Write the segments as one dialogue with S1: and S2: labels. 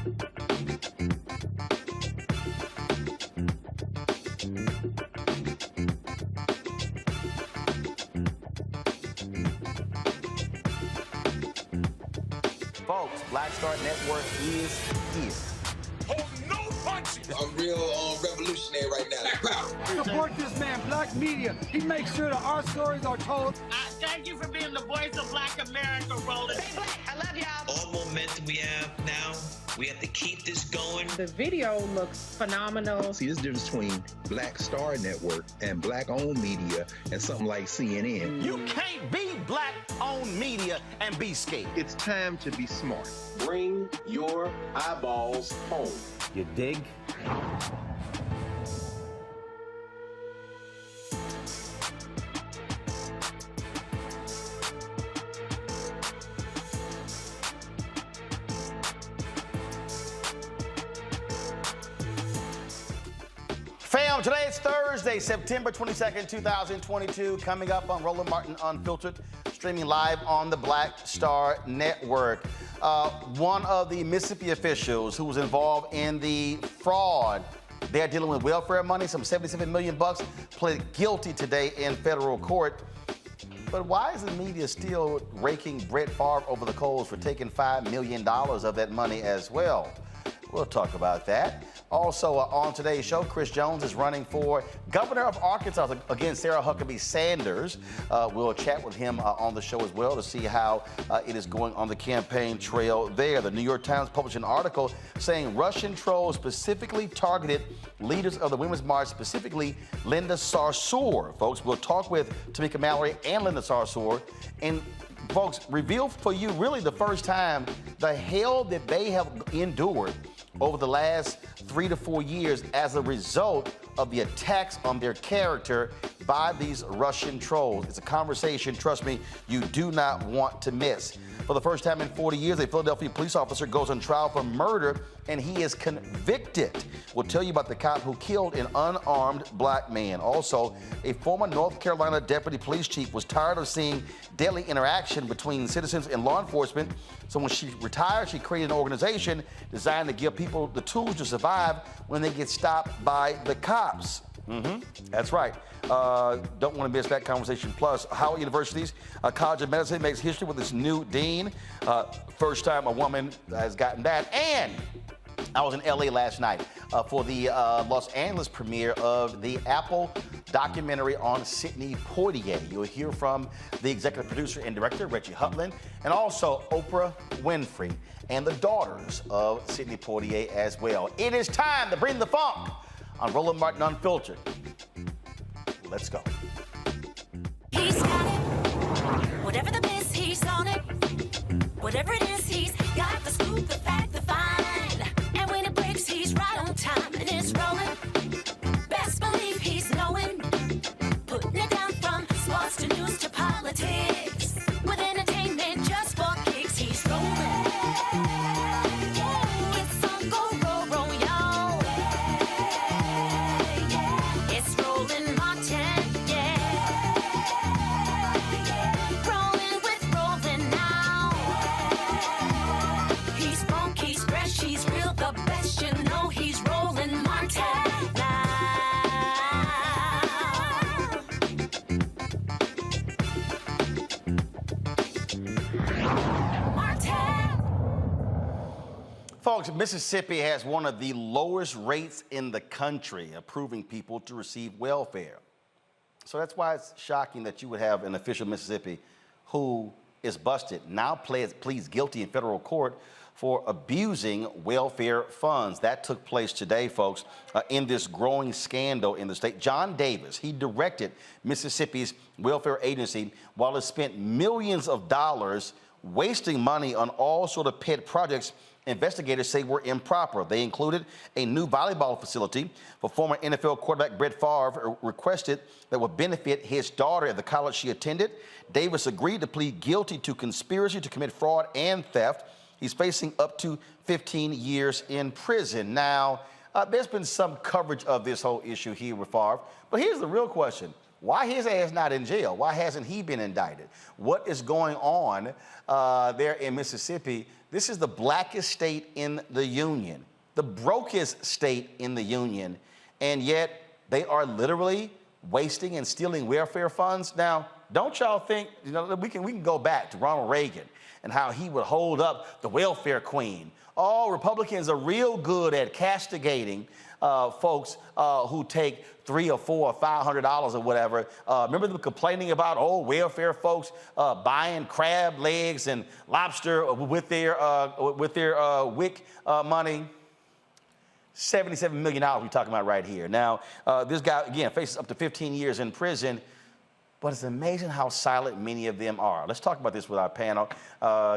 S1: Folks, Black Star Network is here.
S2: Hold no punches.
S3: I'm real revolutionary right now.
S4: Support this man, Black media. He makes sure that our stories are told.
S5: Thank you for being the voice of Black America, Roland.
S6: Stay black. I love y'all.
S7: All momentum we have now, we have to keep this going.
S8: The video looks phenomenal.
S9: See, this difference between Black Star Network and Black-owned media and something like CNN.
S1: You can't be Black-owned media and be scared.
S9: It's time to be smart.
S2: Bring your eyeballs home.
S1: You dig? Fam, today is Thursday, September 22nd, 2022. Coming up on Roland Martin Unfiltered, streaming live on the Black Star Network. One of the Mississippi officials who was involved in the fraud, they're dealing with welfare money, some $77 million, pled guilty today in federal court. But why is the media still raking Brett Favre over the coals for taking $5 million of that money as well? We'll talk about that. Also, on today's show, Chris Jones is running for governor of Arkansas against Sarah Huckabee Sanders. We'll chat with him on the show as well to see how it is going on the campaign trail there. The New York Times published an article saying Russian trolls specifically targeted leaders of the Women's March, specifically Linda Sarsour. Folks, we'll talk with Tamika, Mallory, and Linda Sarsour. And folks, reveal for you really the first time the hell that they have endured over the last 3 to 4 years as a result of the attacks on their character by these Russian trolls. It's a conversation, trust me, you do not want to miss. For the first time in 40 years, a Philadelphia police officer goes on trial for murder and he is convicted. We'll tell you about the cop who killed an unarmed black man. Also, a former North Carolina deputy police chief was tired of seeing deadly interaction between citizens and law enforcement. So when she retired, she created an organization designed to give people the tools to survive when they get stopped by the cops. That's right. Don't want to miss that conversation. Plus, Howard University's College of Medicine makes history with its new dean. First time a woman has gotten that. And I was in LA last night for the Los Angeles premiere of the Apple documentary on Sidney Poitier. You'll hear from the executive producer and director, Reggie Hutland, and also Oprah Winfrey and the daughters of Sidney Poitier as well. It is time to bring the funk on Roland Martin Unfiltered. Let's go.
S10: He's got it. Whatever the miss, he's on it. Whatever it is, he's got the scoop, the fact, the find. And when it breaks, he's right on time and it's rolling. Best believe he's knowing. Putting it down from sports to news to politics. With entertainment just for kicks, he's rolling. It's on Go Roll Roll, y'all. It's Roland Martin, yeah. Rolling with Roland now. He's funky, he's fresh, he's real, the best, you know he's Roland Martin now.
S1: Folks, Mississippi has one of the lowest rates in the country approving people to receive welfare. So that's why it's shocking that you would have an official in Mississippi who is busted, now pleads guilty in federal court for abusing welfare funds. That took place today, folks, in this growing scandal in the state. John Davis, he directed Mississippi's welfare agency while it spent millions of dollars wasting money on all sort of pet projects investigators say were improper. They included a new volleyball facility for former NFL quarterback Brett Favre, requested that would benefit his daughter at the college she attended. Davis agreed to plead guilty to conspiracy to commit fraud and theft. He's facing up to 15 years in prison. Now, there's been some coverage of this whole issue here with Favre, but here's the real question. Why his ass not in jail? Why hasn't he been indicted? What is going on there in Mississippi? This is the blackest state in the union, the brokest state in the union, and yet they are literally wasting and stealing welfare funds. Now, don't y'all think, we can go back to Ronald Reagan and how he would hold up the welfare queen. Oh, Republicans are real good at castigating folks who take $300 or $400 or $500 or whatever. Remember them complaining about welfare folks buying crab legs and lobster with their WIC money. $77 million we're talking about right here. Now, this guy, again, faces up to 15 years in prison, but it's amazing how silent many of them are. Let's talk about this with our panel.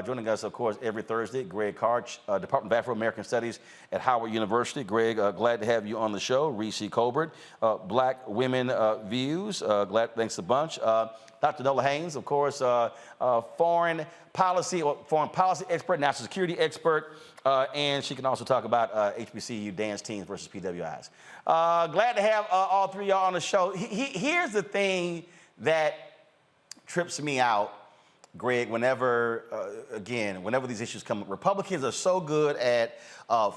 S1: Joining us, of course, every Thursday, Greg Karch, Department of Afro-American Studies at Howard University. Greg, glad to have you on the show. Reese Colbert, Black Women Views, thanks a bunch. Dr. Nola Haynes, of course, foreign policy expert, national security expert, and she can also talk about HBCU dance teams versus PWIs. Glad to have all three of y'all on the show. Here's the thing that trips me out, Greg, whenever these issues come up. Republicans are so good at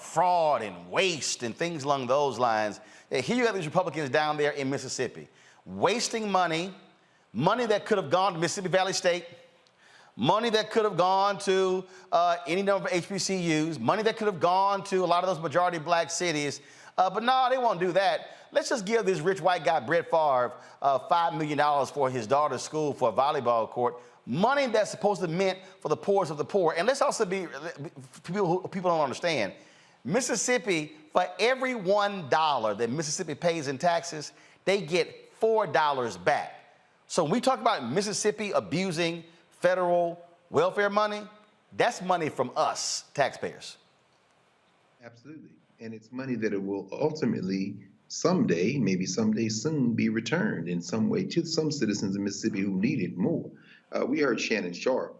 S1: fraud and waste and things along those lines. Here you have these Republicans down there in Mississippi, wasting money that could have gone to Mississippi Valley State, money that could have gone to any number of HBCUs, money that could have gone to a lot of those majority black cities. But no, they won't do that. Let's just give this rich white guy, Brett Favre, $5 million for his daughter's school for a volleyball court, money that's supposed to be meant for the poorest of the poor. And let's also be, people don't understand, Mississippi, for every $1 that Mississippi pays in taxes, they get $4 back. So when we talk about Mississippi abusing federal welfare money, that's money from us, taxpayers.
S9: Absolutely. And it's money that it will ultimately someday, maybe someday soon, be returned in some way to some citizens of Mississippi who need it more. We heard Shannon Sharp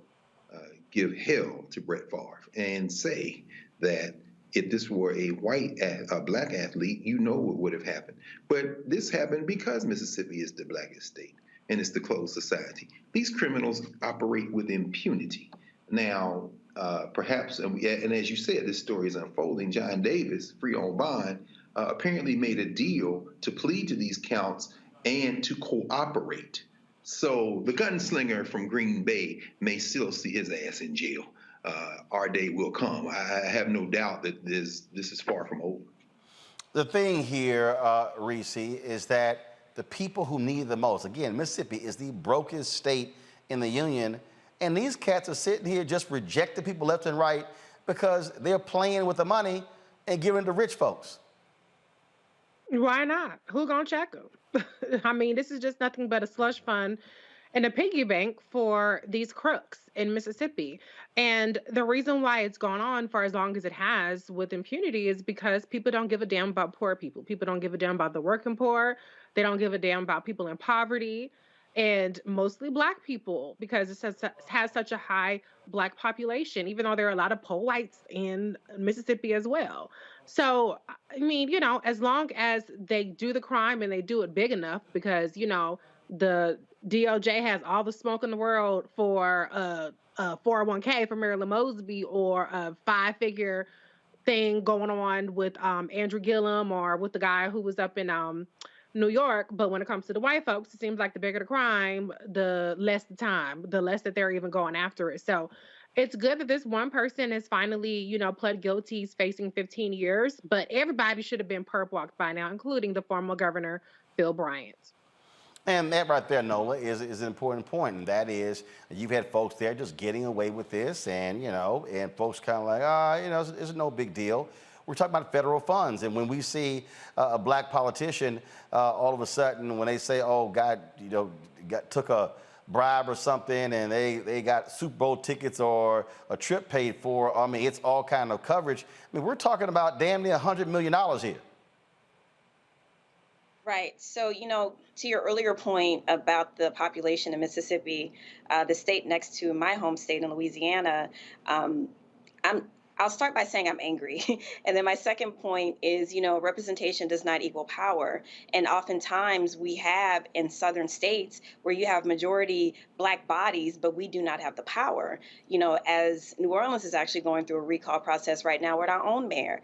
S9: give hell to Brett Favre and say that if this were a black athlete, what would have happened. But this happened because Mississippi is the blackest state and it's the closed society. These criminals operate with impunity. Now, perhaps, and as you said, this story is unfolding. John Davis, free on bond, apparently made a deal to plead to these counts and to cooperate. So the gunslinger from Green Bay may still see his ass in jail. Our day will come. I have no doubt that this is far from over.
S1: The thing here, Reese, is that the people who need the most, again, Mississippi is the brokest state in the union, and these cats are sitting here just rejecting people left and right because they're playing with the money and giving it to rich folks.
S8: Why not? Who gonna check them? I mean, this is just nothing but a slush fund and a piggy bank for these crooks in Mississippi. And the reason why it's gone on for as long as it has with impunity is because people don't give a damn about poor people. People don't give a damn about the working poor. They don't give a damn about people in poverty, and mostly black people, because it has such a high black population, even though there are a lot of poor whites in Mississippi as well. So, I mean, as long as they do the crime and they do it big enough, because, the DOJ has all the smoke in the world for a 401k for Marilyn Mosby, or a 5-figure thing going on with Andrew Gillum, or with the guy who was up in New York. But when it comes to the white folks, it seems like the bigger the crime, the less the time, the less that they're even going after it. So it's good that this one person is finally, pled guilty. He's facing 15 years, but everybody should have been perp walked by now, including the former governor, Phil Bryant. And
S1: that right there, Nola, is an important point, and that is you've had folks there just getting away with this, and, and folks kind of like, it's no big deal. We're talking about federal funds, and when we see a black politician, all of a sudden, when they say, "Oh, God, took a bribe or something," and they got Super Bowl tickets or a trip paid for, I mean, it's all kind of coverage. I mean, we're talking about damn near $100 million here.
S6: Right. So, to your earlier point about the population in Mississippi, the state next to my home state in Louisiana, I'll start by saying I'm angry. And then my second point is, representation does not equal power. And oftentimes we have in southern states where you have majority Black bodies, but we do not have the power. As New Orleans is actually going through a recall process right now with our own mayor,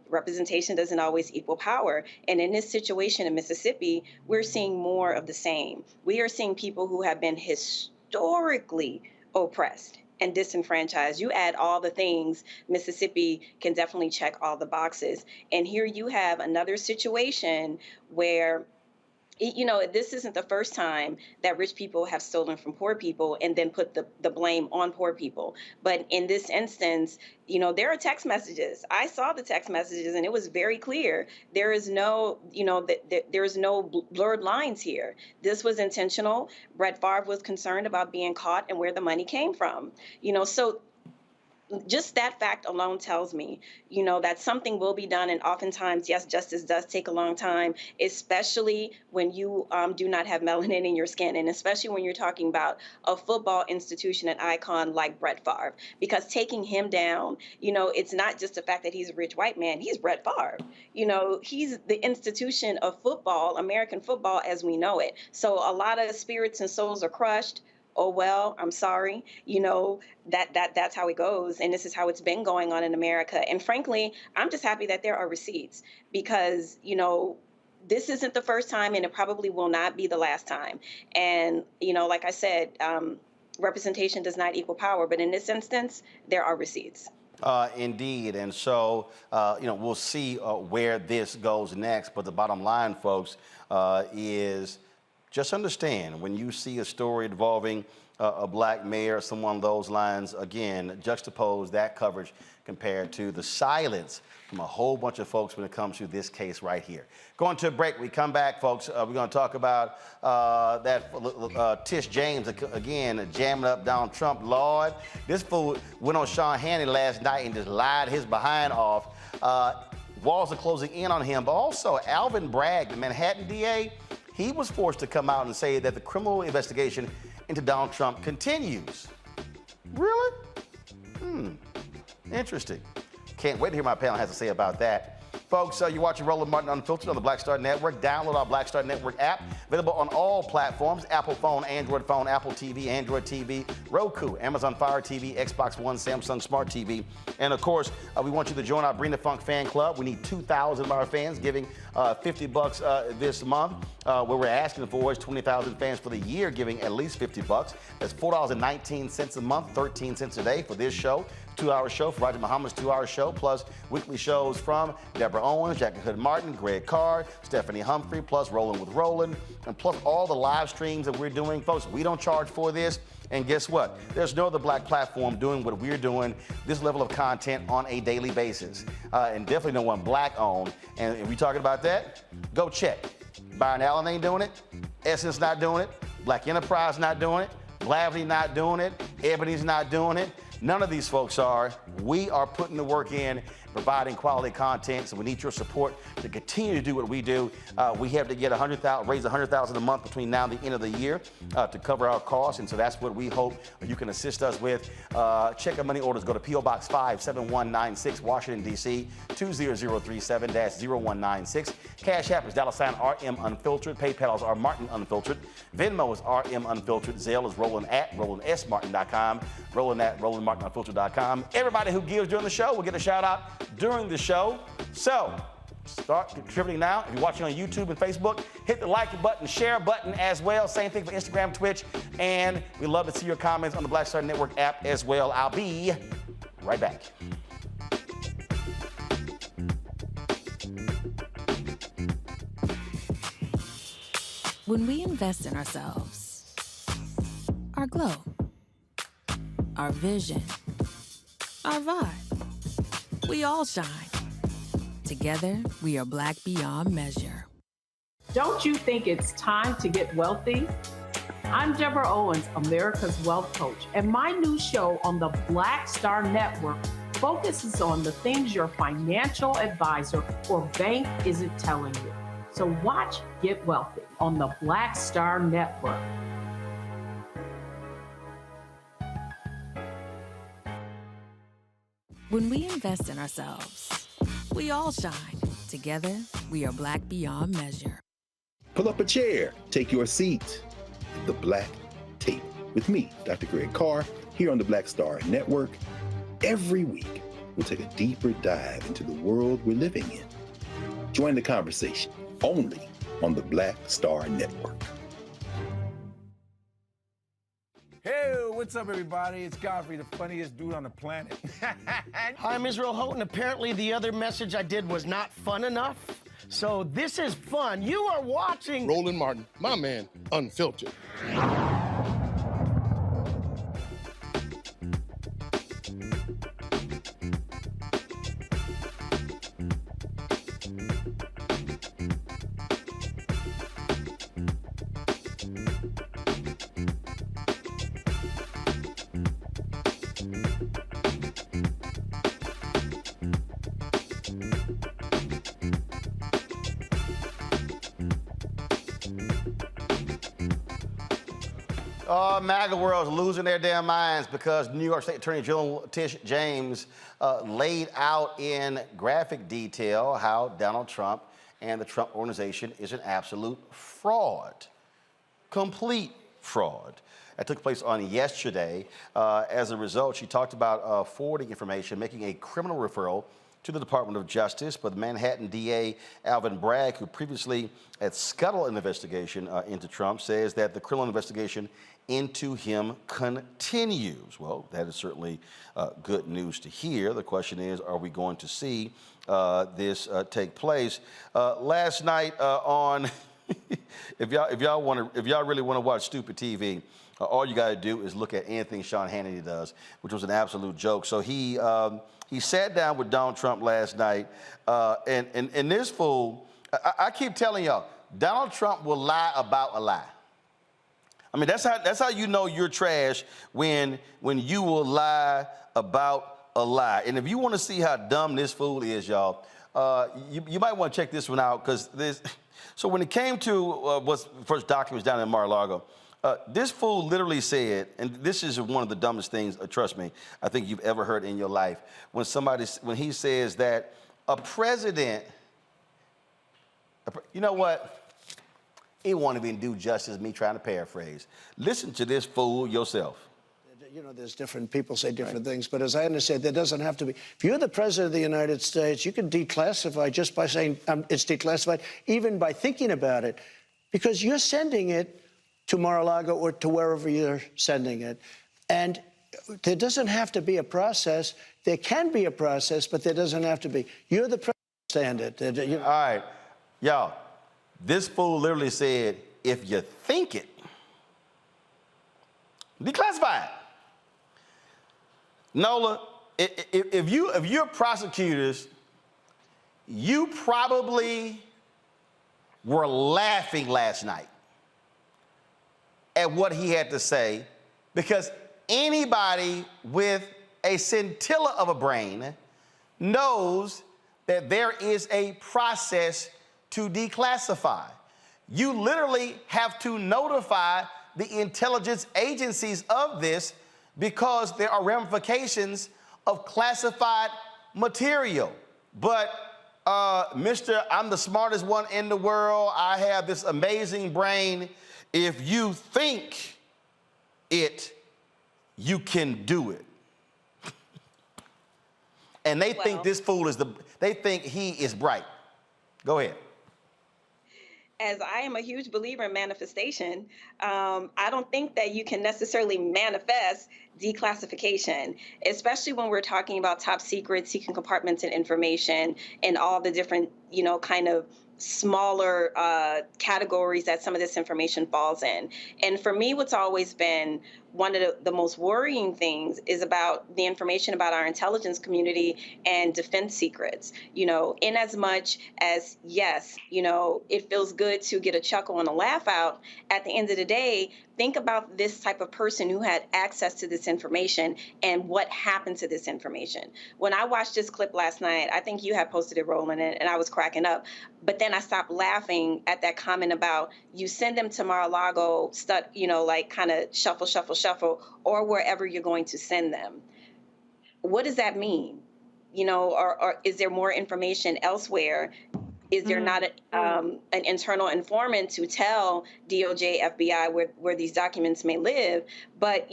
S6: representation doesn't always equal power. And in this situation in Mississippi, we're seeing more of the same. We are seeing people who have been historically oppressed and disenfranchised. You add all the things, Mississippi can definitely check all the boxes. And here you have another situation where this isn't the first time that rich people have stolen from poor people and then put the blame on poor people. But in this instance, there are text messages. I saw the text messages and it was very clear. There is no, there's no blurred lines here. This was intentional. Brett Favre was concerned about being caught and where the money came from. So just that fact alone tells me, that something will be done. And oftentimes, yes, justice does take a long time, especially when you do not have melanin in your skin. And especially when you're talking about a football institution and icon like Brett Favre, because taking him down, it's not just the fact that he's a rich white man. He's Brett Favre. He's the institution of football, American football as we know it. So a lot of spirits and souls are crushed. Oh, well, I'm sorry. That's how it goes. And this is how it's been going on in America. And frankly, I'm just happy that there are receipts because, this isn't the first time and it probably will not be the last time. And, like I said, representation does not equal power. But in this instance, there are receipts.
S1: Indeed. And so, we'll see where this goes next. But the bottom line, folks, is just understand when you see a story involving a Black mayor or someone along those lines, again, juxtapose that coverage compared to the silence from a whole bunch of folks when it comes to this case right here. Going to a break. We come back, folks. We're going to talk about that Tish James, again, jamming up Donald Trump. Lord, this fool went on Sean Hannity last night and just lied his behind off. Walls are closing in on him. But also, Alvin Bragg, the Manhattan DA, he was forced to come out and say that the criminal investigation into Donald Trump continues. Really? Interesting. Can't wait to hear my panel has to say about that. Folks, you're watching Roland Martin Unfiltered on the Black Star Network. Download our Black Star Network app, available on all platforms: Apple phone, Android phone, Apple TV, Android TV, Roku, Amazon Fire TV, Xbox One, Samsung Smart TV. And of course, we want you to join our Bring the Funk fan club. We need 2,000 of our fans giving $50 this month. What we're asking for is 20,000 fans for the year giving at least $50. That's $4.19 a month, 13 cents a day for this show. 2-hour show for Roger Muhammad's 2-hour show, plus weekly shows from Deborah Owens, Jackie Hood Martin, Greg Carr, Stephanie Humphrey, plus Rolling with Roland, and plus all the live streams that we're doing. Folks, we don't charge for this. And guess what? There's no other Black platform doing what we're doing, this level of content on a daily basis. And definitely no one Black owned. And if we're talking about that, go check. Byron Allen ain't doing it. Essence not doing it. Black Enterprise not doing it. Glavely not doing it. Ebony's not doing it. None of these folks are. We are putting the work in, providing quality content, so we need your support to continue to do what we do. We have to get raise $100,000 a month between now and the end of the year to cover our costs, and so that's what we hope you can assist us with. Check our money orders. Go to P.O. Box 57196, Washington, D.C., 20037-0196. Cash App is $RM Unfiltered. PayPal is R Martin Unfiltered. Venmo is RM Unfiltered. Zelle is Roland at RolandSMartin.com. Roland at RolandMartinUnfiltered.com. Everybody who gives during the show will get a shout out during the show. So start contributing now. If you're watching on YouTube and Facebook, hit the like button, share button as well. Same thing for Instagram, Twitch, and we love to see your comments on the Black Star Network app as well. I'll be right back.
S10: When we invest in ourselves, our glow, our vision, our vibe, we all shine. Together, we are Black beyond measure.
S11: Don't you think it's time to get wealthy? I'm Deborah Owens, America's Wealth Coach, and my new show on the Black Star Network focuses on the things your financial advisor or bank isn't telling you. So watch Get Wealthy on the Black Star Network.
S12: When we invest in ourselves, we all shine. Together, we are Black beyond measure.
S13: Pull up a chair, take your seat. The Black Tape with me, Dr. Greg Carr, here on the Black Star Network. Every week, we'll take a deeper dive into the world we're living in. Join the conversation only on the Black Star Network.
S14: Hey, what's up, everybody? It's Godfrey, the funniest dude on the planet.
S15: Hi, I'm Israel Houghton. Apparently, the other message I did was not fun enough. So this is fun. You are watching
S16: Roland Martin, my man, Unfiltered.
S1: MAGA world's losing their damn minds because New York State Attorney General Tish James laid out in graphic detail how Donald Trump and the Trump organization is an absolute fraud, complete fraud. That took place on yesterday. As a result, she talked about forwarding information, making a criminal referral to the Department of Justice, but the Manhattan DA, Alvin Bragg, who previously had scuttled an investigation into Trump, says that the criminal investigation into him continues. Well, that is certainly good news to hear. The question is, are we going to see this take place? Last night on, if y'all really want to watch stupid TV, all you got to do is look at anything Sean Hannity does, which was an absolute joke. So he sat down with Donald Trump last night, and this fool, I keep telling y'all, Donald Trump will lie about a lie. I mean, that's how you know you're trash, when you will lie about a lie. And if you want to see how dumb this fool is, y'all, you might want to check this one out, because this. So when it came to what's first documents down in Mar-a-Lago, this fool literally said, and this is one of the dumbest things, trust me, I think you've ever heard in your life, when he says that a president, you know what? It won't even do justice me trying to paraphrase. Listen to this fool yourself.
S17: You know, there's different people say different things, but as I understand, there doesn't have to be. If you're the president of the United States, you can declassify just by saying it's declassified, even by thinking about it, because you're sending it to Mar-a-Lago or to wherever you're sending it. And there doesn't have to be a process. There can be a process, but there doesn't have to be. You're the president. All
S1: right, y'all. This fool literally said, if you think it, declassify it. Nola, if you're prosecutors, you probably were laughing last night at what he had to say, because anybody with a scintilla of a brain knows that there is a process to declassify. You literally have to notify the intelligence agencies of this, because there are ramifications of classified material. But Mr. I'm the smartest one in the world, I have this amazing brain, if you think it, you can do it. And they think this fool is they think he is bright. Go ahead.
S6: As I am a huge believer in manifestation, I don't think that you can necessarily manifest declassification, especially when we're talking about top secret, secret compartments and information, and all the different, kind of smaller categories that some of this information falls in. And for me, what's always been one of the most worrying things is about the information about our intelligence community and defense secrets. In as much as, yes, it feels good to get a chuckle and a laugh out, at the end of the day, think about this type of person who had access to this information and what happened to this information. When I watched this clip last night, I think you had posted it, Roland, and I was cracking up. But then I stopped laughing at that comment about you send them to Mar-a-Lago, kind of shuffle, or wherever you're going to send them. What does that mean? or is there more information elsewhere? Is there not an internal informant to tell DOJ, FBI where these documents may live? But,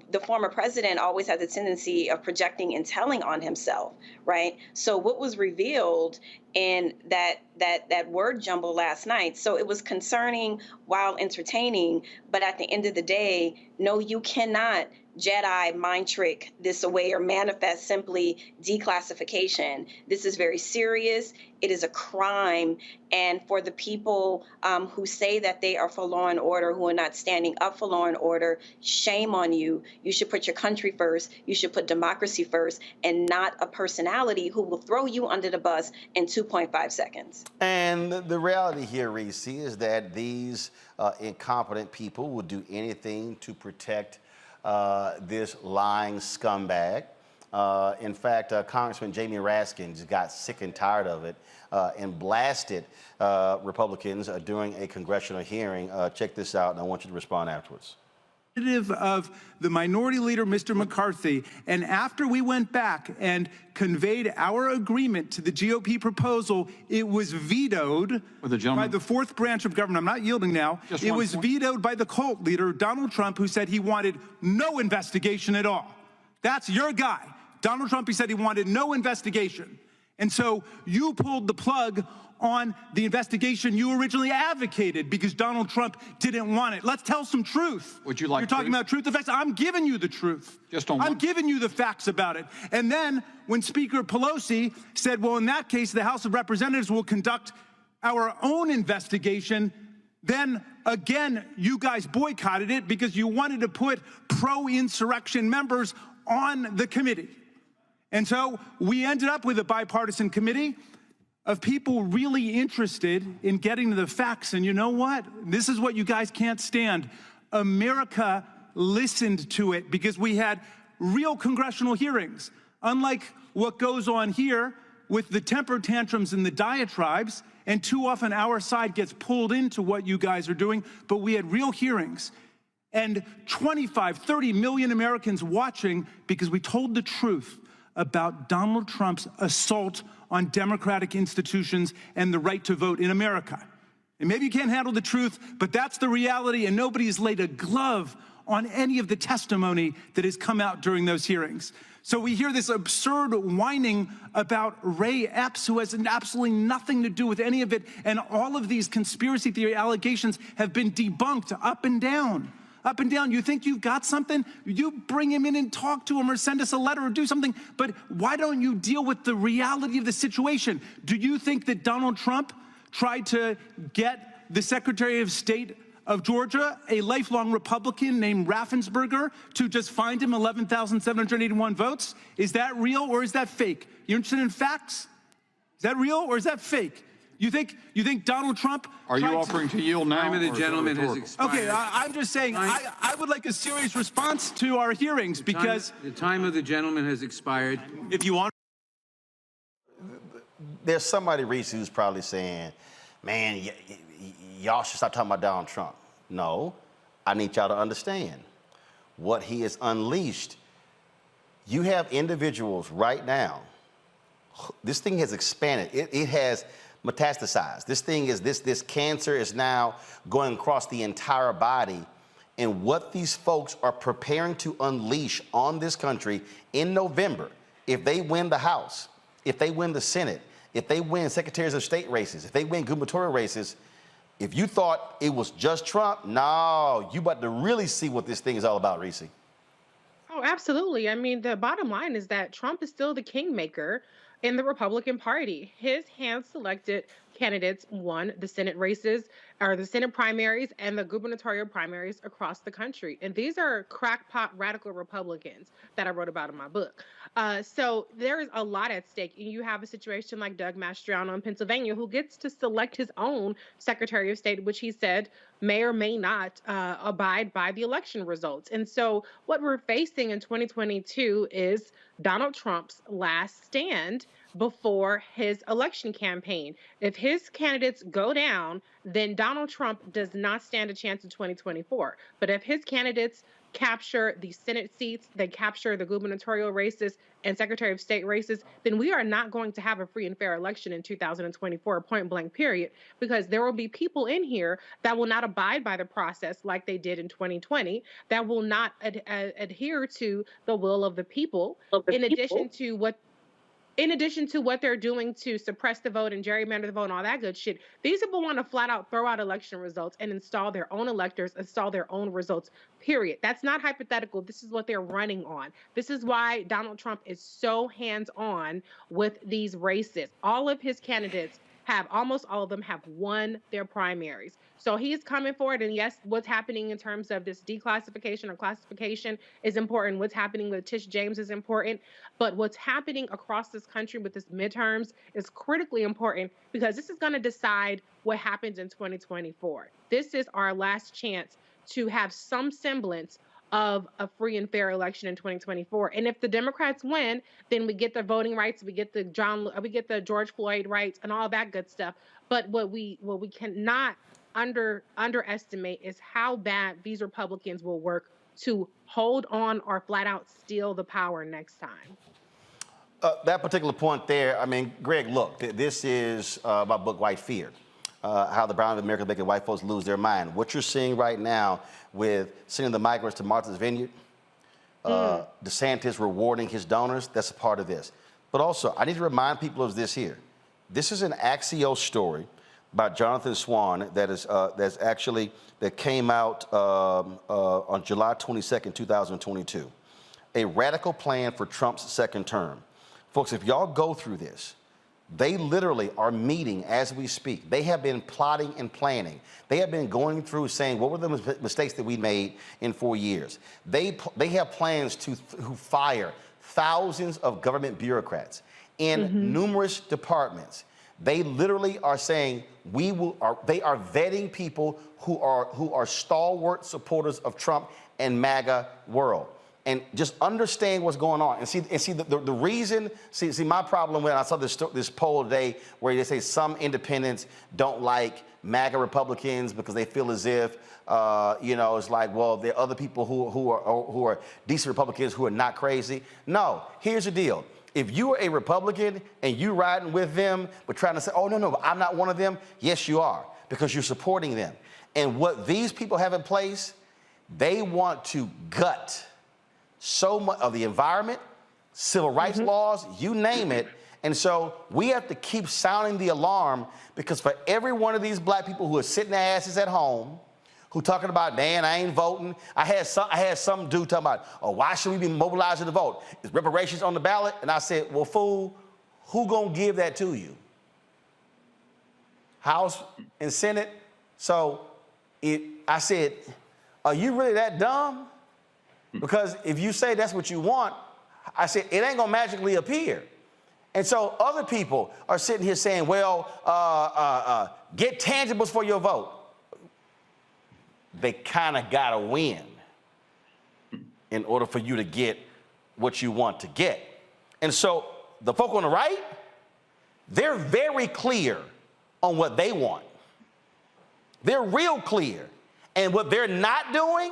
S6: the former president always had the tendency of projecting and telling on himself, right? So what was revealed in that word jumble last night, so it was concerning while entertaining, but at the end of the day, no, you cannot Jedi mind trick this away or manifest simply declassification. This is very serious. It is a crime. And for the people who say that they are for law and order, who are not standing up for law and order, shame on you. You should put your country first. You should put democracy first, and not a personality who will throw you under the bus in 2.5 seconds.
S1: And the reality here, Reese, is that these incompetent people will do anything to protect this lying scumbag. In fact, Congressman Jamie Raskin just got sick and tired of it and blasted Republicans during a congressional hearing. Check this out, and I want you to respond afterwards.
S18: Of the minority leader, Mr. McCarthy, and after we went back and conveyed our agreement to the GOP proposal, it was vetoed by the fourth branch of government. I'm not yielding now. It was vetoed by the cult leader, Donald Trump, who said he wanted no investigation at all. That's your guy. Donald Trump, he said he wanted no investigation. And so you pulled the plug on the investigation you originally advocated because Donald Trump didn't want it. Let's tell some truth.
S19: Would you like
S18: You're talking about truth? The facts. I'm giving you the truth. I'm giving you the facts about it. And then when Speaker Pelosi said, well, in that case, the House of Representatives will conduct our own investigation, then again, you guys boycotted it because you wanted to put pro-insurrection members on the committee. And so we ended up with a bipartisan committee of people really interested in getting to the facts. And you know what? This is what you guys can't stand. America listened to it because we had real congressional hearings. Unlike what goes on here with the temper tantrums and the diatribes, and too often our side gets pulled into what you guys are doing, but we had real hearings. And 25, 30 million Americans watching because we told the truth about Donald Trump's assault on democratic institutions and the right to vote in America. And maybe you can't handle the truth, but that's the reality, and nobody has laid a glove on any of the testimony that has come out during those hearings. So we hear this absurd whining about Ray Epps, who has absolutely nothing to do with any of it, and all of these conspiracy theory allegations have been debunked up and down. Up and down. You think you've got something? You bring him in and talk to him or send us a letter or do something. But why don't you deal with the reality of the situation? Do you think that Donald Trump tried to get the Secretary of State of Georgia, a lifelong Republican named Raffensperger, to just find him 11,781 votes? Is that real or is that fake? You're interested in facts? Is that real or is that fake? You think Donald Trump?
S19: Are you offering to yield now?
S20: Time of the gentleman has expired.
S18: Okay, I'm just saying I would like a serious response to our hearings because
S20: the time of the gentleman has expired.
S18: If you want,
S1: there's somebody, Reese, who's probably saying, "Man, y'all should stop talking about Donald Trump." No, I need y'all to understand what he has unleashed. You have individuals right now. This thing has expanded. It has metastasized. This thing is this cancer is now going across the entire body, and what these folks are preparing to unleash on this country in November, if they win the House, if they win the Senate, if they win secretaries of state races, if they win gubernatorial races, if you thought it was just Trump, no, you about to really see what this thing is all about, Reese.
S8: Oh, absolutely. I mean, the bottom line is that Trump is still the kingmaker in the Republican Party. His hand-selected candidates won the Senate races, or the Senate primaries and the gubernatorial primaries across the country. And these are crackpot radical Republicans that I wrote about in my book. So there is a lot at stake. And you have a situation like Doug Mastriano in Pennsylvania, who gets to select his own Secretary of State, which he said may or may not abide by the election results. And so what we're facing in 2022 is Donald Trump's last stand before his election campaign. If his candidates go down, then Donald Trump does not stand a chance in 2024. But if his candidates capture the Senate seats, they capture the gubernatorial races and Secretary of State races, then we are not going to have a free and fair election in 2024, point blank, period, because there will be people in here that will not abide by the process like they did in 2020, that will not adhere to the will of the people, in addition to what they're doing to suppress the vote and gerrymander the vote and all that good shit. These people want to flat out throw out election results and install their own electors, install their own results, period. That's not hypothetical. This is what they're running on. This is why Donald Trump is so hands-on with these races. All of his candidates almost all of them have won their primaries. So he's coming forward, and yes, what's happening in terms of this declassification or classification is important. What's happening with Tish James is important, but what's happening across this country with this midterms is critically important, because this is going to decide what happens in 2024. This is our last chance to have some semblance of a free and fair election in 2024. And if the Democrats win, then we get the voting rights, we get the George Floyd rights and all that good stuff. But what we cannot underestimate is how bad these Republicans will work to hold on or flat out steal the power next time.
S1: That particular point there, I mean, Greg, look, this is my book, White Fear. How the brown of America is making white folks lose their mind. What you're seeing right now with sending the migrants to Martha's Vineyard, DeSantis rewarding his donors, that's a part of this. But also, I need to remind people of this here. This is an Axios story by Jonathan Swan that came out on July 22nd, 2022. A radical plan for Trump's second term. Folks, if y'all go through this, they literally are meeting as we speak. They have been plotting and planning. They have been going through saying, what were the mistakes that we made in 4 years? They have plans to fire thousands of government bureaucrats in numerous departments. They literally are saying they are vetting people who are stalwart supporters of Trump and MAGA world. And just understand what's going on. And see the reason, my problem when I saw this poll today where they say some independents don't like MAGA Republicans because they feel as if, it's like, well, there are other people who are decent Republicans who are not crazy. No, here's the deal. If you are a Republican and you riding with them, but trying to say, oh, no, I'm not one of them, yes, you are, because you're supporting them. And what these people have in place, they want to gut so much of the environment, civil rights laws, you name it. And so we have to keep sounding the alarm, because for every one of these black people who are sitting their asses at home, who talking about, man, I ain't voting. I had some dude talking about, oh, why should we be mobilizing to vote? Is reparations on the ballot? And I said, well, fool, who gonna give that to you? House and Senate? So I said, are you really that dumb? Because if you say that's what you want, I said, it ain't gonna magically appear. And so other people are sitting here saying, well, get tangibles for your vote. They kind of gotta win in order for you to get what you want to get. And so the folk on the right, they're very clear on what they want. They're real clear. And what they're not doing,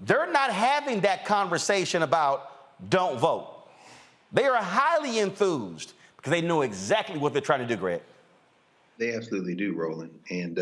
S1: they're not having that conversation about don't vote. They are highly enthused because they know exactly what they're trying to do, Greg.
S9: They absolutely do, Roland. And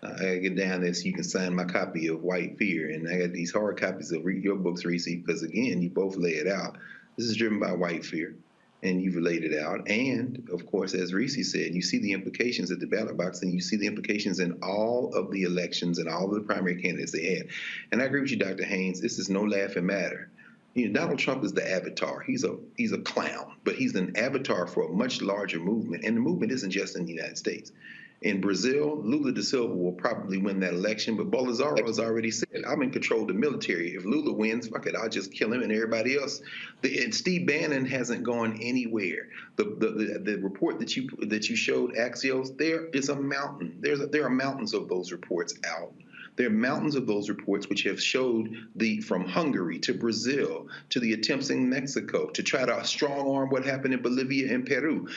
S9: I gotta get down there so you can sign my copy of White Fear. And I got these hard copies of your books, Reese, because again, you both lay it out. This is driven by White Fear, and you've laid it out. And of course, as Reese said, you see the implications at the ballot box, and you see the implications in all of the elections and all of the primary candidates they had. And I agree with you, Dr. Haynes, this is no laughing matter. You know, Donald Trump is the avatar. He's a clown, but he's an avatar for a much larger movement. And the movement isn't just in the United States. In Brazil, Lula da Silva will probably win that election, but Bolsonaro has already said, I'm in control of the military. If Lula wins, fuck it, I'll just kill him and everybody else. And Steve Bannon hasn't gone anywhere. The report that you showed, Axios, there is a mountain. There are mountains of those reports out. There are mountains of those reports which have showed from Hungary to Brazil to the attempts in Mexico to try to strong arm what happened in Bolivia and Peru.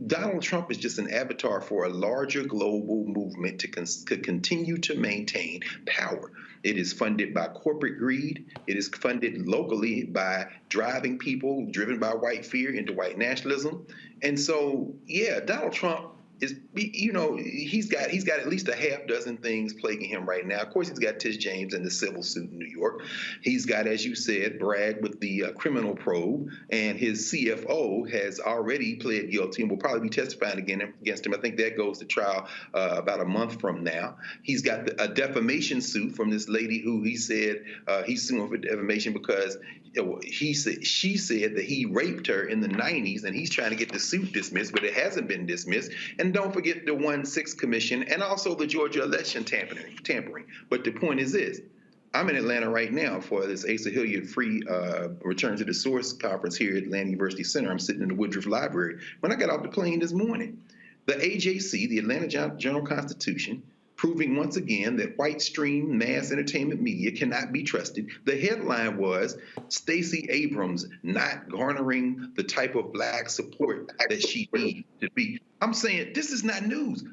S9: Donald Trump is just an avatar for a larger global movement to continue to maintain power. It is funded by corporate greed. It is funded locally by driving people driven by white fear into white nationalism. And so, yeah, Donald Trump is, he's got at least a half dozen things plaguing him right now. Of course, he's got Tish James and the civil suit in New York. He's got, as you said, Bragg with the criminal probe, and his CFO has already pled guilty and will probably be testifying again against him. I think that goes to trial about a month from now. He's got a defamation suit from this lady who he said he's suing for defamation because she said that he raped her in the 90s, and he's trying to get the suit dismissed, but it hasn't been dismissed. And don't forget the 1-6 Commission and also the Georgia election tampering. But the point is this. I'm in Atlanta right now for this Asa Hilliard free Return to the Source conference here at Atlanta University Center. I'm sitting in the Woodruff Library. When I got off the plane this morning, the AJC, the Atlanta Journal-Constitution, proving once again that white stream mass entertainment media cannot be trusted. The headline was Stacey Abrams not garnering the type of black support that she needs to be. I'm saying this is not news.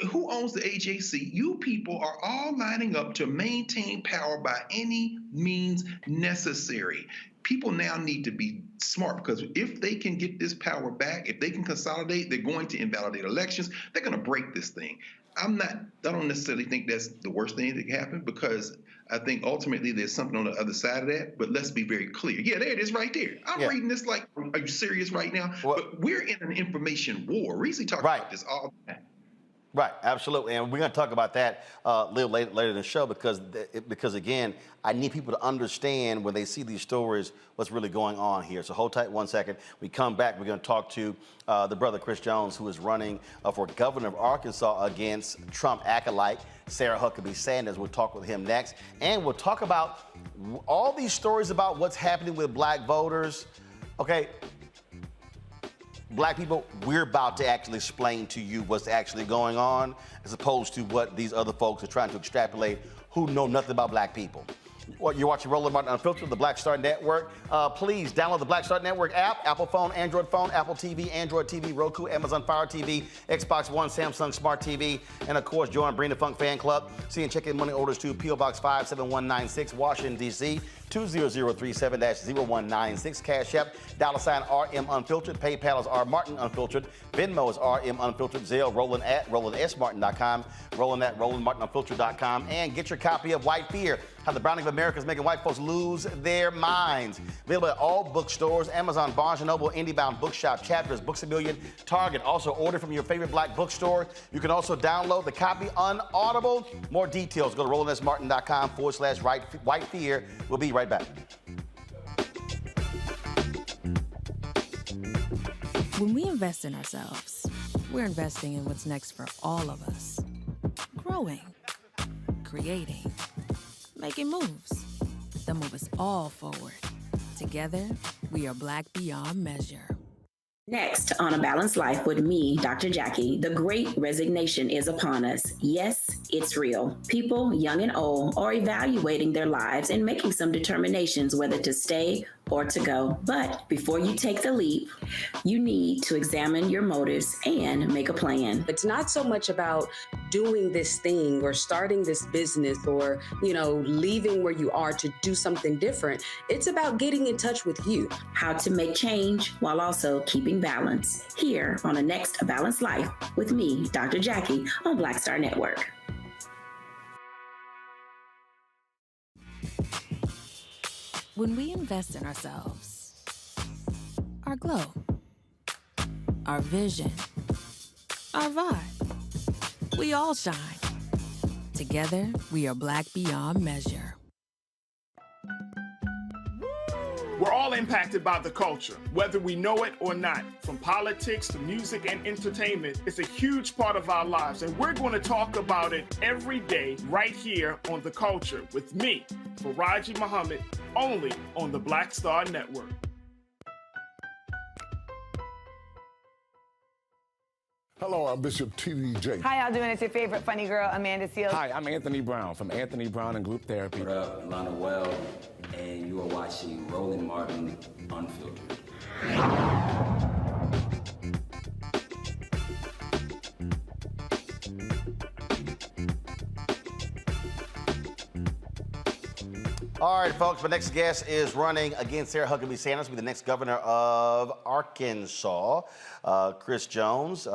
S9: Who owns the AJC? You people are all lining up to maintain power by any means necessary. People now need to be smart, because if they can get this power back, if they can consolidate, they're going to invalidate elections. They're going to break this thing. I don't necessarily think that's the worst thing that can happen, because I think ultimately there's something on the other side of that. But let's be very clear. Yeah, there it is right there. I'm reading this like, are you serious right now? But we're in an information war. Reese talks about this all the time.
S1: Right, absolutely, and we're going to talk about that a little later in the show, because again, I need people to understand when they see these stories what's really going on here. So hold tight 1 second. We come back, we're going to talk to the brother Chris Jones, who is running for governor of Arkansas against Trump acolyte Sarah Huckabee Sanders. We'll talk with him next, and we'll talk about all these stories about what's happening with black voters. Okay. Black people, we're about to actually explain to you what's actually going on, as opposed to what these other folks are trying to extrapolate who know nothing about black people. Well, you're watching Roland Martin Unfiltered, the Black Star Network. Please download the Black Star Network app, Apple phone, Android phone, Apple TV, Android TV, Roku, Amazon Fire TV, Xbox One, Samsung Smart TV, and of course, join Bring the Funk Fan Club. See and check in money orders to P.O. Box 57196, Washington, D.C., 20037-0196. Cash App, $ RM Unfiltered. PayPal is R Martin Unfiltered. Venmo is RM Unfiltered. Zelle, Roland at RolandSMartin.com. Roland at RolandMartinUnfiltered.com. And get your copy of White Fear, How the Browning of America is Making White Folks Lose Their Minds. Available at all bookstores, Amazon, Barnes & Noble, IndieBound Bookshop, Chapters, Books A Million, Target. Also order from your favorite black bookstore. You can also download the copy on Audible. More details, go to RolandSMartin.com/White Fear. We'll be right back.
S12: When we invest in ourselves, we're investing in what's next for all of us. Growing, creating, making moves that move us all forward. Together, we are Black beyond measure.
S19: Next on A Balanced Life with me, Dr. Jackie, the great resignation is upon us. Yes, it's real. People, young and old, are evaluating their lives and making some determinations whether to stay or to go. But before you take the leap, you need to examine your motives and make a plan.
S21: It's not so much about doing this thing or starting this business or, leaving where you are to do something different. It's about getting in touch with you.
S19: How to make change while also keeping balance. Here on the next A Balanced Life with me, Dr. Jackie, on Black Star Network.
S12: When we invest in ourselves, our glow, our vision, our vibe, we all shine. Together, we are Black beyond measure.
S22: We're all impacted by the culture, whether we know it or not. From politics to music and entertainment, it's a huge part of our lives, and we're going to talk about it every day right here on The Culture with me, Faraji Muhammad, only on the Black Star Network.
S3: Hello, I'm Bishop T.D. Jakes.
S4: How y'all doing? It's your favorite funny girl, Amanda Seals.
S14: Hi, I'm Anthony Brown from Anthony Brown and Group Therapy.
S23: What up, Lana Well, and you are watching Roland Martin Unfiltered.
S1: All right, folks, my next guest is running against Sarah Huckabee Sanders to be the next governor of Arkansas. Chris Jones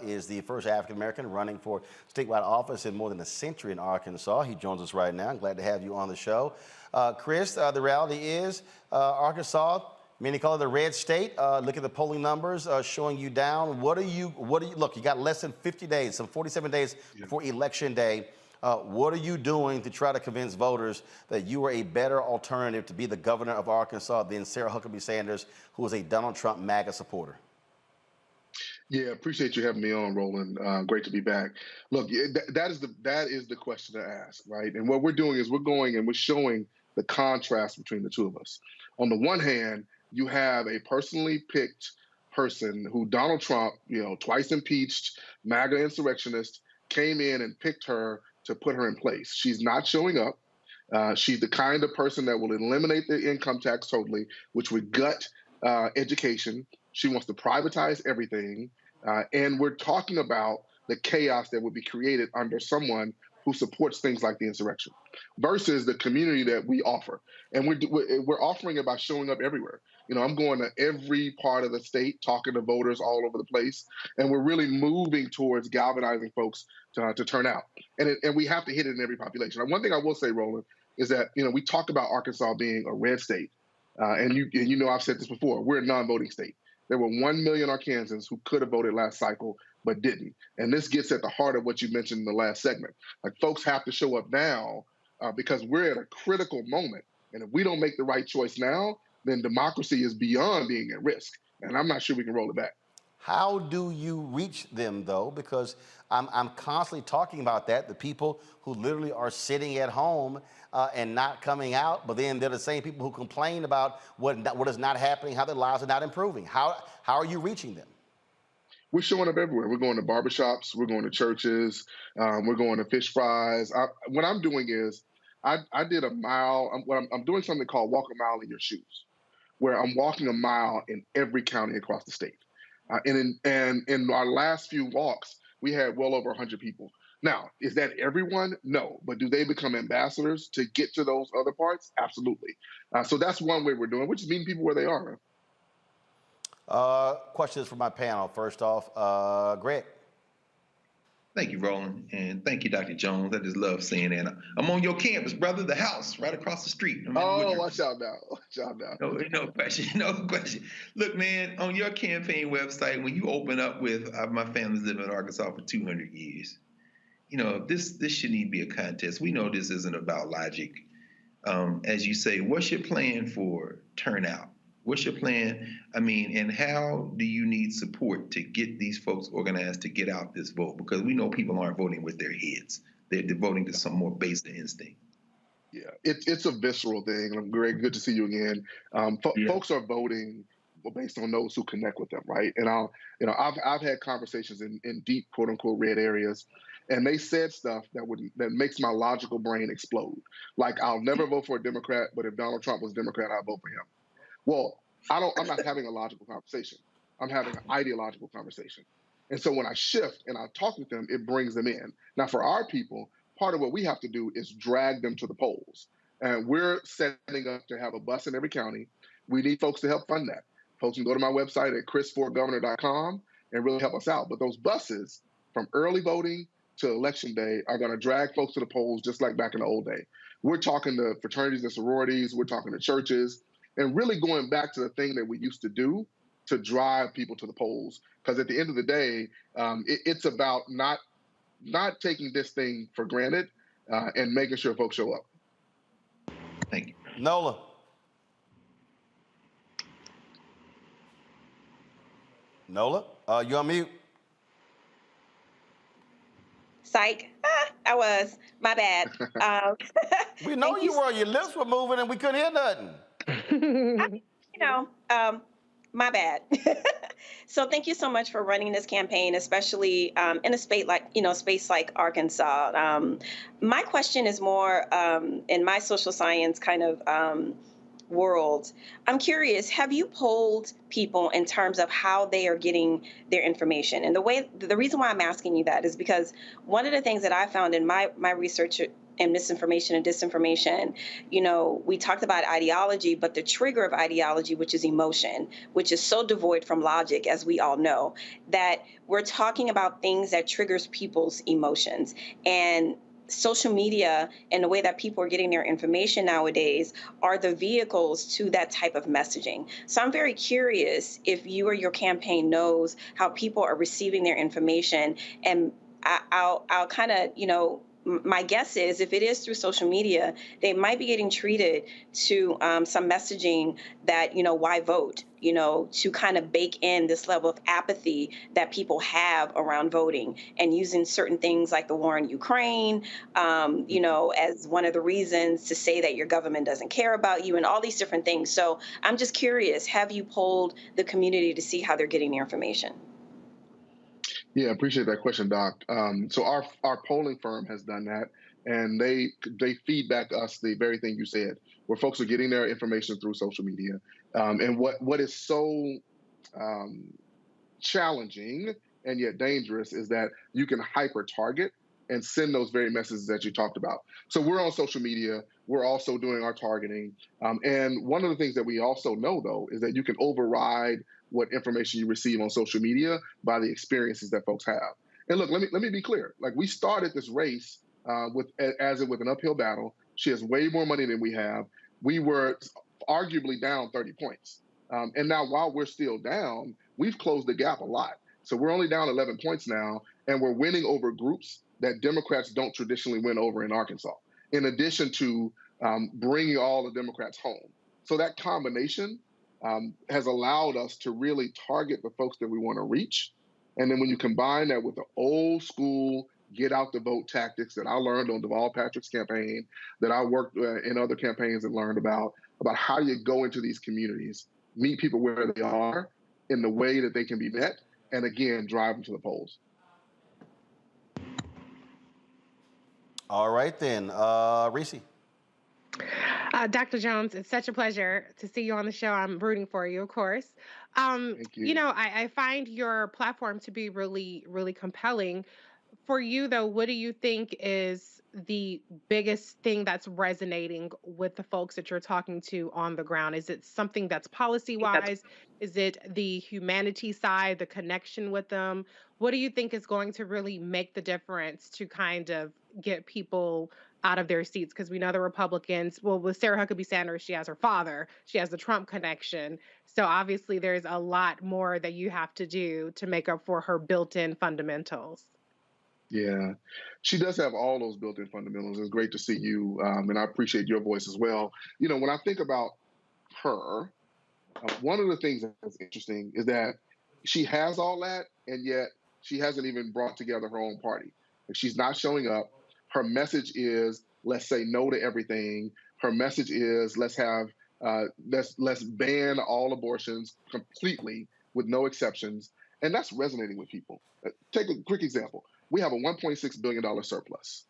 S1: is the first African-American running for statewide office in more than a century in Arkansas. He joins us right now. I'm glad to have you on the show. Chris, the reality is Arkansas, many call it the red state. Look at the polling numbers showing you down. Look, you got less than 50 days, some 47 days before Election Day. What are you doing to try to convince voters that you are a better alternative to be the governor of Arkansas than Sarah Huckabee Sanders, who is a Donald Trump MAGA supporter?
S3: Yeah, appreciate you having me on, Roland. Great to be back. Look, that is the question to ask, right? And what we're doing is we're going and we're showing the contrast between the two of us. On the one hand, you have a personally picked person who Donald Trump, twice impeached, MAGA insurrectionist, came in and picked her to put her in place. She's not showing up. She's the kind of person that will eliminate the income tax totally, which would gut education. She wants to privatize everything. And we're talking about the chaos that would be created under someone who supports things like the insurrection versus the community that we offer. And we're offering it by showing up everywhere. I'm going to every part of the state, talking to voters all over the place, and we're really moving towards galvanizing folks to turn out. And we have to hit it in every population. And one thing I will say, Roland, is that we talk about Arkansas being a red state, and I've said this before. We're a non-voting state. There were 1 million Arkansans who could have voted last cycle but didn't. And this gets at the heart of what you mentioned in the last segment. Like, folks have to show up now because we're at a critical moment. And if we don't make the right choice now, then democracy is beyond being at risk. And I'm not sure we can roll it back.
S1: How do you reach them, though? Because I'm constantly talking about that, the people who literally are sitting at home and not coming out, but then they're the same people who complain about what is not happening, how their lives are not improving. How are you reaching them?
S3: We're showing up everywhere. We're going to barbershops. We're going to churches. We're going to fish fries. What I'm doing is I did a mile. I'm doing something called Walk a Mile in Your Shoes, where I'm walking a mile in every county across the state. And in our last few walks, we had well over 100 people. Now, is that everyone? No. But do they become ambassadors to get to those other parts? Absolutely. So that's one way we're doing, which is meeting people where they are.
S1: Questions for my panel. First off, Greg.
S13: Thank you, Roland, and thank you, Dr. Jones. I just love seeing that. I'm on your campus, brother, the house right across the street.
S3: Watch out now. Watch out now.
S13: No question, no question. Look, man, on your campaign website, when you open up with, my family's lived in Arkansas for 200 years, this shouldn't even be a contest. We know this isn't about logic. As you say, what's your plan for turnout? What's your plan? And how do you need support to get these folks organized to get out this vote? Because we know people aren't voting with their heads. They're devoting to some more basic instinct.
S3: Yeah, it's a visceral thing. Greg, good to see you again. Folks are voting based on those who connect with them, right? And I've had conversations in deep, quote unquote, red areas, and they said stuff that makes my logical brain explode. Like, I'll never vote for a Democrat, but if Donald Trump was Democrat, I'd vote for him. Well, I'm not having a logical conversation. I'm having an ideological conversation. And so when I shift and I talk with them, it brings them in. Now, for our people, part of what we have to do is drag them to the polls. And we're setting up to have a bus in every county. We need folks to help fund that. Folks can go to my website at chris4governor.com and really help us out. But those buses, from early voting to Election Day, are going to drag folks to the polls just like back in the old day. We're talking to fraternities and sororities. We're talking to churches. And really going back to the thing that we used to do to drive people to the polls. Because at the end of the day, it's about not taking this thing for granted and making sure folks show up.
S13: Thank you.
S1: Nola. Nola, you on mute?
S6: Psych. I was. My bad.
S1: We know you were. Your lips were moving and we couldn't hear nothing.
S6: My bad. So thank you so much for running this campaign, especially in a space like Arkansas. My question is more in my social science kind of world. I'm curious, have you polled people in terms of how they are getting their information? And the reason why I'm asking you that is because one of the things that I found in my research and misinformation and disinformation, we talked about ideology, but the trigger of ideology, which is emotion, which is so devoid from logic, as we all know, that we're talking about things that triggers people's emotions. And social media and the way that people are getting their information nowadays are the vehicles to that type of messaging. So I'm very curious if you or your campaign knows how people are receiving their information. And I'll kind of, my guess is if it is through social media, they might be getting treated to some messaging that, why vote, to kind of bake in this level of apathy that people have around voting and using certain things like the war in Ukraine, as one of the reasons to say that your government doesn't care about you and all these different things. So I'm just curious, have you polled the community to see how they're getting their information?
S3: Yeah, appreciate that question, Doc. So our polling firm has done that, and they feed back us the very thing you said, where folks are getting their information through social media. And what is so challenging and yet dangerous is that you can hyper target and send those very messages that you talked about. So we're on social media. We're also doing our targeting. And one of the things that we also know, though, is that you can override what information you receive on social media by the experiences that folks have. And look, let me be clear. Like, we started this race with an uphill battle. She has way more money than we have. We were arguably down 30 points. And now while we're still down, we've closed the gap a lot. So we're only down 11 points now, and we're winning over groups that Democrats don't traditionally win over in Arkansas, in addition to bringing all the Democrats home. So that combination has allowed us to really target the folks that we want to reach. And then when you combine that with the old school get out the vote tactics that I learned on Deval Patrick's campaign, that I worked in other campaigns and learned about how you go into these communities, meet people where they are in the way that they can be met, and again, drive them to the polls.
S1: All right, then. Reese.
S8: Dr. Jones, it's such a pleasure to see you on the show. I'm rooting for you, of course.
S3: Thank you.
S8: I find your platform to be really, really compelling. For you, though, what do you think is the biggest thing that's resonating with the folks that you're talking to on the ground? Is it something that's policy-wise? Is it the humanity side, the connection with them? What do you think is going to really make the difference to kind of get people out of their seats? Because we know the Republicans, well, with Sarah Huckabee Sanders, she has her father, she has the Trump connection. So obviously there's a lot more that you have to do to make up for her built-in fundamentals.
S3: Yeah, she does have all those built-in fundamentals. It's great to see you, and I appreciate your voice as well. When I think about her, one of the things that's interesting is that she has all that, and yet she hasn't even brought together her own party. Like, she's not showing up. Her message is, let's say no to everything. Her message is, let's ban all abortions completely with no exceptions. And that's resonating with people. Take a quick example. We have a $1.6 billion surplus.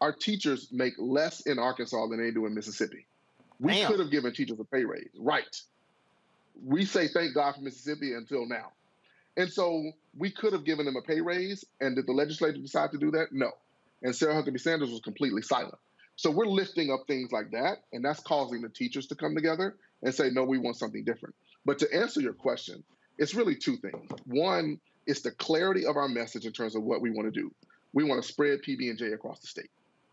S3: Our teachers make less in Arkansas than they do in Mississippi. We could have given teachers a pay raise, right? We say thank God for Mississippi until now. And so we could have given them a pay raise, and did the legislature decide to do that? No. And Sarah Huckabee Sanders was completely silent. So we're lifting up things like that, and that's causing the teachers to come together and say, no, we want something different. But to answer your question, it's really two things. One, it's the clarity of our message in terms of what we want to do. We want to spread PB&J across the state.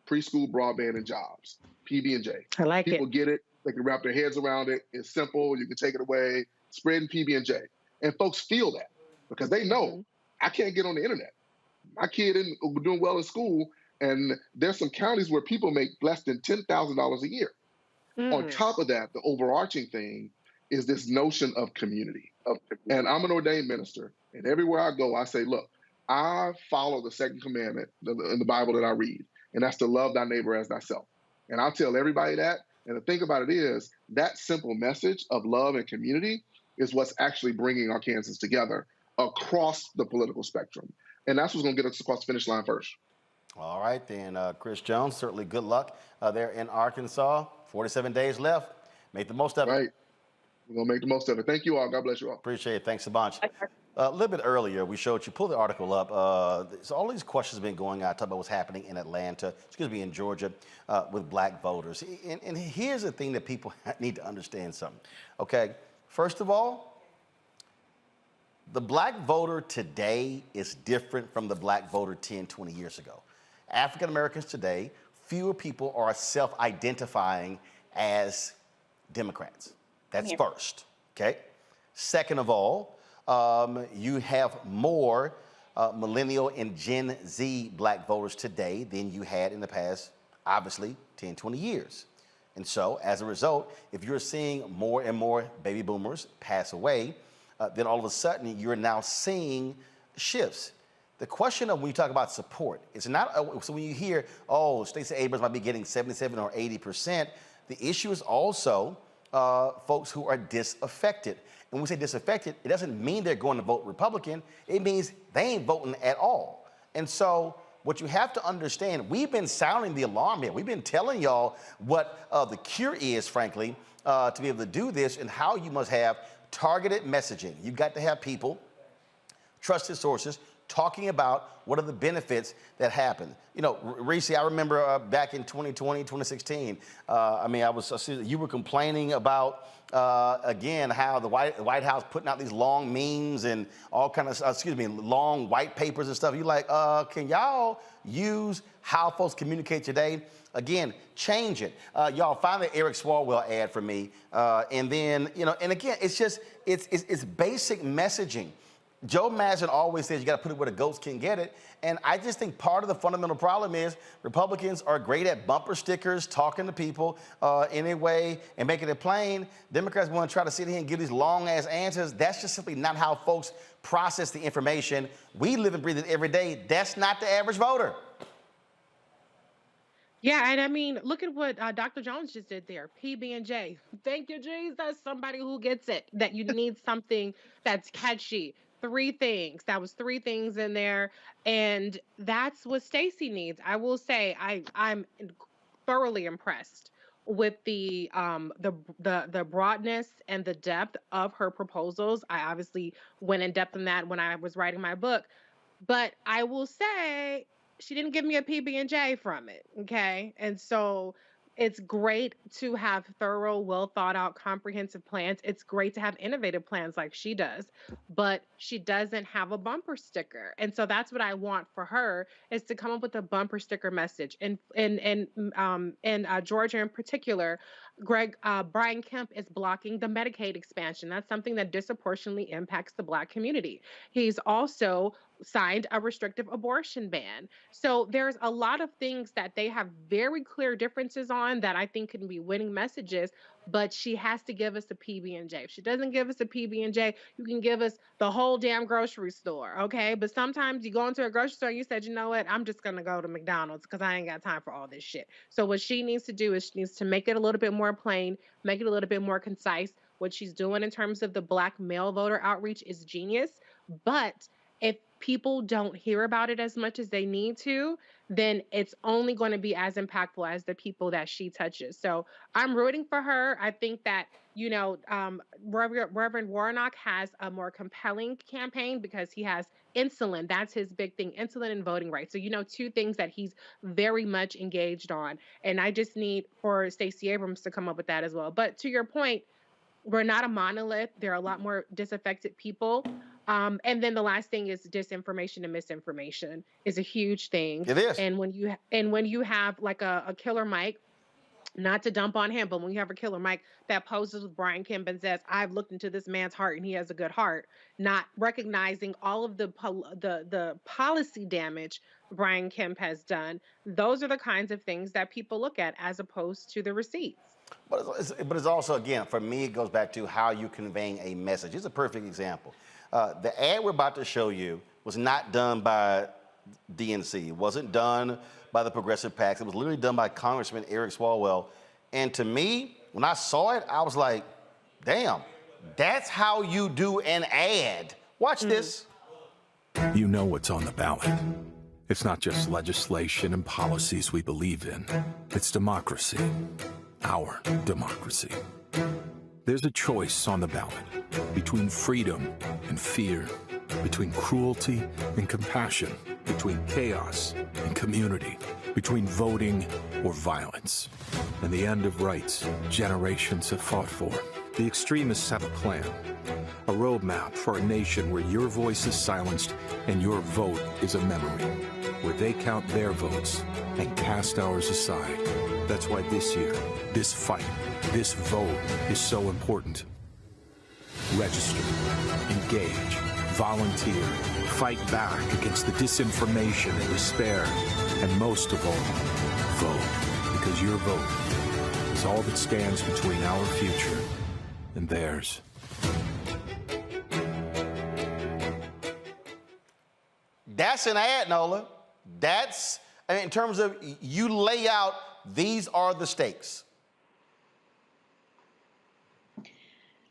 S3: Preschool, broadband, and jobs. PB&J.
S8: I like
S3: People get it. They can wrap their heads around it. It's simple. You can take it away. Spreading PB&J. And folks feel that because they know I can't get on the internet. My kid isn't doing well in school, and there's some counties where people make less than $10,000 a year. On top of that, the overarching thing is this notion of community. And I'm an ordained minister, and everywhere I go, I say, look, I follow the second commandment in the Bible that I read, and that's to love thy neighbor as thyself. And I'll tell everybody that. And the thing about it is, that simple message of love and community is what's actually bringing our Kansans together across the political spectrum. And that's what's going to get us across the finish line first.
S1: All right, then, Chris Jones, certainly good luck there in Arkansas. 47 days left. Make the most of it.
S3: Right. We're going to make the most of it. Thank you all. God bless you all.
S1: Appreciate it. Thanks a bunch. A little bit earlier, we showed you, pull the article up. So all these questions have been going on, talking about what's happening in Atlanta, in Georgia, with black voters. And here's the thing that people need to understand something. Okay, first of all, the black voter today is different from the black voter 10, 20 years ago. African Americans today, fewer people are self-identifying as Democrats. That's first, okay? Second of all, you have more millennial and Gen Z black voters today than you had in the past, obviously, 10, 20 years. And so, as a result, if you're seeing more and more baby boomers pass away, then all of a sudden you're now seeing shifts. The question of when you talk about support, it's not, so when you hear, oh, Stacey Abrams might be getting 77 or 80%, the issue is also folks who are disaffected. And when we say disaffected, it doesn't mean they're going to vote Republican. It means they ain't voting at all. And so what you have to understand, we've been sounding the alarm here. We've been telling y'all what the cure is, frankly, to be able to do this and how you must have targeted messaging. You've got to have people, trusted sources, talking about what are the benefits that happen. You know, Reese, I remember back in 2020, 2016, you were complaining about, again, how the White House putting out these long memes and all kind of, long white papers and stuff. You're like, can y'all use how folks communicate today? Again, change it. Y'all find the Eric Swalwell ad for me. And then, and again, it's just, it's basic messaging. Joe Manchin always says you got to put it where the goats can get it. And I just think part of the fundamental problem is Republicans are great at bumper stickers, talking to people anyway, and making it plain. Democrats want to try to sit here and give these long-ass answers. That's just simply not how folks process the information. We live and breathe it every day. That's not the average voter.
S8: Yeah, and I mean, look at what Dr. Jones just did there. PB&J. Thank you, Jesus. Somebody who gets it. That you need something that's catchy. 3 things. That was 3 things in there, and that's what Stacey needs. I will say, I'm thoroughly impressed with the broadness and the depth of her proposals. I obviously went in depth in that when I was writing my book, but I will say she didn't give me a PB&J from it. Okay, and so it's great to have thorough, well thought out, comprehensive plans. It's great to have innovative plans like she does, but she doesn't have a bumper sticker. And so that's what I want for her, is to come up with a bumper sticker message. And in Georgia in particular, Brian Kemp is blocking the Medicaid expansion. That's something that disproportionately impacts the Black community. He's also signed a restrictive abortion ban. So there's a lot of things that they have very clear differences on that I think can be winning messages, but she has to give us a PB&J. If she doesn't give us a PB&J, you can give us the whole damn grocery store, okay? But sometimes you go into a grocery store and you said, you know what, I'm just gonna go to McDonald's because I ain't got time for all this shit. So what she needs to do is she needs to make it a little bit more plain, make it a little bit more concise. What she's doing in terms of the Black male voter outreach is genius, but if people don't hear about it as much as they need to, then it's only going to be as impactful as the people that she touches. So I'm rooting for her. I think that, Reverend Warnock has a more compelling campaign because he has insulin. That's his big thing, insulin and voting rights. So, 2 things that he's very much engaged on. And I just need for Stacey Abrams to come up with that as well. But to your point, we're not a monolith. There are a lot more disaffected people. And then the last thing is disinformation and misinformation is a huge thing.
S1: It is.
S8: And when you have like a killer Mike, not to dump on him, but when you have a killer Mike that poses with Brian Kemp and says, I've looked into this man's heart and he has a good heart, not recognizing all of the policy damage Brian Kemp has done, those are the kinds of things that people look at as opposed to the receipts.
S1: But it's also, again, for me, it goes back to how you conveying a message. It's a perfect example. The ad we're about to show you was not done by DNC. It wasn't done by the Progressive PACs. It was literally done by Congressman Eric Swalwell. And to me, when I saw it, I was like, damn, That's how you do an ad. Watch this.
S2: You know what's on the ballot. It's not just legislation and policies we believe in. It's democracy. Our democracy. There's a choice on the ballot between freedom and fear, between cruelty and compassion, between chaos and community, between voting or violence. And the end of rights generations have fought for. The extremists have a plan, a roadmap for a nation where your voice is silenced and your vote is a memory, where they count their votes and cast ours aside. That's why this year, this fight, this vote is so important. Register, engage, volunteer, fight back against the disinformation and despair, and most of all, vote, because your vote is all that stands between our future and theirs.
S1: That's an ad, Nola. That's, I mean, in terms of you lay out, these are the stakes.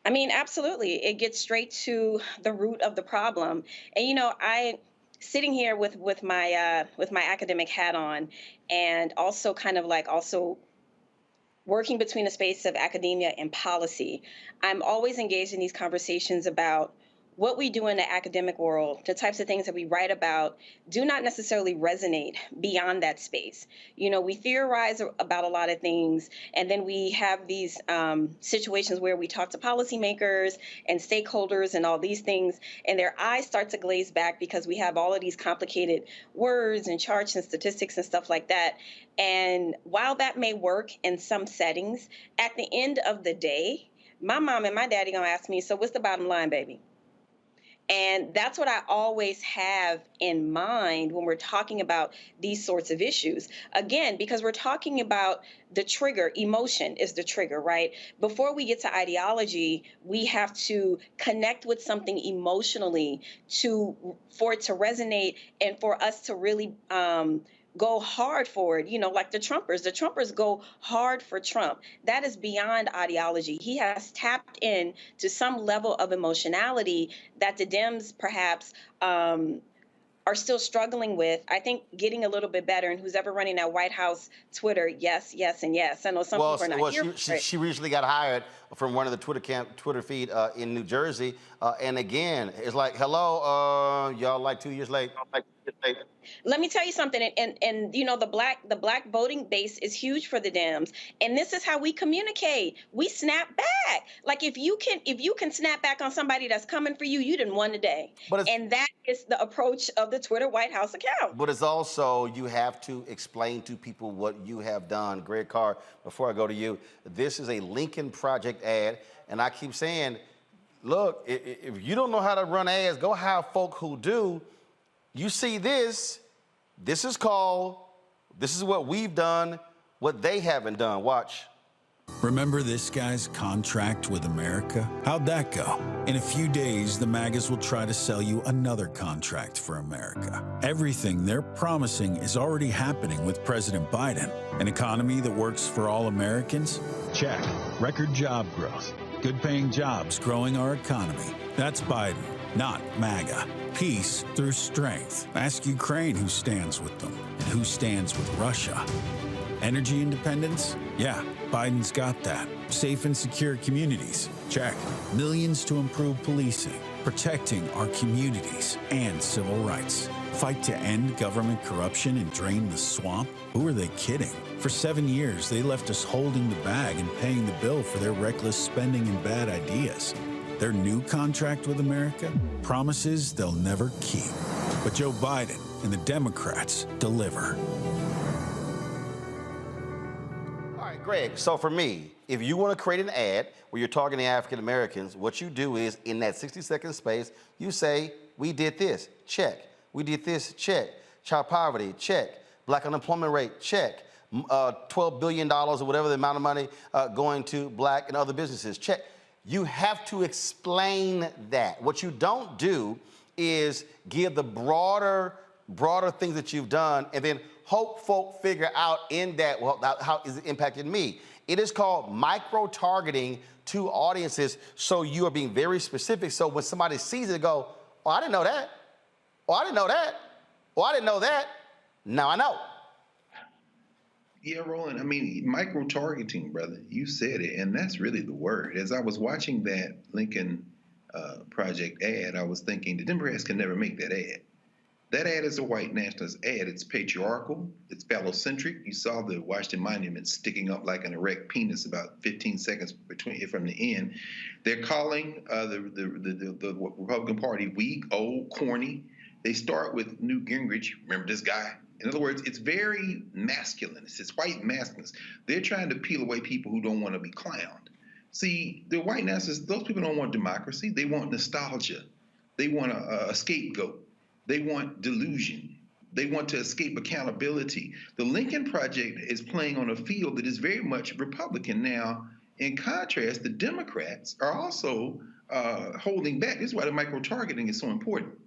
S6: I mean, absolutely. It gets straight to the root of the problem. And, you know, sitting here with my academic hat on, and also kind of like also working between the space of academia and policy, I'm always engaged in these conversations about what we do in the academic world, the types of things that we write about, do not necessarily resonate beyond that space. You know, we theorize about a lot of things, and then we have these situations where we talk to policymakers and stakeholders and all these things, and their eyes start to glaze back because we have all of these complicated words and charts and statistics and stuff like that. And while that may work in some settings, at the end of the day, my mom and my daddy gonna ask me, so what's the bottom line, baby? And that's what I always have in mind when we're talking about these sorts of issues. Again, because we're talking about the trigger, emotion is the trigger, right? Before we get to ideology, we have to connect with something emotionally for it to resonate and for us to really go hard for it, you know, like the Trumpers. The Trumpers go hard for Trump. That is beyond ideology. He has tapped in to some level of emotionality that the Dems perhaps are still struggling with. I think getting a little bit better, and who's ever running that White House Twitter, yes, yes, and yes. I know some people are not here for it.
S1: She recently got hired from one of the Twitter feed in New Jersey. And again, it's like, hello, y'all like 2 years late.
S6: Let me tell you something, and you know, the black voting base is huge for the Dems, and this is how we communicate. We snap back. Like if you can snap back on somebody that's coming for you, you done won the day. And that is the approach of the Twitter White House account.
S1: But it's also, you have to explain to people what you have done. Greg Carr, before I go to you, this is a Lincoln Project ad, and I keep saying, look, if you don't know how to run ads, go hire folk who do. You see this is what we've done, what they haven't done. Watch.
S5: Remember this guy's contract with America? How'd that go? In a few days, the MAGAs will try to sell you another contract for America. Everything they're promising is already happening with President Biden. An economy that works for all Americans? Check. Record job growth. Good-paying jobs growing our economy. That's Biden, not MAGA. Peace through strength. Ask Ukraine who stands with them and who stands with Russia. Energy independence? Yeah, Biden's got that. Safe and secure communities? Check. Millions to improve policing, protecting our communities and civil rights. Fight to end government corruption and drain the swamp? Who are they kidding? For 7 years, they left us holding the bag and paying the bill for their reckless spending and bad ideas. Their new contract with America? Promises they'll never keep. But Joe Biden and the Democrats deliver.
S1: All right, Greg, so for me, if you want to create an ad where you're targeting African Americans, what you do is, in that 60-second space, you say, we did this, check. We did this, check. Child poverty, check. Black unemployment rate, check. $12 billion or whatever the amount of money going to black and other businesses, check. You have to explain that. What you don't do is give the broader broader things that you've done, and then hope folk figure out in that, well, how is it impacting me? It is called micro-targeting to audiences, so you are being very specific. So when somebody sees it, go, oh, I didn't know that. Oh, I didn't know that. Oh, I didn't know that. Now I know.
S9: Yeah, Roland, I mean, micro-targeting, brother, you said it, and that's really the word. As I was watching that Lincoln Project ad, I was thinking the Democrats can never make that ad. That ad is a white nationalist ad. It's patriarchal. It's phallocentric. You saw the Washington Monument sticking up like an erect penis about 15 seconds from the end. They're calling the Republican Party weak, old, corny. They start with Newt Gingrich. Remember this guy? In other words, it's very masculine. It's white masculine. They're trying to peel away people who don't want to be clowned. See, the white nationalists, those people don't want democracy. They want nostalgia. They want a scapegoat. They want delusion. They want to escape accountability. The Lincoln Project is playing on a field that is very much Republican. Now, in contrast, the Democrats are also holding back. This is why the micro-targeting is so important.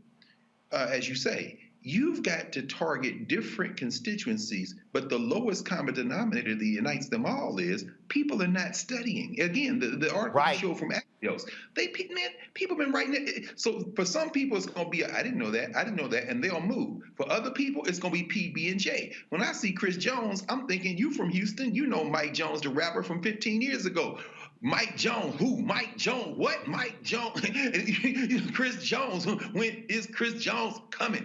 S9: As you say, you've got to target different constituencies, but the lowest common denominator that unites them all is people are not studying. Again, the article show from Axios, people have been writing it. So for some people, it's going to be, I didn't know that, and they'll move. For other people, it's going to be PB and J. When I see Chris Jones, I'm thinking, you from Houston, you know Mike Jones, the rapper from 15 years ago. Mike Jones, who? Mike Jones, what? Mike Jones, Chris Jones, when is Chris Jones coming?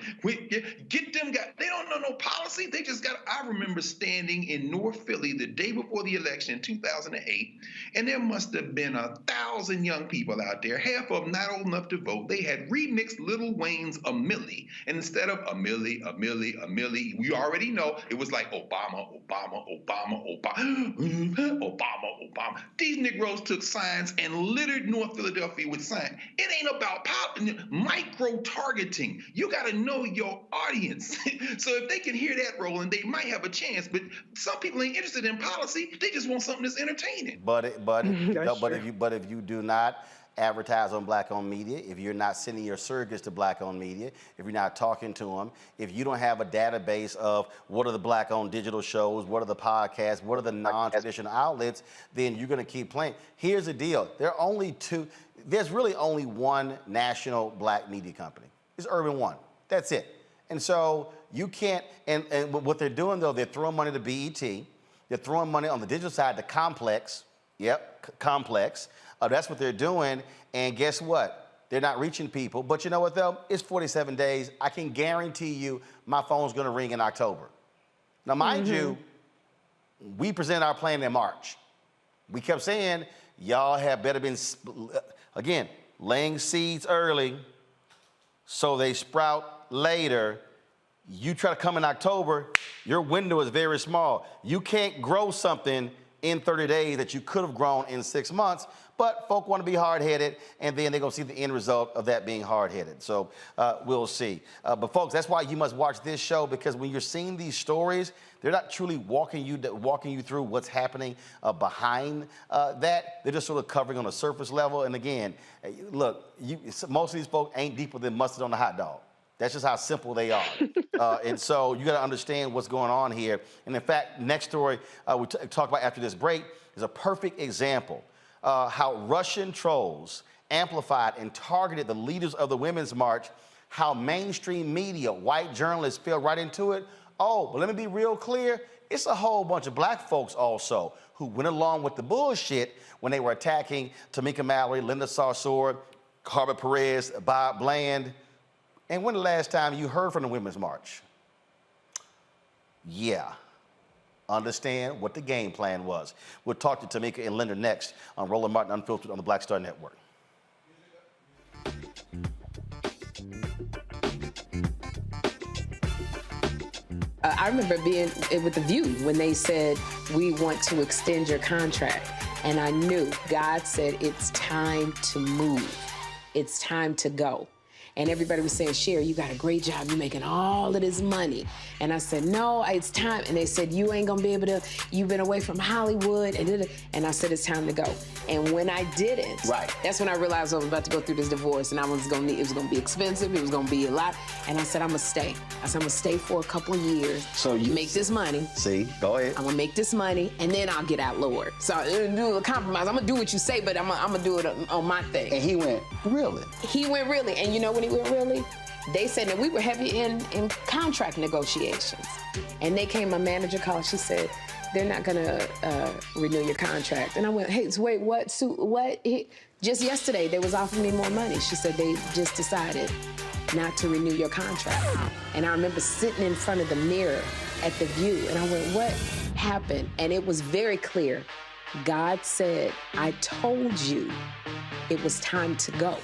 S9: Get them guys, they don't know no policy, they just got, I remember standing in North Philly the day before the election in 2008, and there must have been 1,000 young people out there, half of them not old enough to vote. They had remixed Lil Wayne's A Milli, and instead of a milli, we already know, it was like Obama. These Negroes took signs and littered North Philadelphia with signs. It ain't about micro-targeting. You got to know your audience. So if they can hear that, Roland, they might have a chance. But some people ain't interested in policy. They just want something that's entertaining.
S1: But if you do not advertise on black-owned media, if you're not sending your surrogates to black-owned media, if you're not talking to them, if you don't have a database of what are the black-owned digital shows, what are the podcasts, what are the non-traditional outlets, then you're going to keep playing. Here's the deal. There's really only one national black media company. It's Urban One. That's it. And so you can't, and what they're doing, though, they're throwing money to BET. They're throwing money on the digital side to Complex. Yep, Complex. That's what they're doing, and guess what? They're not reaching people, but you know what, though? It's 47 days. I can guarantee you my phone's going to ring in October. Now, mind you, we presented our plan in March. We kept saying, y'all have better been, again, laying seeds early so they sprout later. You try to come in October, your window is very small. You can't grow something in 30 days that you could have grown in 6 months, but folk want to be hard-headed, and then they're going to see the end result of that being hard-headed. So we'll see. But folks, that's why you must watch this show, because when you're seeing these stories, they're not truly walking you through what's happening behind that. They're just sort of covering on a surface level. And again, look, most of these folks ain't deeper than mustard on a hot dog. That's just how simple they are. And so you got to understand what's going on here. And in fact, next story we talk about after this break is a perfect example how Russian trolls amplified and targeted the leaders of the Women's March, how mainstream media, white journalists fell right into it. Oh, but let me be real clear. It's a whole bunch of black folks also who went along with the bullshit when they were attacking Tamika, Mallory, Linda Sarsour, Carver Perez, Bob Bland. And when the last time you heard from the Women's March? Yeah. Understand what the game plan was. We'll talk to Tamika and Linda next on Roland Martin Unfiltered on the Black Star Network.
S21: I remember being with The View when they said, we want to extend your contract. And I knew God said, it's time to move. It's time to go. And everybody was saying, Cher, you got a great job. You're making all of this money. And I said, no, it's time. And they said, you ain't gonna be able to, you've been away from Hollywood. And I said, it's time to go. And when I didn't, that's when I realized I was about to go through this divorce and it was gonna be expensive, it was gonna be a lot. And I said, I'm gonna stay. I said, I'm gonna stay for a couple of years.
S1: So you
S21: make this money.
S1: See, go ahead.
S21: I'm gonna make this money and then I'll get out, Lord. So do a compromise. I'm gonna do what you say, but I'm gonna do it on my thing.
S1: And he went, really?
S21: He went really. And you know when he went really? They said that we were heavy in contract negotiations. And they came, my manager called, she said, they're not gonna renew your contract. And I went, hey, wait, what? Sue, what? Just yesterday, they was offering me more money. She said they just decided not to renew your contract. And I remember sitting in front of the mirror at the View, and I went, what happened? And it was very clear. God said, I told you it was time to go.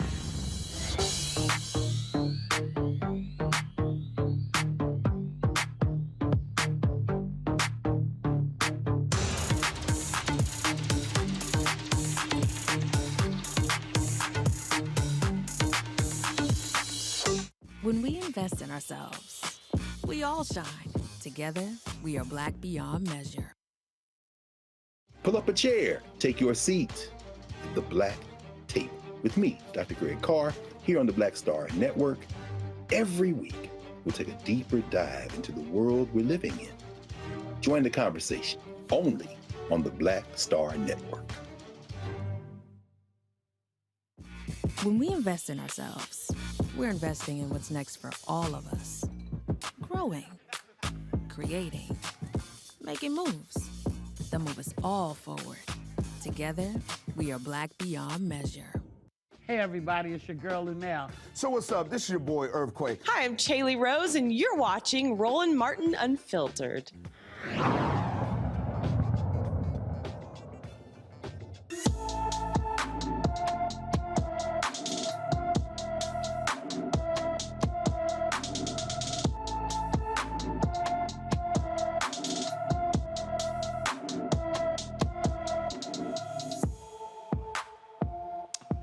S12: When we invest in ourselves, we all shine. Together, we are Black beyond measure.
S13: Pull up a chair, take your seat. The Black Tape with me, Dr. Greg Carr, here on the Black Star Network. Every week, we'll take a deeper dive into the world we're living in. Join the conversation only on the Black Star Network.
S12: When we invest in ourselves, we're investing in what's next for all of us. Growing, creating, making moves that move us all forward. Together, we are Black beyond measure.
S7: Hey everybody, it's your girl Lunel.
S10: So what's up? This is your boy Earthquake.
S11: Hi, I'm Chaley Rose, and you're watching Roland Martin Unfiltered.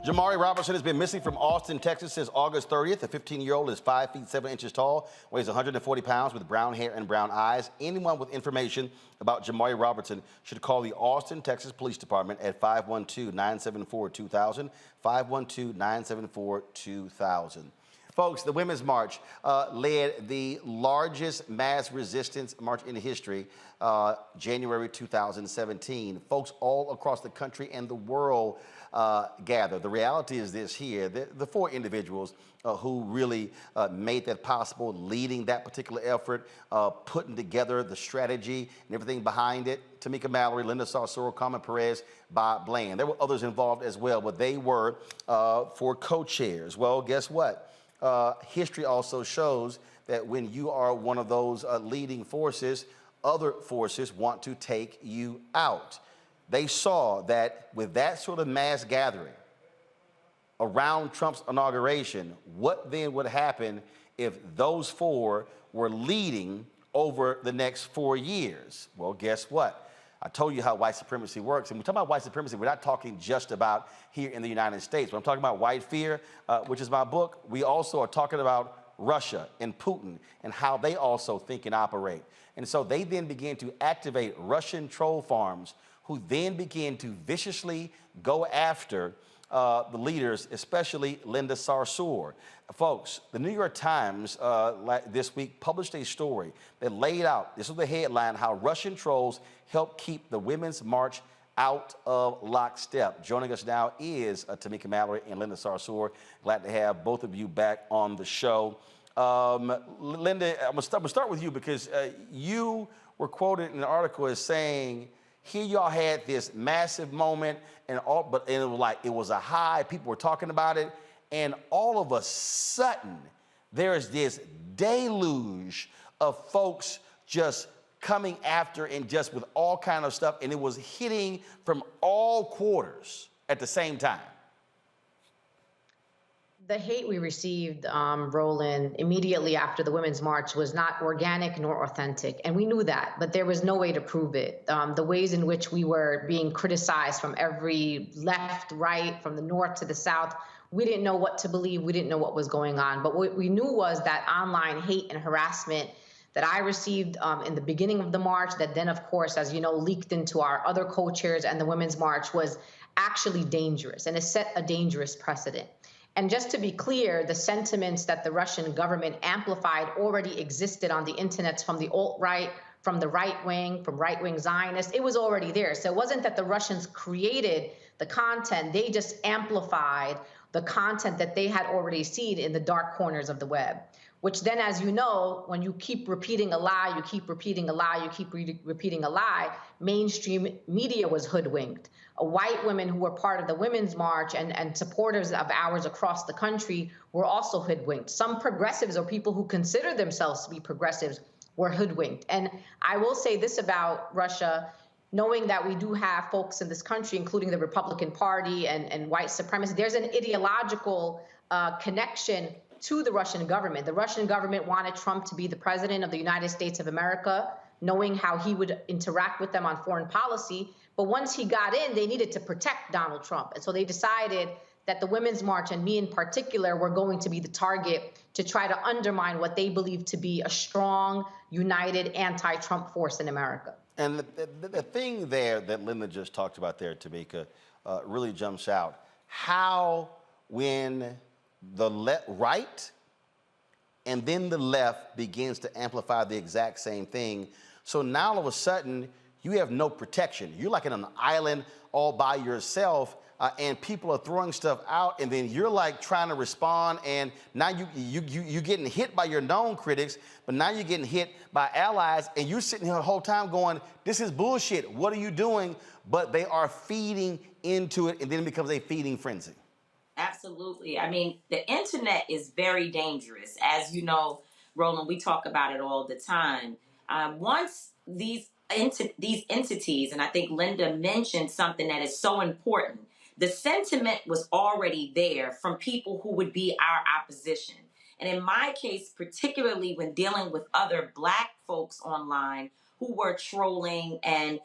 S1: Jamari Robertson has been missing from Austin, Texas since August 30th. The 15-year-old is 5 feet 7 inches tall, weighs 140 pounds with brown hair and brown eyes. Anyone with information about Jamari Robertson should call the Austin, Texas Police Department at 512-974-2000, 512-974-2000. Folks, the Women's March led the largest mass resistance march in history, January 2017. Folks all across the country and the world gathered. The reality is this here, the four individuals who really made that possible, leading that particular effort, putting together the strategy and everything behind it. Tamika, Mallory, Linda Sarsour, Carmen Perez, Bob Bland. There were others involved as well, but they were for co-chairs. Well, guess what? History also shows that when you are one of those leading forces, other forces want to take you out. They saw that with that sort of mass gathering around Trump's inauguration, what then would happen if those four were leading over the next 4 years? Well, guess what? I told you how white supremacy works. And when we talk about white supremacy, we're not talking just about here in the United States. When I'm talking about white fear, which is my book, we also are talking about Russia and Putin and how they also think and operate. And so they then began to activate Russian troll farms who then began to viciously go after the leaders, especially Linda Sarsour. Folks, the New York Times this week published a story that laid out, this was the headline, how Russian trolls helped keep the Women's March out of lockstep. Joining us now is Tamika Mallory and Linda Sarsour. Glad to have both of you back on the show. Linda, I'm gonna start with you because you were quoted in an article as saying, here y'all had this massive moment and it was a high, people were talking about it, and all of a sudden, there's this deluge of folks just coming after and just with all kind of stuff, and it was hitting from all quarters at the same time.
S24: The hate we received, Roland, immediately after the Women's March was not organic nor authentic. And we knew that, but there was no way to prove it. The ways in which we were being criticized from every left, right, from the north to the south we didn't know what to believe. We didn't know what was going on. But what we knew was that online hate and harassment that I received in the beginning of the march, that then, of course, as you know, leaked into our other co-chairs and the Women's March, was actually dangerous, and it set a dangerous precedent. And just to be clear, the sentiments that the Russian government amplified already existed on the internet from the alt-right, from the right wing, from right-wing Zionists. It was already there. So it wasn't that the Russians created the content, they just amplified the content that they had already seen in the dark corners of the web. Which then, as you know, when you keep repeating a lie, you keep repeating a lie, you keep repeating a lie, mainstream media was hoodwinked. White women who were part of the Women's March and supporters of ours across the country were also hoodwinked. Some progressives or people who consider themselves to be progressives were hoodwinked. And I will say this about Russia, knowing that we do have folks in this country, including the Republican Party and white supremacists, there's an ideological connection to the Russian government. The Russian government wanted Trump to be the president of the United States of America, knowing how he would interact with them on foreign policy. But once he got in, they needed to protect Donald Trump. And so they decided that the Women's March, and me in particular, were going to be the target to try to undermine what they believed to be a strong, united anti-Trump force in America.
S1: And the thing there that Linda just talked about there, Tamika, really jumps out. How, when the right and then the left begins to amplify the exact same thing, so now all of a sudden, you have no protection. You're like in an island all by yourself, and people are throwing stuff out, and then you're like trying to respond, and now you're getting hit by your known critics, but now you're getting hit by allies, and you're sitting here the whole time going, this is bullshit, what are you doing? But they are feeding into it, and then it becomes a feeding frenzy.
S15: Absolutely. I mean, the internet is very dangerous. As you know, Roland, we talk about it all the time. Once these entities, and I think Linda mentioned something that is so important, the sentiment was already there from people who would be our opposition. And in my case, particularly when dealing with other Black folks online who were trolling and,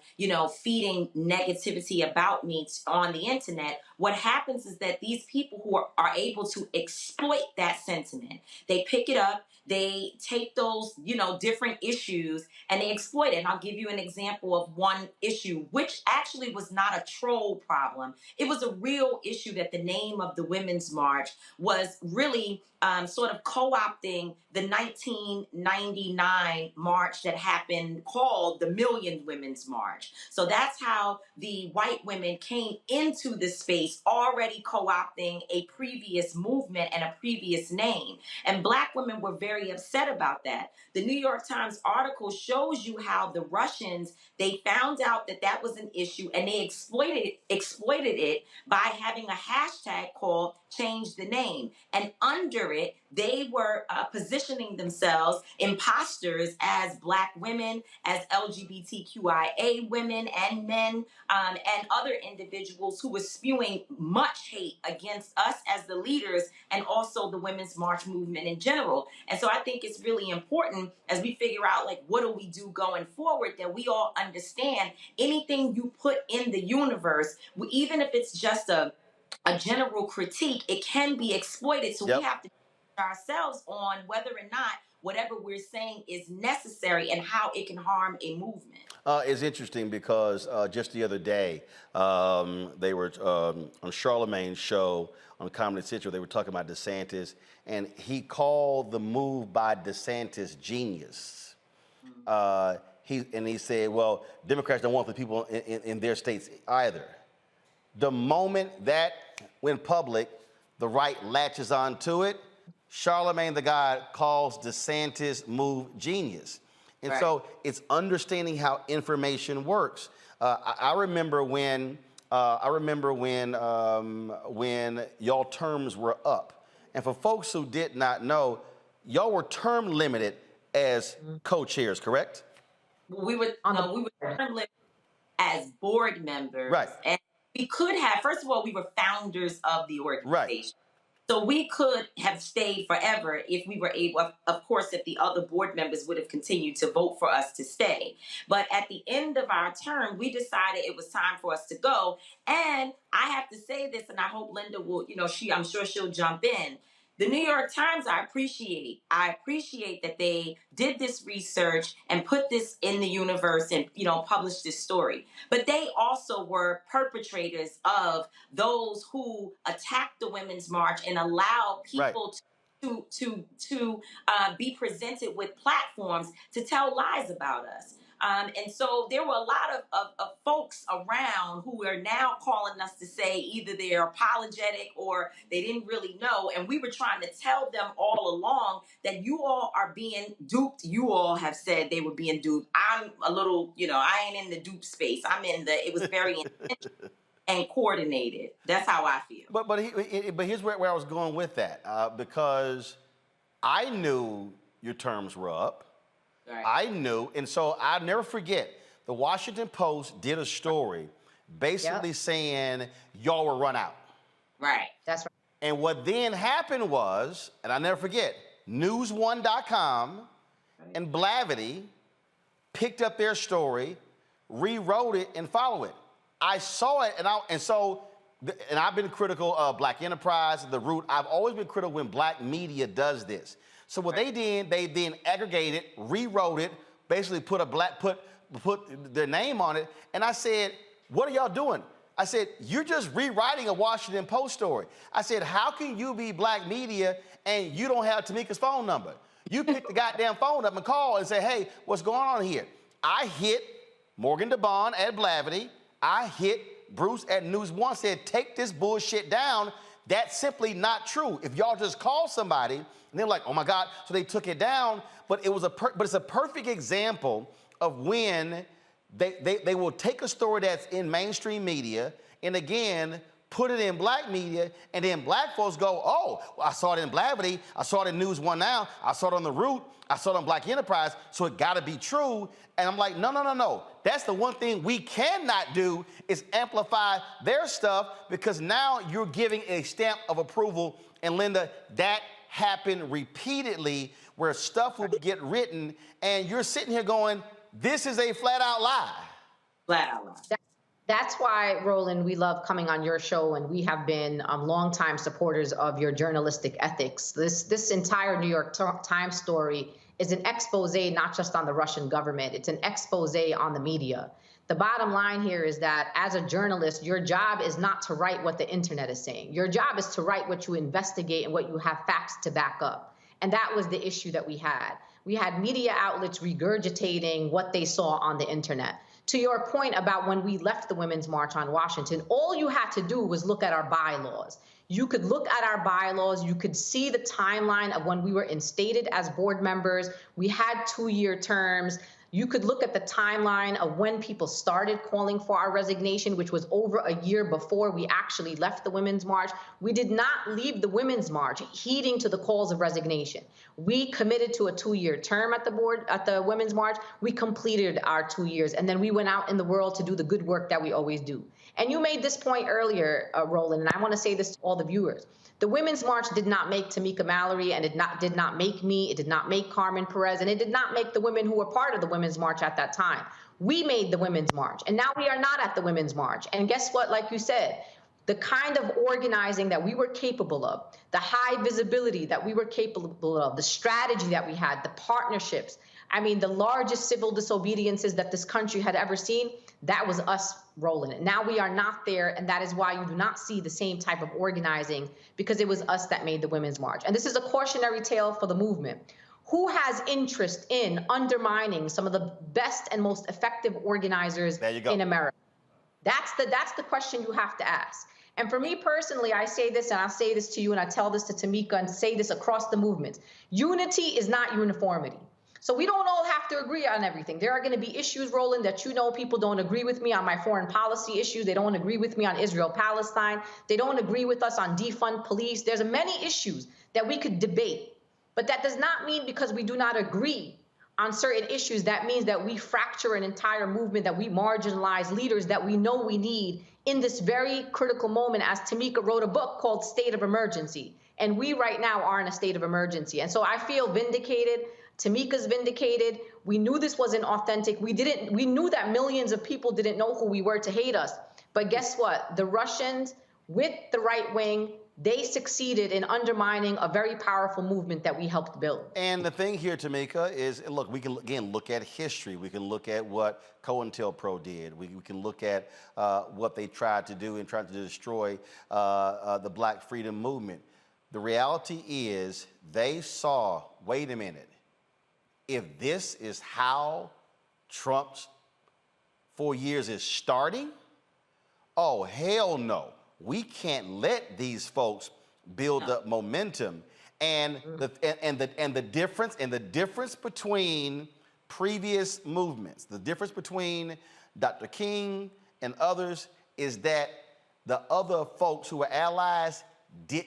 S15: feeding negativity about me on the internet, what happens is that these people who are able to exploit that sentiment, they pick it up, they take those, different issues and they exploit it. And I'll give you an example of one issue, which actually was not a troll problem. It was a real issue that the name of the Women's March was really sort of co-opting the 1999 march that happened called the Million Women's March. So that's how the white women came into this space already co-opting a previous movement and a previous name. And Black women were very upset about that. The New York Times article shows you how the Russians, they found out that that was an issue and they exploited it by having a hashtag called Change the Name. And under it, they were positioning themselves imposters as Black women, as LGBTQIA women and men, and other individuals who were spewing much hate against us as the leaders and also the Women's March movement in general. And so I think it's really important as we figure out, what do we do going forward, that we all understand anything you put in the universe, even if it's just a general critique, it can be exploited. So we have to ourselves on whether or not whatever we're saying is necessary and how it can harm a movement.
S1: It's interesting because just the other day, they were on Charlemagne's show on Comedy Central, they were talking about DeSantis, and he called the move by DeSantis genius. He said, well, Democrats don't want the people in their states either. The moment that went public, the right latches onto it. Charlemagne the God calls DeSantis move genius. And so it's understanding how information works. I remember when y'all terms were up. And for folks who did not know, y'all were term limited as co-chairs, correct?
S15: We were term limited as board members.
S1: Right.
S15: And we could have, first of all, we were founders of the organization.
S1: Right.
S15: So we could have stayed forever if we were able, of course, if the other board members would have continued to vote for us to stay. But at the end of our term, we decided it was time for us to go. And I have to say this, and I hope Linda will, I'm sure she'll jump in. The New York Times, I appreciate that they did this research and put this in the universe and, published this story. But they also were perpetrators of those who attacked the Women's March and allowed people to be presented with platforms to tell lies about us. And so there were a lot of folks around who are now calling us to say either they're apologetic or they didn't really know. And we were trying to tell them all along that you all are being duped. You all have said they were being duped. I'm a little, I ain't in the dupe space. It was very intentional and coordinated. That's how I feel.
S1: But here's where I was going with that, because I knew your terms were up. Right. I knew, and so I'll never forget, the Washington Post did a story basically saying y'all were run out.
S15: Right.
S24: That's right.
S1: And what then happened was, and I'll never forget, News1.com and Blavity picked up their story, rewrote it, and followed it. I saw it, and I've been critical of Black Enterprise, The Root. I've always been critical when Black media does this. So what they did, they then aggregated, rewrote it, basically put their name on it. And I said, what are y'all doing? I said, you're just rewriting a Washington Post story. I said, how can you be Black media and you don't have Tamika's phone number? You pick the goddamn phone up and call and say, hey, what's going on here? I hit Morgan DeBond at Blavity. I hit Bruce at News One, said, take this bullshit down. That's simply not true. If y'all just call somebody, and they're like, oh my God, so they took it down. But it's a perfect example of when they will take a story that's in mainstream media and again, put it in Black media, and then Black folks go, oh, well, I saw it in Blavity, I saw it in News One Now, I saw it on The Root, I saw it on Black Enterprise, so it gotta be true. And I'm like, no. That's the one thing we cannot do is amplify their stuff, because now you're giving a stamp of approval. And Linda, that happened repeatedly where stuff will get written and you're sitting here going, this is a flat out lie.
S15: Flat out lie.
S24: That's why, Roland, we love coming on your show, and we have been longtime supporters of your journalistic ethics. This entire New York Times story is an expose not just on the Russian government, it's an expose on the media. The bottom line here is that as a journalist, your job is not to write what the internet is saying. Your job is to write what you investigate and what you have facts to back up. And that was the issue that we had. We had media outlets regurgitating what they saw on the internet. To your point about when we left the Women's March on Washington, all you had to do was look at our bylaws. You could look at our bylaws, you could see the timeline of when we were instated as board members. We had 2-year terms. You could look at the timeline of when people started calling for our resignation, which was over a year before we actually left the Women's March. We did not leave the Women's March heeding to the calls of resignation. We committed to a 2-year term at the Women's March. We completed our 2 years, and then we went out in the world to do the good work that we always do. And you made this point earlier, Roland, and I want to say this to all the viewers. The Women's March did not make Tamika Mallory, and it did not make me, it did not make Carmen Perez, and it did not make the women who were part of the Women's March at that time. We made the Women's March, and now we are not at the Women's March. And guess what? Like you said, the kind of organizing that we were capable of, the high visibility that we were capable of, the strategy that we had, the partnerships, the largest civil disobediences that this country had ever seen, that was us rolling it. Now we are not there, and that is why you do not see the same type of organizing, because it was us that made the Women's March. And this is a cautionary tale for the movement. Who has interest in undermining some of the best and most effective organizers in America? That's the question you have to ask. And for me personally, I say this, and I'll say this to you, and I tell this to Tamika, and say this across the movement. Unity is not uniformity. So we don't all have to agree on everything. There are going to be issues, Roland, that people don't agree with me on my foreign policy issues. They don't agree with me on Israel-Palestine. They don't agree with us on defund police. There's many issues that we could debate. But that does not mean because we do not agree on certain issues, that means that we fracture an entire movement, that we marginalize leaders that we know we need in this very critical moment, as Tamika wrote a book called State of Emergency. And we right now are in a state of emergency. And so I feel vindicated. Tamika's vindicated. We knew this wasn't authentic. We knew that millions of people didn't know who we were to hate us. But guess what? The Russians, with the right wing, they succeeded in undermining a very powerful movement that we helped build.
S1: And the thing here, Tamika, is, look, we can, again, look at history. We can look at what COINTELPRO did. We can look at what they tried to do and tried to destroy the Black freedom movement. The reality is they saw, wait a minute, if this is how Trump's 4 years is starting, oh, hell no. We can't let these folks build up momentum. And the difference between previous movements, the difference between Dr. King and others is that the other folks who were allies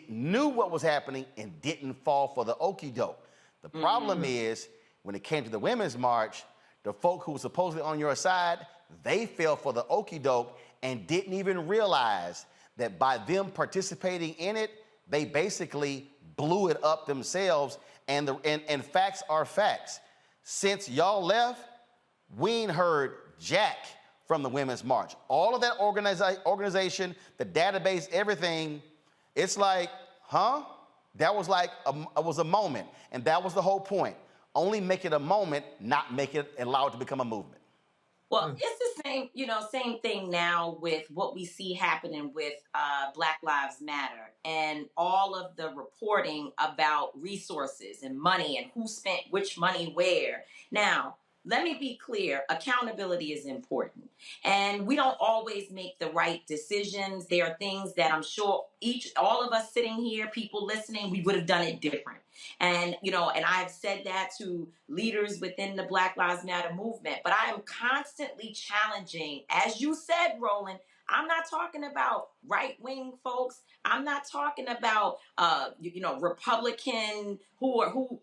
S1: knew what was happening and didn't fall for the okie doke. The problem is, when it came to the Women's March, the folk who were supposedly on your side, they fell for the okie doke and didn't even realize that by them participating in it, they basically blew it up themselves. And facts are facts. Since y'all left, we ain't heard jack from the Women's March. All of that organization, the database, everything, it's like, huh? That was like, it was a moment. And that was the whole point. Only make it a moment, not make it, allow it to become a movement.
S15: Well, it's the same thing now with what we see happening with Black Lives Matter and all of the reporting about resources and money and who spent which money where. Now, let me be clear, accountability is important. And we don't always make the right decisions. There are things that I'm sure all of us sitting here, people listening, we would have done it different. And, and I've said that to leaders within the Black Lives Matter movement, but I am constantly challenging, as you said, Roland, I'm not talking about right-wing folks. I'm not talking about,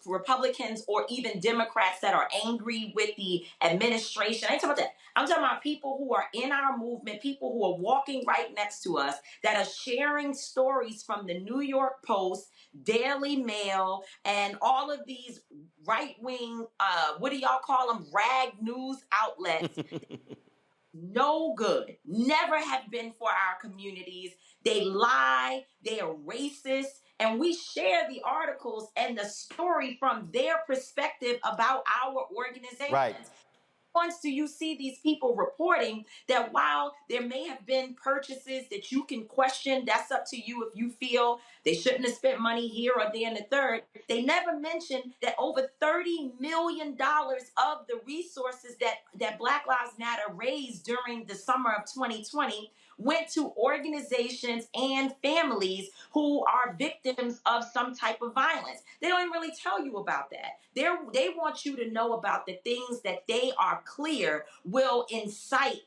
S15: Republicans or even Democrats that are angry with the administration. I ain't talking about that. I'm talking about people who are in our movement, people who are walking right next to us, that are sharing stories from the New York Post, Daily Mail, and all of these right-wing, what do y'all call them, rag news outlets. No good, never have been for our communities. They lie, they are racist, and we share the articles and the story from their perspective about our organizations.
S1: Right.
S15: Once do you see these people reporting that while there may have been purchases that you can question, that's up to you if you feel they shouldn't have spent money here or there and the third, they never mentioned that over $30 million of the resources that Black Lives Matter raised during the summer of 2020 went to organizations and families who are victims of some type of violence. They don't even really tell you about that. They want you to know about the things that they are clear will incite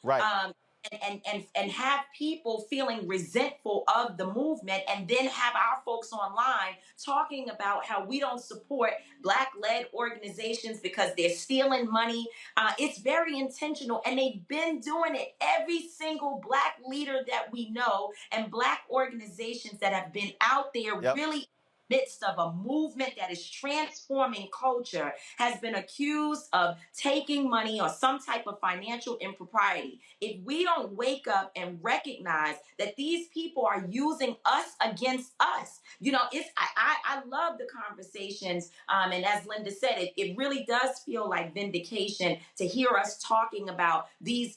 S15: and have people feeling resentful of the movement, and then have our folks online talking about how we don't support Black-led organizations because they're stealing money. It's very intentional, and they've been doing it. Every single Black leader that we know and Black organizations that have been out there really midst of a movement that is transforming culture has been accused of taking money or some type of financial impropriety. If we don't wake up and recognize that these people are using us against us, I love the conversations. And as Linda said, it really does feel like vindication to hear us talking about these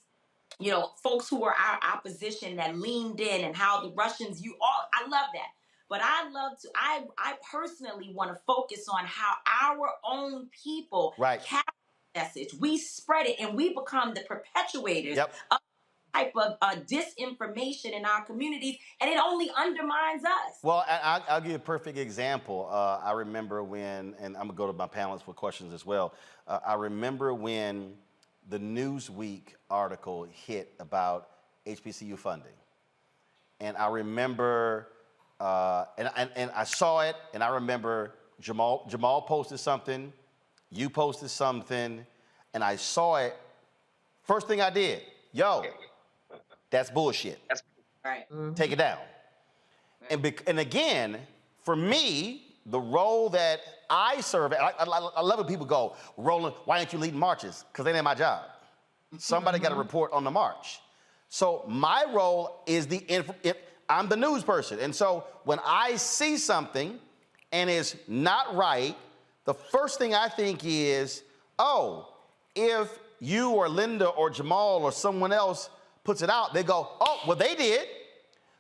S15: folks who are our opposition that leaned in, and how the Russians, I love that. But I personally want to focus on how our own people capture the message. We spread it, and we become the perpetuators of type of disinformation in our communities, and it only undermines us.
S1: Well, I'll give you a perfect example. I remember when, and I'm going to go to my panelists for questions as well. I remember when the Newsweek article hit about HBCU funding. And I remember... and I saw it, and I remember Jamal posted something, you posted something, and I saw it. First thing I did, that's bullshit.
S15: Right.
S1: Take it down. And again, For me, the role that I serve, I love when people go, Roland, why aren't you leading marches? Because they ain't my job. Somebody got to report on the march. So my role is I'm the news person. And so when I see something and it's not right, the first thing I think is, oh, if you or Linda or Jamal or someone else puts it out, they go, oh, well, they did.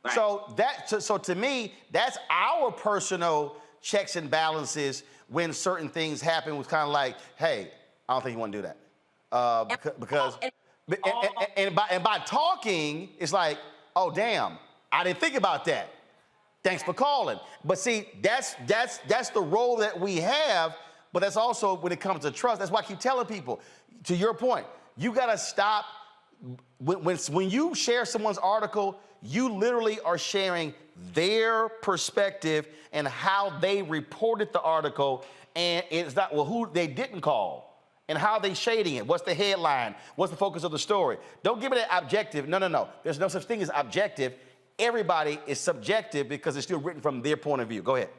S1: Right. So to me, that's our personal checks and balances when certain things happen. Was kind of like, hey, I don't think you want to do that. By talking, it's like, oh, damn, I didn't think about that. Thanks for calling. But see, that's the role that we have, but that's also when it comes to trust. That's why I keep telling people, to your point, you got to stop. When you share someone's article, you literally are sharing their perspective and how they reported the article, and it's not, well, who they didn't call and how they shading it. What's the headline? What's the focus of the story? Don't give it an objective. No. There's no such thing as objective. Everybody is subjective because it's still written from their point of view. Go ahead.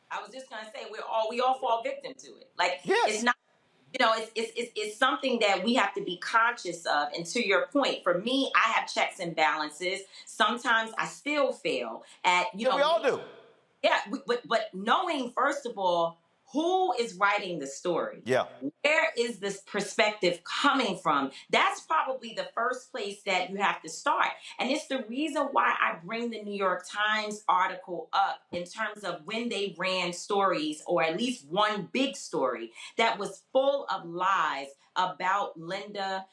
S15: I was just gonna say we all fall victim to it. Like,
S1: yes.
S15: It's not, it's something that we have to be conscious of. And to your point, for me, I have checks and balances. Sometimes I still fail at,
S1: we all do.
S15: Yeah, but knowing, first of all, who is writing the story?
S1: Yeah.
S15: Where is this perspective coming from? That's probably the first place that you have to start. And it's the reason why I bring the New York Times article up in terms of when they ran stories, or at least one big story that was full of lies about Linda,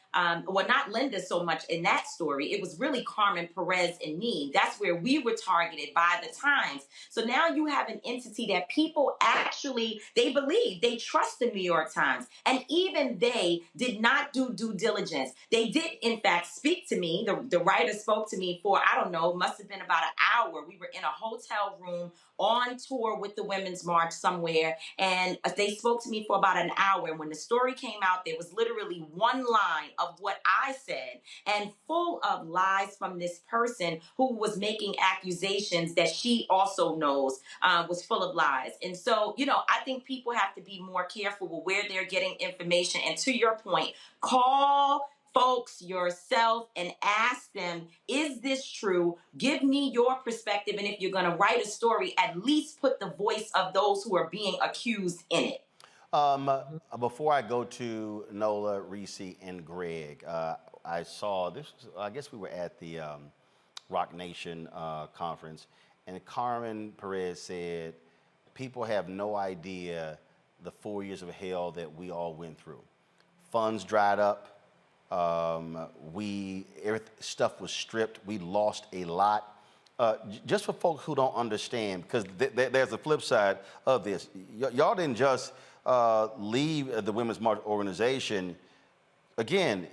S15: well, not Linda so much in that story. It was really Carmen Perez and me. That's where we were targeted by the Times. So now you have an entity that people actually, they believe, they trust the New York Times. And even they did not do due diligence. They did, in fact, speak to me. The writer spoke to me for, I don't know, must have been about an hour. We were in a hotel room on tour with the Women's March somewhere, and they spoke to me for about an hour. And when the story came out, there was literally one line of what I said, and full of lies from this person who was making accusations that she also knows was full of lies. And so, I think people have to be more careful with where they're getting information. And to your point, call folks yourself and ask them, is this true? Give me your perspective. And if you're going to write a story, at least put the voice of those who are being accused in it.
S1: Before I go to Nola, Reese, and Greg, I saw this. I guess we were at the Rock Nation conference, and Carmen Perez said, people have no idea the 4 years of hell that we all went through. Funds dried up. Stuff was stripped. We lost a lot. Just for folks who don't understand, because there's a flip side of this. Y'all didn't just leave the Women's March organization. Again,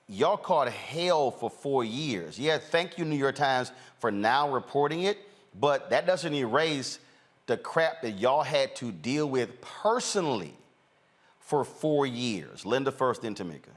S1: y'all caught hell for 4 years. Yeah, thank you, New York Times, for now reporting it, but that doesn't erase the crap that y'all had to deal with personally for 4 years. Linda first, then Tamika.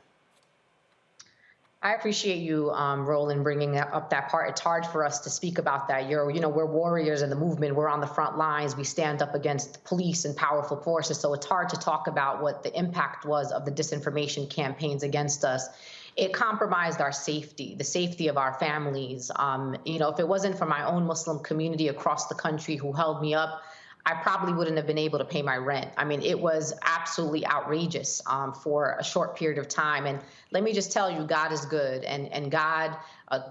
S24: I appreciate you, Roland, bringing up that part. It's hard for us to speak about that. We're warriors in the movement. We're on the front lines. We stand up against police and powerful forces. So it's hard to talk about what the impact was of the disinformation campaigns against us. It compromised our safety, the safety of our families. If it wasn't for my own Muslim community across the country who held me up, I probably wouldn't have been able to pay my rent. I mean, it was absolutely outrageous for a short period of time. And let me just tell you, God is good. And God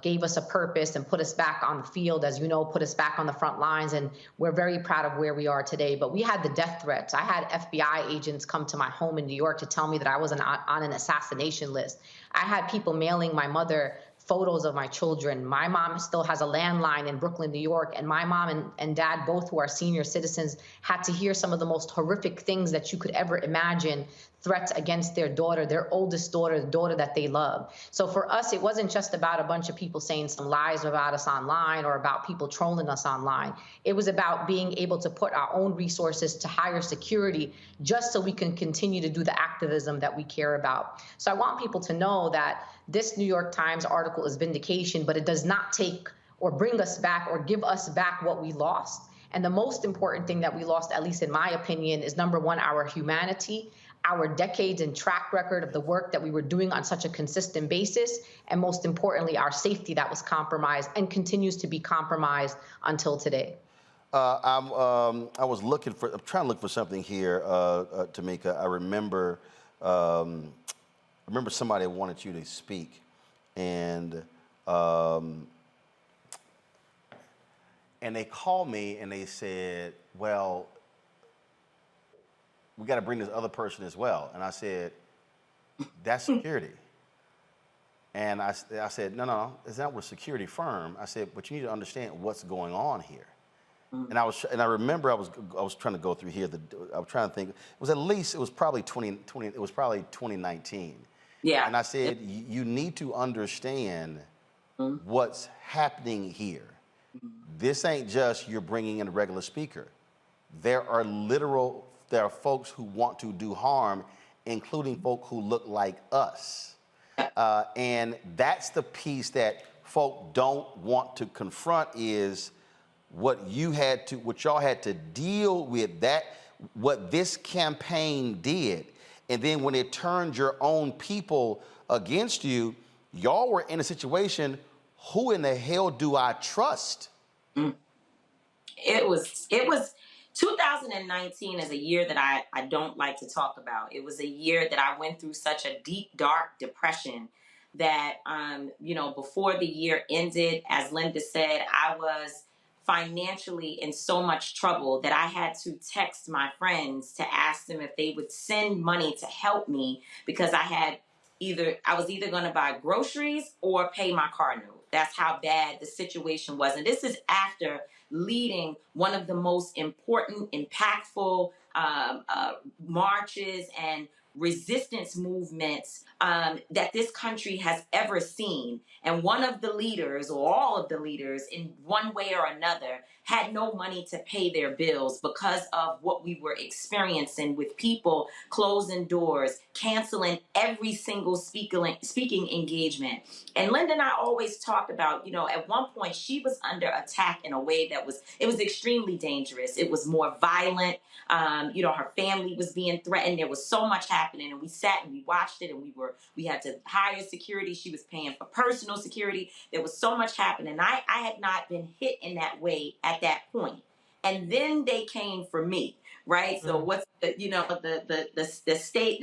S24: gave us a purpose and put us back on the field, as you know, put us back on the front lines. And we're very proud of where we are today. But we had the death threats. I had FBI agents come to my home in New York to tell me that I was on an assassination list. I had people mailing my mother photos of my children. My mom still has a landline in Brooklyn, New York, and my mom and dad, both who are senior citizens, had to hear some of the most horrific things that you could ever imagine, threats against their daughter, their oldest daughter, the daughter that they love. So for us, it wasn't just about a bunch of people saying some lies about us online or about people trolling us online. It was about being able to put our own resources to higher security just so we can continue to do the activism that we care about. So I want people to know that this New York Times article is vindication, but it does not take or bring us back or give us back what we lost. And the most important thing that we lost, at least in my opinion, is number one, our humanity, our decades and track record of the work that we were doing on such a consistent basis, and most importantly, our safety that was compromised and continues to be compromised until today.
S1: I was I'm trying to look for something here, Tamika. I remember somebody wanted you to speak, and they called me and they said, well, we got to bring this other person as well. And I said, that's security. And I said, no, it's not with a security firm. I said, but you need to understand what's going on here. And I remember I was trying to go through here. I was trying to think. It was probably 2019.
S15: Yeah.
S1: And I said, you need to understand what's happening here. This ain't just you're bringing in a regular speaker. There are folks who want to do harm, including folk who look like us. And that's the piece that folk don't want to confront is what y'all had to deal with, what this campaign did. And then when it turned your own people against you, y'all were in a situation, who in the hell do I trust?
S15: It was 2019 is a year that I don't like to talk about. It was a year that I went through such a deep, dark depression that, before the year ended, as Linda said, I was financially in so much trouble that I had to text my friends to ask them if they would send money to help me because I was either going to buy groceries or pay my car note. That's how bad the situation was. And this is after leading one of the most important, impactful marches and resistance movements that this country has ever seen. And one of the leaders, or all of the leaders, in one way or another, had no money to pay their bills because of what we were experiencing with people closing doors, canceling every single speaking engagement. And Linda and I always talked about, at one point she was under attack in a way that was extremely dangerous. It was more violent. Her family was being threatened. There was so much happening, and we sat and we watched it, and we had to hire security. She was paying for personal security. There was so much happening. I had not been hit in that way at that point. And then they came for me, right? So what's the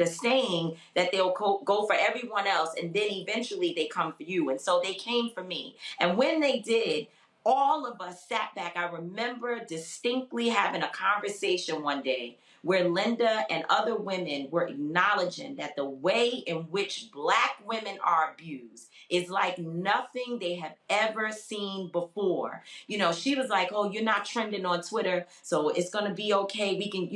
S15: saying that they'll go for everyone else, and then eventually they come for you. And so they came for me. And when they did, all of us sat back. I remember distinctly having a conversation one day where Linda and other women were acknowledging that the way in which Black women are abused is like nothing they have ever seen before. She was like, oh, you're not trending on Twitter, so it's going to be okay. We can,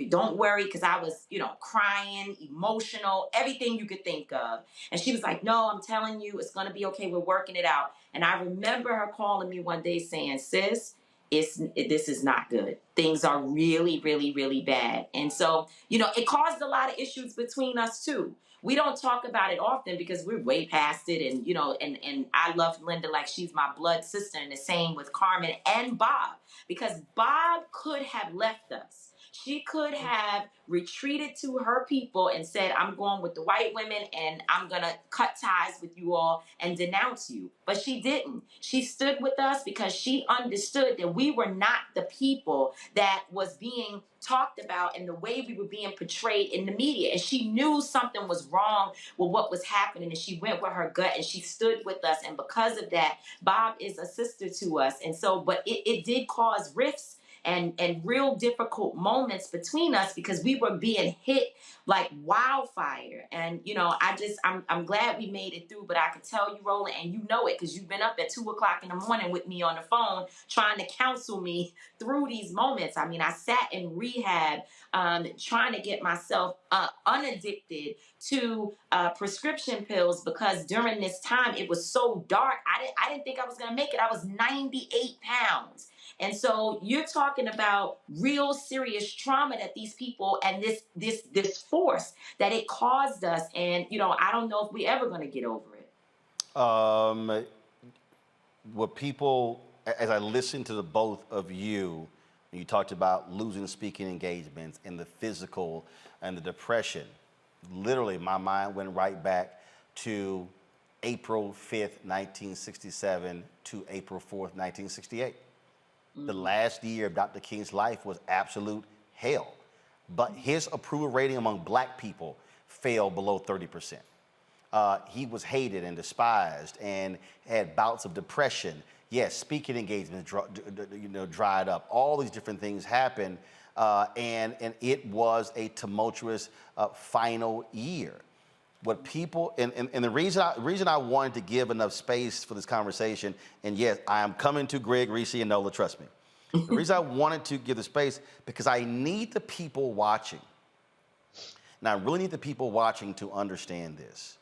S15: don't worry, because I was, crying, emotional, everything you could think of. And she was like, no, I'm telling you, it's going to be okay. We're working it out. And I remember her calling me one day saying, sis, this is not good. Things are really, really, really bad. And so, it caused a lot of issues between us too. We don't talk about it often because we're way past it. And, and I love Linda like she's my blood sister, and the same with Carmen and Bob, because Bob could have left us. She could have retreated to her people and said, I'm going with the white women and I'm going to cut ties with you all and denounce you. But she didn't. She stood with us because she understood that we were not the people that was being talked about and the way we were being portrayed in the media. And she knew something was wrong with what was happening, and she went with her gut and she stood with us. And because of that, Bob is a sister to us. And so, but it did cause rifts and real difficult moments between us because we were being hit like wildfire. And, I'm glad we made it through, but I can tell you, Roland, and you know it because you've been up at 2:00 in the morning with me on the phone trying to counsel me through these moments. I mean, I sat in rehab trying to get myself unaddicted to prescription pills because during this time it was so dark. I didn't think I was going to make it. I was 98 pounds. And so you're talking about real serious trauma that these people and this force that it caused us. And, I don't know if we're ever going to get over it.
S1: What people, as I listen to the both of you, You talked about losing speaking engagements and the physical and the depression. Literally, my mind went right back to April 5th, 1967 to April 4th, 1968. The last year of Dr. King's life was absolute hell. But his approval rating among black people fell below 30%. He was hated and despised and had bouts of depression. Yes, speaking engagements dried up. All these different things happened, and it was a tumultuous final year. What people and the reason I wanted to give enough space for this conversation, and yes, I am coming to Greg, Reese, and Nola, trust me. The reason I wanted to give the space because I need the people watching. And I really need the people watching to understand this.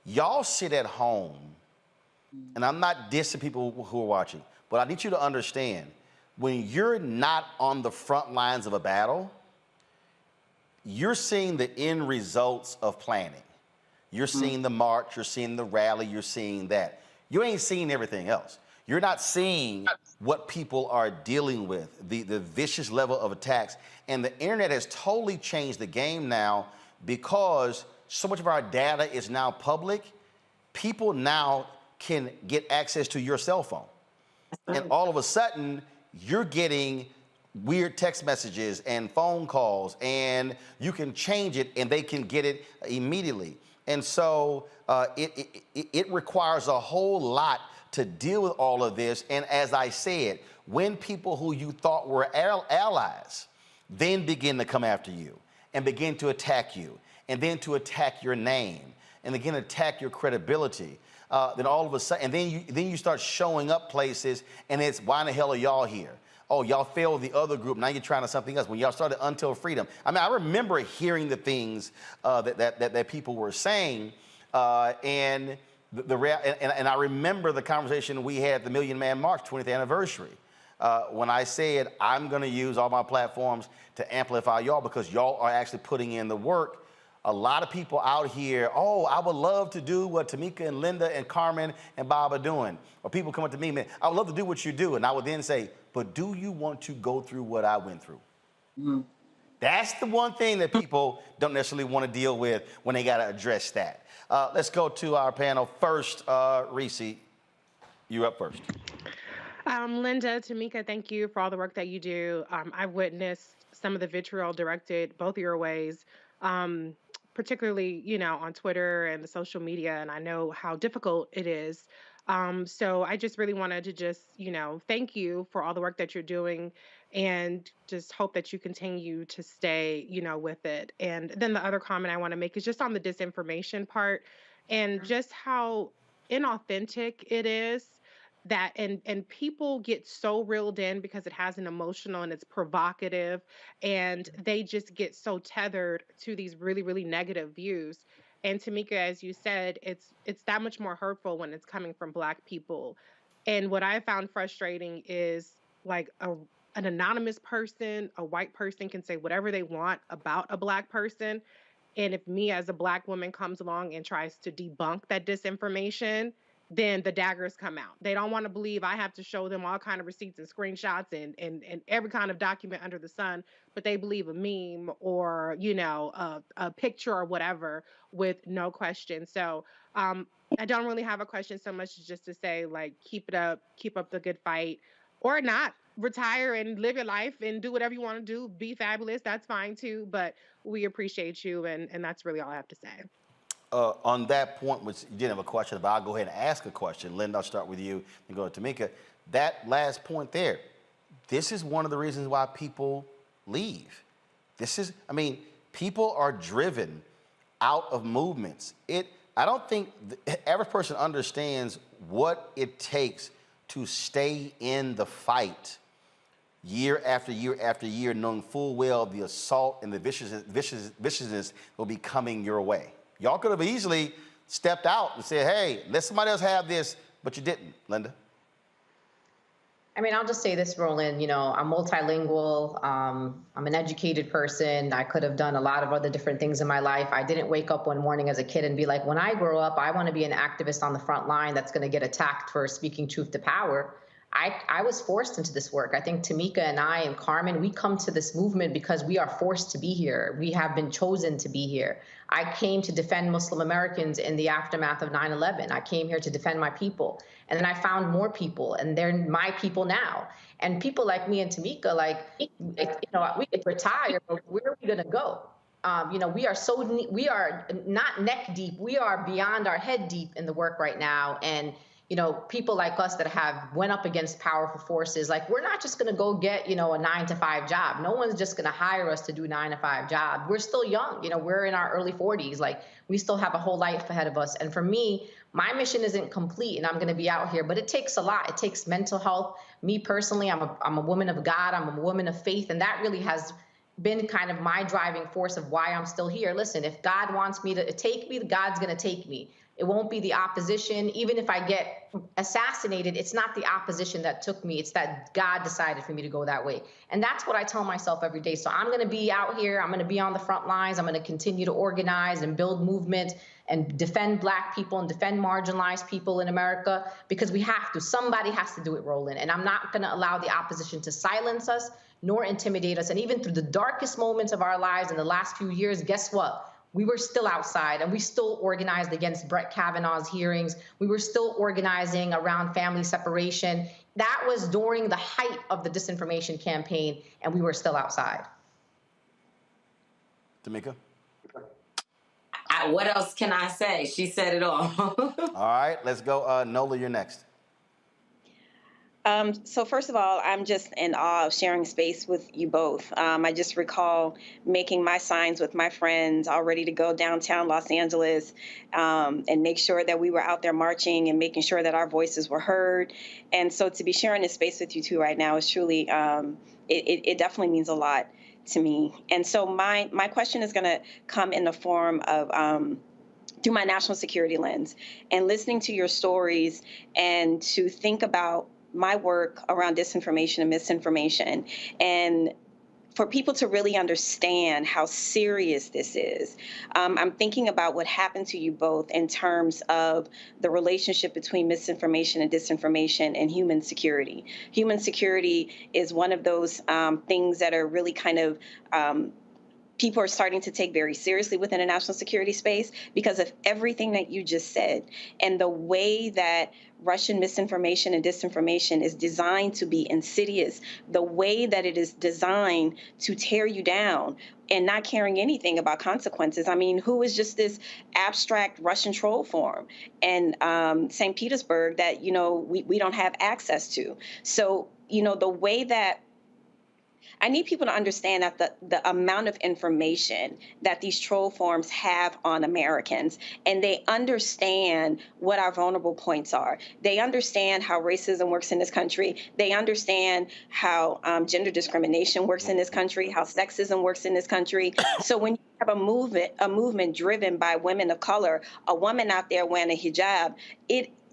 S1: Y'all sit at home, and I'm not dissing people who are watching, but I need you to understand, when you're not on the front lines of a battle, you're seeing the end results of planning. You're seeing the march, you're seeing the rally, you're seeing that. You ain't seeing everything else. You're not seeing what people are dealing with, the vicious level of attacks. And the internet has totally changed the game now because so much of our data is now public. People now can get access to your cell phone. And all of a sudden, you're getting weird text messages and phone calls, and you can change it and they can get it immediately. And so it requires a whole lot to deal with all of this. And as I said, when people who you thought were allies then begin to come after you and begin to attack you and then to attack your name and again attack your credibility, then all of a sudden, and then you start showing up places and it's, why in the hell are y'all here? Oh, y'all failed the other group, now you're trying to something else. When y'all started Until Freedom, I mean, I remember hearing the things that people were saying, and I remember the conversation we had at the Million Man March 20th anniversary, when I said, I'm gonna use all my platforms to amplify y'all because y'all are actually putting in the work. A lot of people out here, oh, I would love to do what Tamika and Linda and Carmen and Bob are doing. Or people come up to me, man, I would love to do what you do. And I would then say, but do you want to go through what I went through? That's the one thing that people don't necessarily want to deal with when they got to address that. Let's go to our panel. First, Reese, you're up first.
S8: Linda, Tamika, thank you for all the work that you do. I've witnessed some of the vitriol directed both your ways, particularly, on Twitter and the social media, and I know how difficult it is. So I just really wanted to just, thank you for all the work that you're doing and just hope that you continue to stay, with it. And then the other comment I want to make is just on the disinformation part and just how inauthentic it is that and people get so reeled in because it has an emotional and it's provocative and they just get so tethered to these really, really negative views. And Tamika, as you said, it's that much more hurtful when it's coming from Black people. And what I found frustrating is like an anonymous person, a white person can say whatever they want about a Black person. And if me as a Black woman comes along and tries to debunk that disinformation, then the daggers come out. They don't want to believe I have to show them all kind of receipts and screenshots and every kind of document under the sun, but they believe a meme or, a picture or whatever with no question. So I don't really have a question so much as just to say, like, keep up the good fight or not. Retire and live your life and do whatever you want to do. Be fabulous. That's fine too. But we appreciate you. And that's really all I have to say.
S1: On that point, which you didn't have a question, but I'll go ahead and ask a question. Linda, I'll start with you and go to Tamika. That last point there, this is one of the reasons why people leave. People are driven out of movements. I don't think the average person understands what it takes to stay in the fight year after year after year, knowing full well the assault and the viciousness will be coming your way. Y'all could have easily stepped out and said, hey, let somebody else have this, but you didn't. Linda?
S24: I'll just say this, Roland, I'm multilingual. I'm an educated person. I could have done a lot of other different things in my life. I didn't wake up one morning as a kid and be like, when I grow up, I want to be an activist on the front line that's going to get attacked for speaking truth to power. I was forced into this work. I think Tamika and I and Carmen, we come to this movement because we are forced to be here. We have been chosen to be here. I came to defend Muslim Americans in the aftermath of 9/11. I came here to defend my people. And then I found more people, and they're my people now. And people like me and Tamika, like, you know, we could retire, but where are we going to go? You know, we are not neck deep. We are beyond our head deep in the work right now. And you know, people like us that have went up against powerful forces, like we're not just going to go get, you know, a 9-to-5 job. No one's just going to hire us to do a 9-to-5 job. We're still young. You know, we're in our early 40s. Like we still have a whole life ahead of us. And for me, my mission isn't complete and I'm going to be out here, but it takes a lot. It takes mental health. Me personally, I'm a woman of God. I'm a woman of faith. And that really has been kind of my driving force of why I'm still here. Listen, if God wants me to take me, God's going to take me. It won't be the opposition. Even if I get assassinated, it's not the opposition that took me. It's that God decided for me to go that way. And that's what I tell myself every day. So I'm going to be out here. I'm going to be on the front lines. I'm going to continue to organize and build movement and defend Black people and defend marginalized people in America because we have to. Somebody has to do it, Roland. And I'm not going to allow the opposition to silence us nor intimidate us. And even through the darkest moments of our lives in the last few years, guess what? We were still outside and we still organized against Brett Kavanaugh's hearings. We were still organizing around family separation. That was during the height of the disinformation campaign and we were still outside.
S1: Tamika?
S15: What else can I say? She said it all.
S1: All right, let's go. Nola, you're next.
S6: So first of all, I'm just in awe of sharing space with you both. I just recall making my signs with my friends, all ready to go downtown Los Angeles and make sure that we were out there marching and making sure that our voices were heard. And so to be sharing this space with you two right now is truly, it definitely means a lot to me. And so my question is going to come in the form of through my national security lens and listening to your stories and to think about my work around disinformation and misinformation, and for people to really understand how serious this is. I'm thinking about what happened to you both in terms of the relationship between misinformation and disinformation and human security. Human security is one of those things that are really kind of people are starting to take very seriously within a national security space because of everything that you just said and the way that Russian misinformation and disinformation is designed to be insidious, the way that it is designed to tear you down and not caring anything about consequences. I mean, who is just this abstract Russian troll farm and St. Petersburg that, you know, we don't have access to. So, you know, the way that I need people to understand that the amount of information that these troll farms have on Americans, and they understand what our vulnerable points are. They understand how racism works in this country. They understand how gender discrimination works in this country, how sexism works in this country. So when you have a movement driven by women of color, a woman out there wearing a hijab,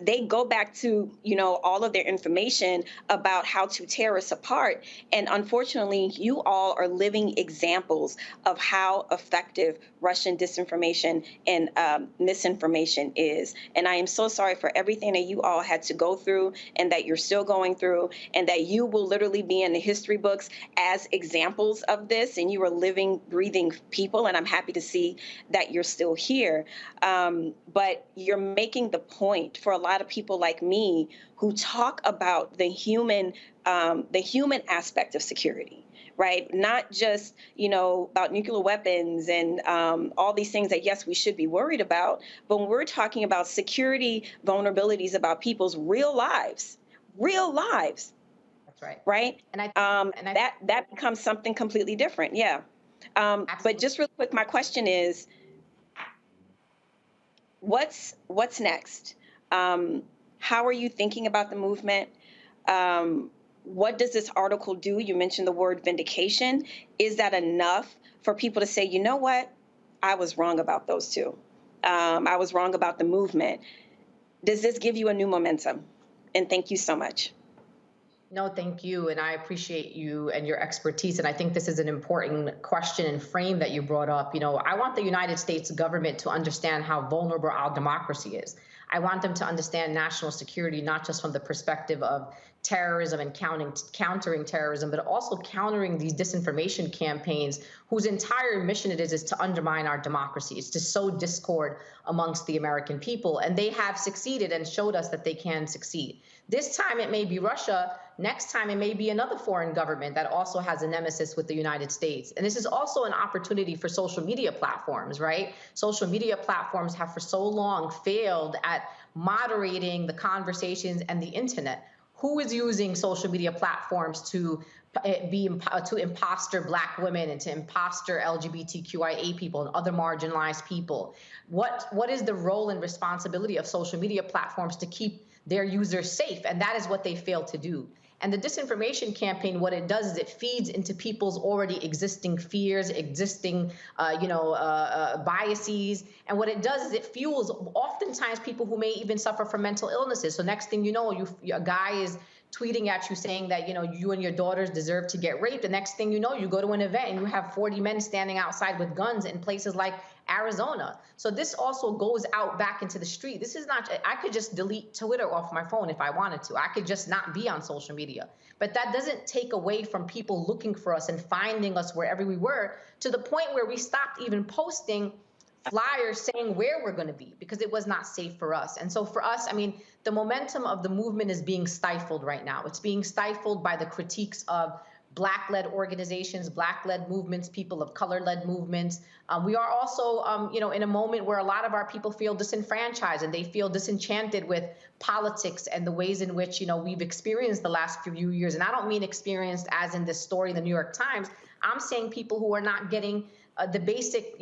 S6: they go back to, you know, all of their information about how to tear us apart. And unfortunately, you all are living examples of how effective Russian disinformation and misinformation is. And I am so sorry for everything that you all had to go through and that you're still going through, and that you will literally be in the history books as examples of this. And you are living, breathing people. And I'm happy to see that you're still here. But you're making the point for a lot of people like me who talk about the human aspect of security, right? Not just, you know, about nuclear weapons and all these things that, yes, we should be worried about. But when we're talking about security vulnerabilities about people's real lives.
S24: That's right.
S6: Right? And that becomes something completely different. Yeah. But just real quick, my question is, what's next? How are you thinking about the movement? What does this article do? You mentioned the word vindication. Is that enough for people to say, you know what? I was wrong about those two. I was wrong about the movement. Does this give you a new momentum? And thank you so much.
S24: No, thank you. And I appreciate you and your expertise. And I think this is an important question and frame that you brought up. You know, I want the United States government to understand how vulnerable our democracy is. I want them to understand national security, not just from the perspective of terrorism and countering terrorism, but also countering these disinformation campaigns whose entire mission it is to undermine our democracy. It's to sow discord amongst the American people. And they have succeeded and showed us that they can succeed. This time it may be Russia. Next time it may be another foreign government that also has a nemesis with the United States. And this is also an opportunity for social media platforms, right? Social media platforms have for so long failed at moderating the conversations and the internet. Who is using social media platforms to imposter Black women and to imposter LGBTQIA people and other marginalized people? What is the role and responsibility of social media platforms to keep their users safe? And that is what they fail to do. And the disinformation campaign, what it does is it feeds into people's already existing fears, existing, biases. And what it does is it fuels oftentimes people who may even suffer from mental illnesses. So next thing you know, a guy is tweeting at you saying that, you and your daughters deserve to get raped. The next thing you know, you go to an event and you have 40 men standing outside with guns in places like Arizona. So this also goes out back into the street. This is not, I could just delete Twitter off my phone if I wanted to. I could just not be on social media. But that doesn't take away from people looking for us and finding us wherever we were, to the point where we stopped even posting flyers saying where we're going to be because it was not safe for us. And so for us, the momentum of the movement is being stifled right now. It's being stifled by the critiques of Black-led organizations, Black-led movements, people of color-led movements. We are also, in a moment where a lot of our people feel disenfranchised and they feel disenchanted with politics and the ways in which, we've experienced the last few years. And I don't mean experienced as in this story in the New York Times. I'm saying people who are not getting the basic,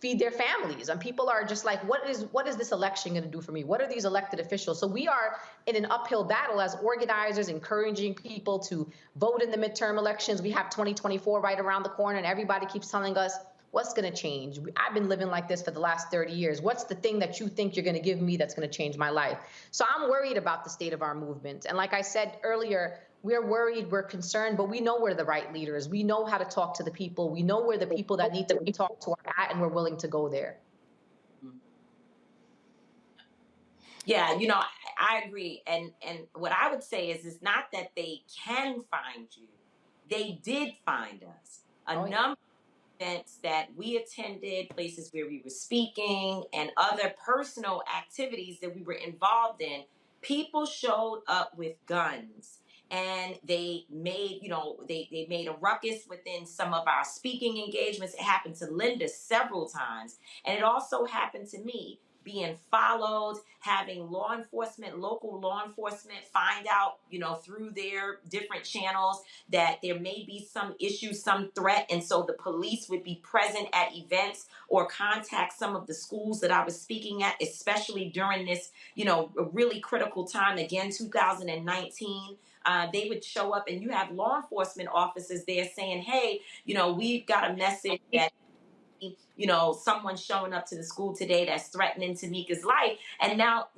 S24: feed their families. And people are just like, what is this election going to do for me? What are these elected officials? So we are in an uphill battle as organizers, encouraging people to vote in the midterm elections. We have 2024 right around the corner, and everybody keeps telling us, what's going to change? I've been living like this for the last 30 years. What's the thing that you think you're going to give me that's going to change my life? So I'm worried about the state of our movement. And like I said earlier, we're worried, we're concerned, but we know we're the right leaders. We know how to talk to the people. We know we're the people that need to be talked to are at, and we're willing to go there.
S15: Yeah, I agree. And what I would say is it's not that they can find you. They did find us. A number of events that we attended, places where we were speaking, and other personal activities that we were involved in, people showed up with guns. And they made, they made a ruckus within some of our speaking engagements. It happened to Linda several times. And it also happened to me, being followed, having local law enforcement find out, through their different channels that there may be some issue, some threat. And so the police would be present at events or contact some of the schools that I was speaking at, especially during this, a really critical time, again, 2019. They would show up and you have law enforcement officers there saying, hey, we've got a message that, someone's showing up to the school today that's threatening Tamika's life. And now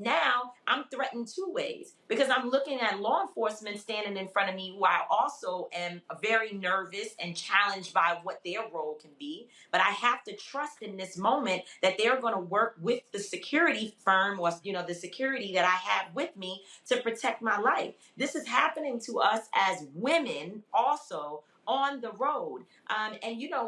S15: I'm threatened two ways, because I'm looking at law enforcement standing in front of me, who I also am very nervous and challenged by what their role can be. But I have to trust in this moment that they're going to work with the security firm or, the security that I have with me to protect my life. This is happening to us as women also on the road. And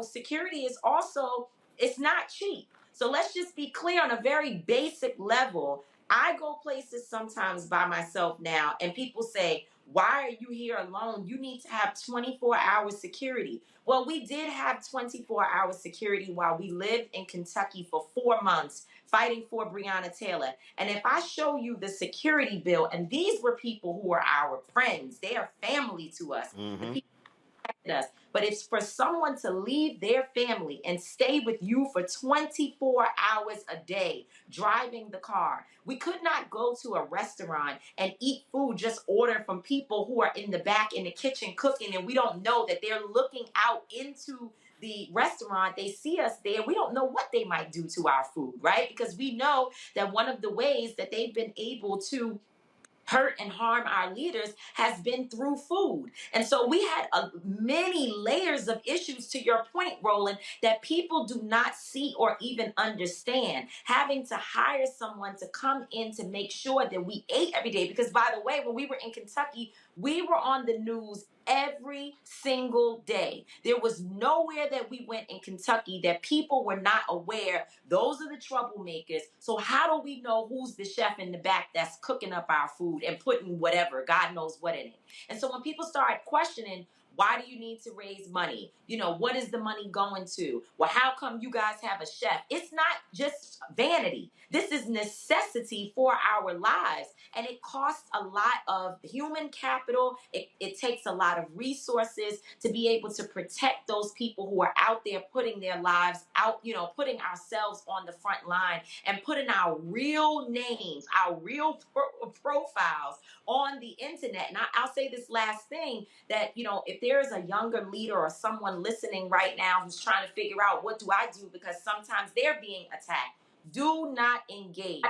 S15: security is also, it's not cheap. So let's just be clear on a very basic level. I go places sometimes by myself now, and people say, why are you here alone? You need to have 24-hour security. Well, we did have 24-hour security while we lived in Kentucky for 4 months fighting for Breonna Taylor. And if I show you the security bill, and these were people who are our friends, they are family to us. The people us. But it's for someone to leave their family and stay with you for 24 hours a day, driving the car. We could not go to a restaurant and eat food, just order from people who are in the back in the kitchen cooking, and we don't know that they're looking out into the restaurant. They see us there. We don't know what they might do to our food, right? Because we know that one of the ways that they've been able to hurt and harm our leaders has been through food. And so we had many layers of issues, to your point, Roland, that people do not see or even understand. Having to hire someone to come in to make sure that we ate every day. Because, by the way, when we were in Kentucky, we were on the news every single day. There was nowhere that we went in Kentucky that people were not aware. Those are the troublemakers. So how do we know who's the chef in the back that's cooking up our food and putting whatever, God knows what in it? And so when people start questioning, why do you need to raise money? You know, what is the money going to? Well, how come you guys have a chef? It's not just vanity. This is necessity for our lives. And it costs a lot of human capital. It takes a lot of resources to be able to protect those people who are out there putting their lives out, you know, putting ourselves on the front line and putting our real names, our real profiles on the internet. And I'll say this last thing, that, you know, if there is a younger leader or someone listening right now who's trying to figure out, what do I do? Because sometimes they're being attacked. Do not engage.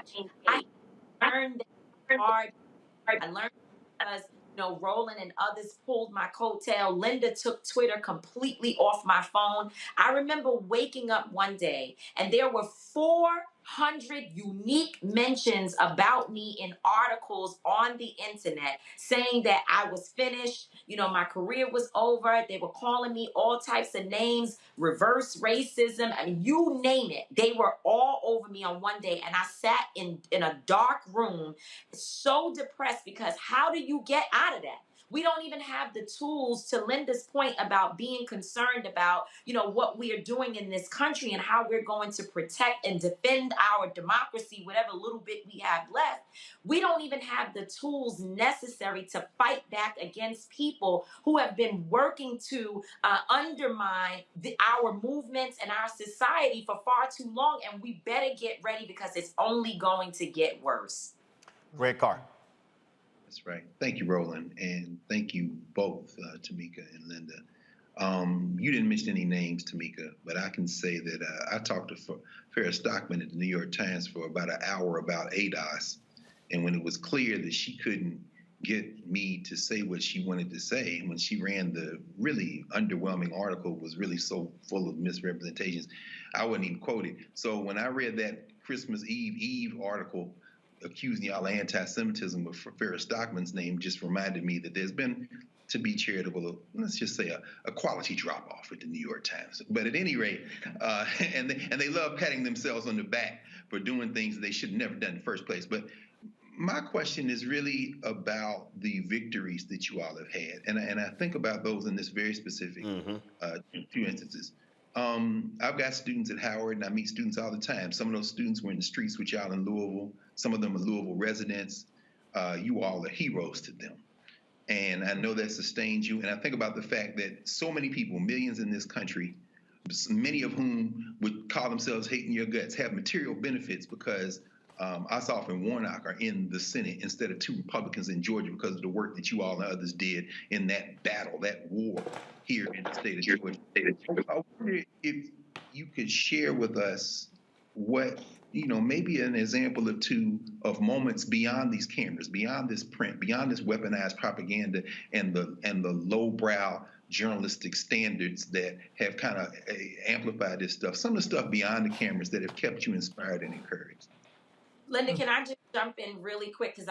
S15: I learned that hard. I learned because, you know, Roland and others pulled my coattail. Linda took Twitter completely off my phone. I remember waking up one day and there were 400 unique mentions about me in articles on the internet saying that I was finished. You know, my career was over. They were calling me all types of names, reverse racism. I mean, you name it. They were all over me on one day. And I sat in a dark room, so depressed, because how do you get out of that? We don't even have the tools, to Linda's point about being concerned about, you know, what we are doing in this country and how we're going to protect and defend our democracy, whatever little bit we have left. We don't even have the tools necessary to fight back against people who have been working to undermine our movements and our society for far too long. And we better get ready, because it's only going to get worse.
S1: Greg Carr.
S9: That's right. Thank you, Roland, and thank you both, Tamika and Linda. You didn't mention any names, Tamika, but I can say that I talked to Farrah Stockman at the New York Times for about an hour about ADOS, and when it was clear that she couldn't get me to say what she wanted to say, when she ran the really underwhelming article, was really so full of misrepresentations, I wouldn't even quote it. So when I read that Christmas Eve article accusing y'all of anti-Semitism with Farrah Stockman's name, just reminded me that there's been, to be charitable, let's just say a quality drop-off at the New York Times. But at any rate, and they love patting themselves on the back for doing things they should have never done in the first place. But my question is really about the victories that you all have had. And I think about those in this very specific two instances. I've got students at Howard, and I meet students all the time. Some of those students were in the streets with y'all in Louisville. Some of them are Louisville residents. You all are heroes to them. And I know that sustains you. And I think about the fact that so many people, millions in this country, many of whom would call themselves hating your guts, have material benefits because Ossoff and Warnock are in the Senate instead of two Republicans in Georgia because of the work that you all and others did in that battle, that war here in the state of Georgia. I wonder if you could share with us what, you know, maybe an example or two of moments beyond these cameras, beyond this print, beyond this weaponized propaganda and the lowbrow journalistic standards that have kind of amplified this stuff. Some of the stuff beyond the cameras that have kept you inspired and encouraged.
S15: Linda, can I just jump in really quick? Because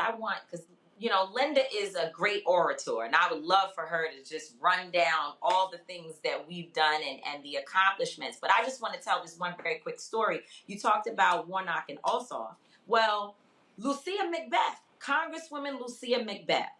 S15: you know, Linda is a great orator, and I would love for her to just run down all the things that we've done and the accomplishments. But I just want to tell this one very quick story. You talked about Warnock and Ossoff. Well, Lucia Macbeth, Congresswoman Lucia Macbeth,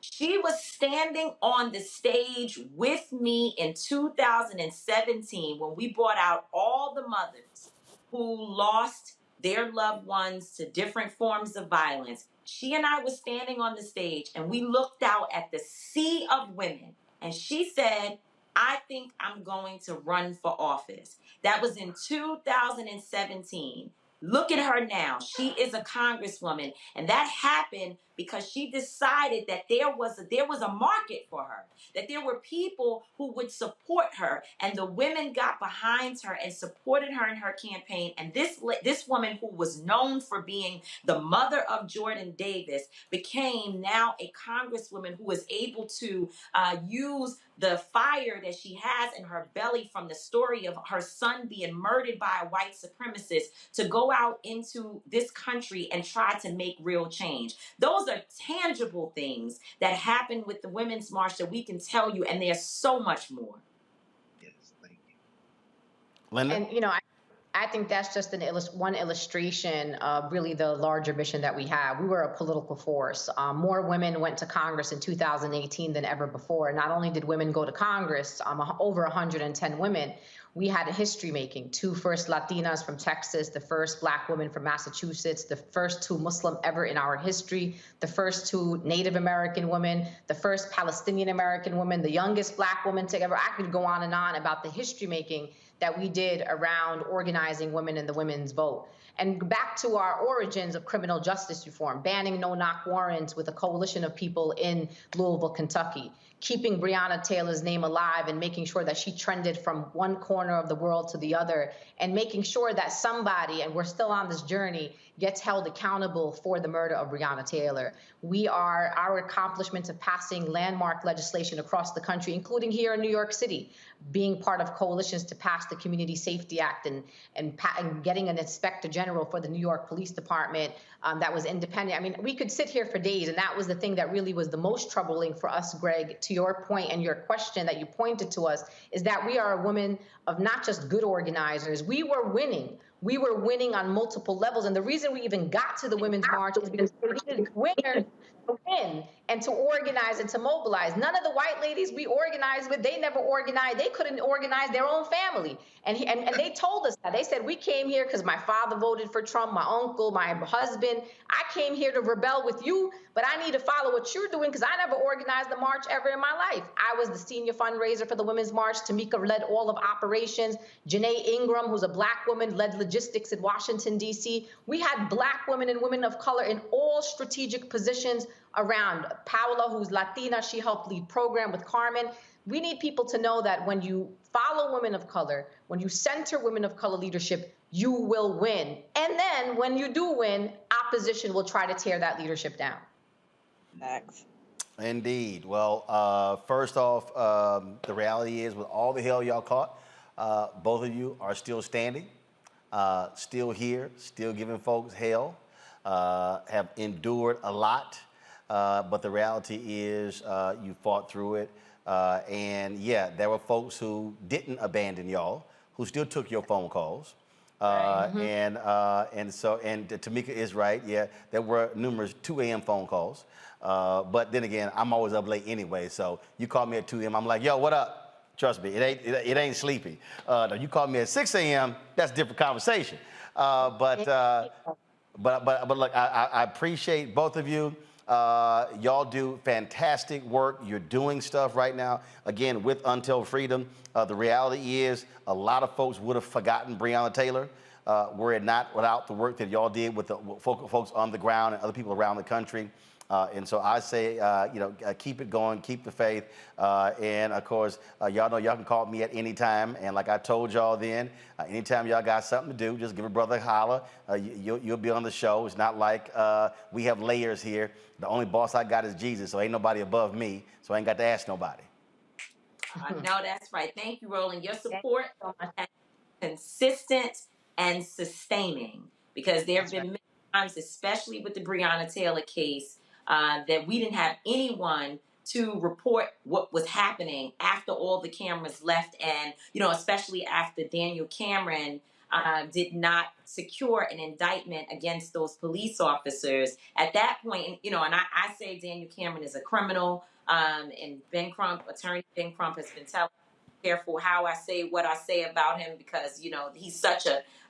S15: she was standing on the stage with me in 2017 when we brought out all the mothers who lost their loved ones to different forms of violence. She and I were standing on the stage and we looked out at the sea of women, and she said, I think I'm going to run for office. That was in 2017. Look at her now. She is a congresswoman, and that happened because she decided that there was a market for her, that there were people who would support her, and the women got behind her and supported her in her campaign. And this woman, who was known for being the mother of Jordan Davis, became now a congresswoman who was able to use the fire that she has in her belly from the story of her son being murdered by a white supremacist to go out into this country and try to make real change. Those are tangible things that happened with the Women's March that we can tell you, and there's so much more.
S9: Yes, thank you.
S1: Linda?
S24: And, you know, I think that's just one illustration of really the larger mission that we have. We were a political force. More women went to Congress in 2018 than ever before. Not only did women go to Congress, over 110 women, we had a history making. 2 first Latinas from Texas, the first Black woman from Massachusetts, the first 2 Muslim ever in our history, the first 2 Native American women, the first Palestinian American woman, the youngest Black woman to ever. I could go on and on about the history making that we did around organizing women and the women's vote. And back to our origins of criminal justice reform, banning no-knock warrants with a coalition of people in Louisville, Kentucky, keeping Breonna Taylor's name alive and making sure that she trended from one corner of the world to the other, and making sure that somebody, and we're still on this journey, gets held accountable for the murder of Breonna Taylor. Our accomplishments of passing landmark legislation across the country, including here in New York City, being part of coalitions to pass the Community Safety Act and getting an inspector general for the New York Police Department that was independent. I mean, we could sit here for days, and that was the thing that really was the most troubling for us, Greg, to your point and your question that you pointed to us, is that we are a woman of not just good organizers. We were winning. We were winning on multiple levels. And the reason we even got to the Women's March is because we needed winners to win and to organize and to mobilize. None of the white ladies we organized with, they never organized. They couldn't organize their own family. And they told us that. They said, we came here because my father voted for Trump, my uncle, my husband. I came here to rebel with you, but I need to follow what you're doing because I never organized the march ever in my life. I was the senior fundraiser for the Women's March. Tamika led all of operations. Janae Ingram, who's a Black woman, led logistics in Washington, D.C. We had Black women and women of color in all strategic positions around. Paola, who's Latina, she helped lead program with Carmen. We need people to know that when you follow women of color, when you center women of color leadership, you will win. And then when you do win, opposition will try to tear that leadership down.
S15: Thanks.
S1: Indeed. Well, first off, the reality is, with all the hell y'all caught, both of you are still standing, still here, still giving folks hell, have endured a lot. But the reality is you fought through it. And yeah, there were folks who didn't abandon y'all, who still took your phone calls. And Tamika is right. Yeah, there were numerous 2 a.m. phone calls. But then again, I'm always up late anyway. So you call me at 2 a.m. I'm like, yo, what up? Trust me, it ain't sleepy. No, you call me at 6 a.m. That's a different conversation. But look, I appreciate both of you. Y'all do fantastic work. You're doing stuff right now, again, with Until Freedom. The reality is a lot of folks would have forgotten Breonna Taylor were it not without the work that y'all did with the folks on the ground and other people around the country. And so I say, keep it going, keep the faith. And of course, y'all know y'all can call me at any time. And like I told y'all then, anytime y'all got something to do, just give a brother a holler. You'll be on the show. It's not like we have layers here. The only boss I got is Jesus, so ain't nobody above me. So I ain't got to ask nobody.
S15: No, that's right. Thank you, Roland. Your support is consistent and sustaining, because there have been many times, especially with the Breonna Taylor case, that we didn't have anyone to report what was happening after all the cameras left, and especially after Daniel Cameron did not secure an indictment against those police officers. At that point, and I say Daniel Cameron is a criminal, and Attorney Ben Crump has been telling me, careful how I say what I say about him, because he's such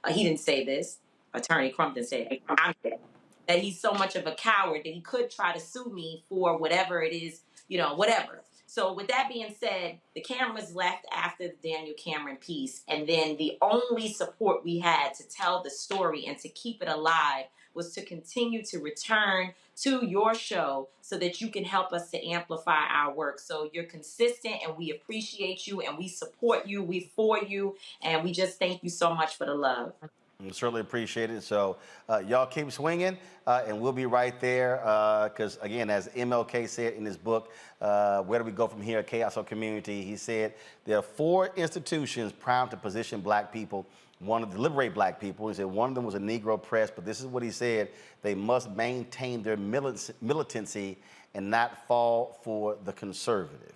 S15: he didn't say this, Attorney Crump didn't say it, I'm saying that he's so much of a coward that he could try to sue me for whatever it is, whatever. So with that being said, the cameras left after the Daniel Cameron piece, and then the only support we had to tell the story and to keep it alive was to continue to return to your show so that you can help us to amplify our work. So you're consistent, and we appreciate you, and we support you, we for you, and we just thank you so much for the love.
S1: We certainly appreciate it. So y'all keep swinging, and we'll be right there. Because again, as MLK said in his book, Where Do We Go From Here? Chaos or Community, he said there are 4 institutions primed to position black people, wanted to liberate black people. He said one of them was a Negro press, but this is what he said: they must maintain their militancy and not fall for the conservative.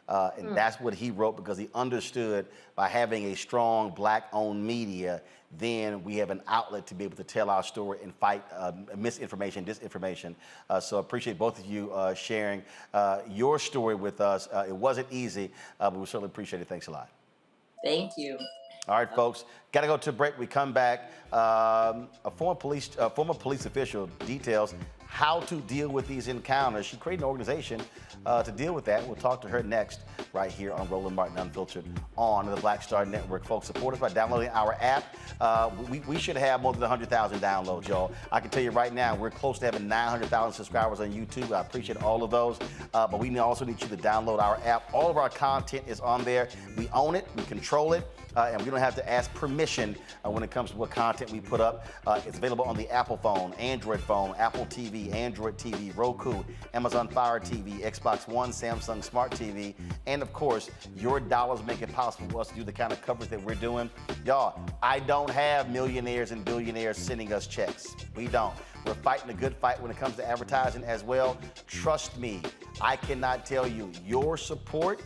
S1: And that's what he wrote, because he understood by having a strong black-owned media, then we have an outlet to be able to tell our story and fight misinformation, disinformation. So I appreciate both of you sharing your story with us. It wasn't easy, but we certainly appreciate it. Thanks a lot.
S15: Thank you.
S1: All right, folks, got to go to a break. We come back. A former police official details how to deal with these encounters. She created an organization to deal with that. We'll talk to her next, right here on Roland Martin Unfiltered on the Black Star Network. Folks, support us by downloading our app. We should have more than 100,000 downloads, y'all. I can tell you right now, we're close to having 900,000 subscribers on YouTube. I appreciate all of those. But we also need you to download our app. All of our content is on there. We own it, we control it. And we don't have to ask permission when it comes to what content we put up. It's available on the Apple phone, Android phone, Apple TV, Android TV, Roku, Amazon Fire TV, Xbox One, Samsung Smart TV, and of course, your dollars make it possible for us to do the kind of coverage that we're doing. Y'all, I don't have millionaires and billionaires sending us checks. We don't. We're fighting a good fight when it comes to advertising as well. Trust me, I cannot tell you, your support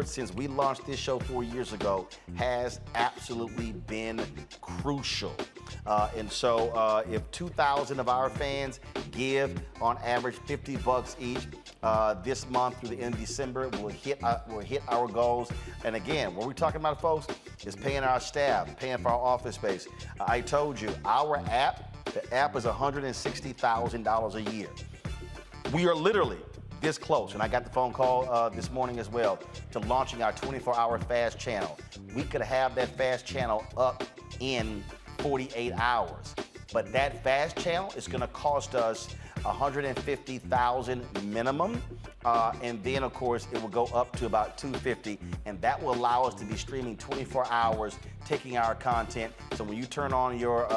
S1: since we launched this show 4 years ago has absolutely been crucial. And so if 2,000 of our fans give on average $50 each this month through the end of December, we'll hit our goals. And again, what we're talking about, folks, is paying our staff, paying for our office space. I told you, the app is $160,000 a year. We are literally this close, and I got the phone call this morning as well, to launching our 24-hour fast channel. We could have that fast channel up in 48 hours, but that fast channel is going to cost us $150,000 minimum, and then of course it will go up to about $250,000, and that will allow us to be streaming 24 hours, taking our content. So when you turn on your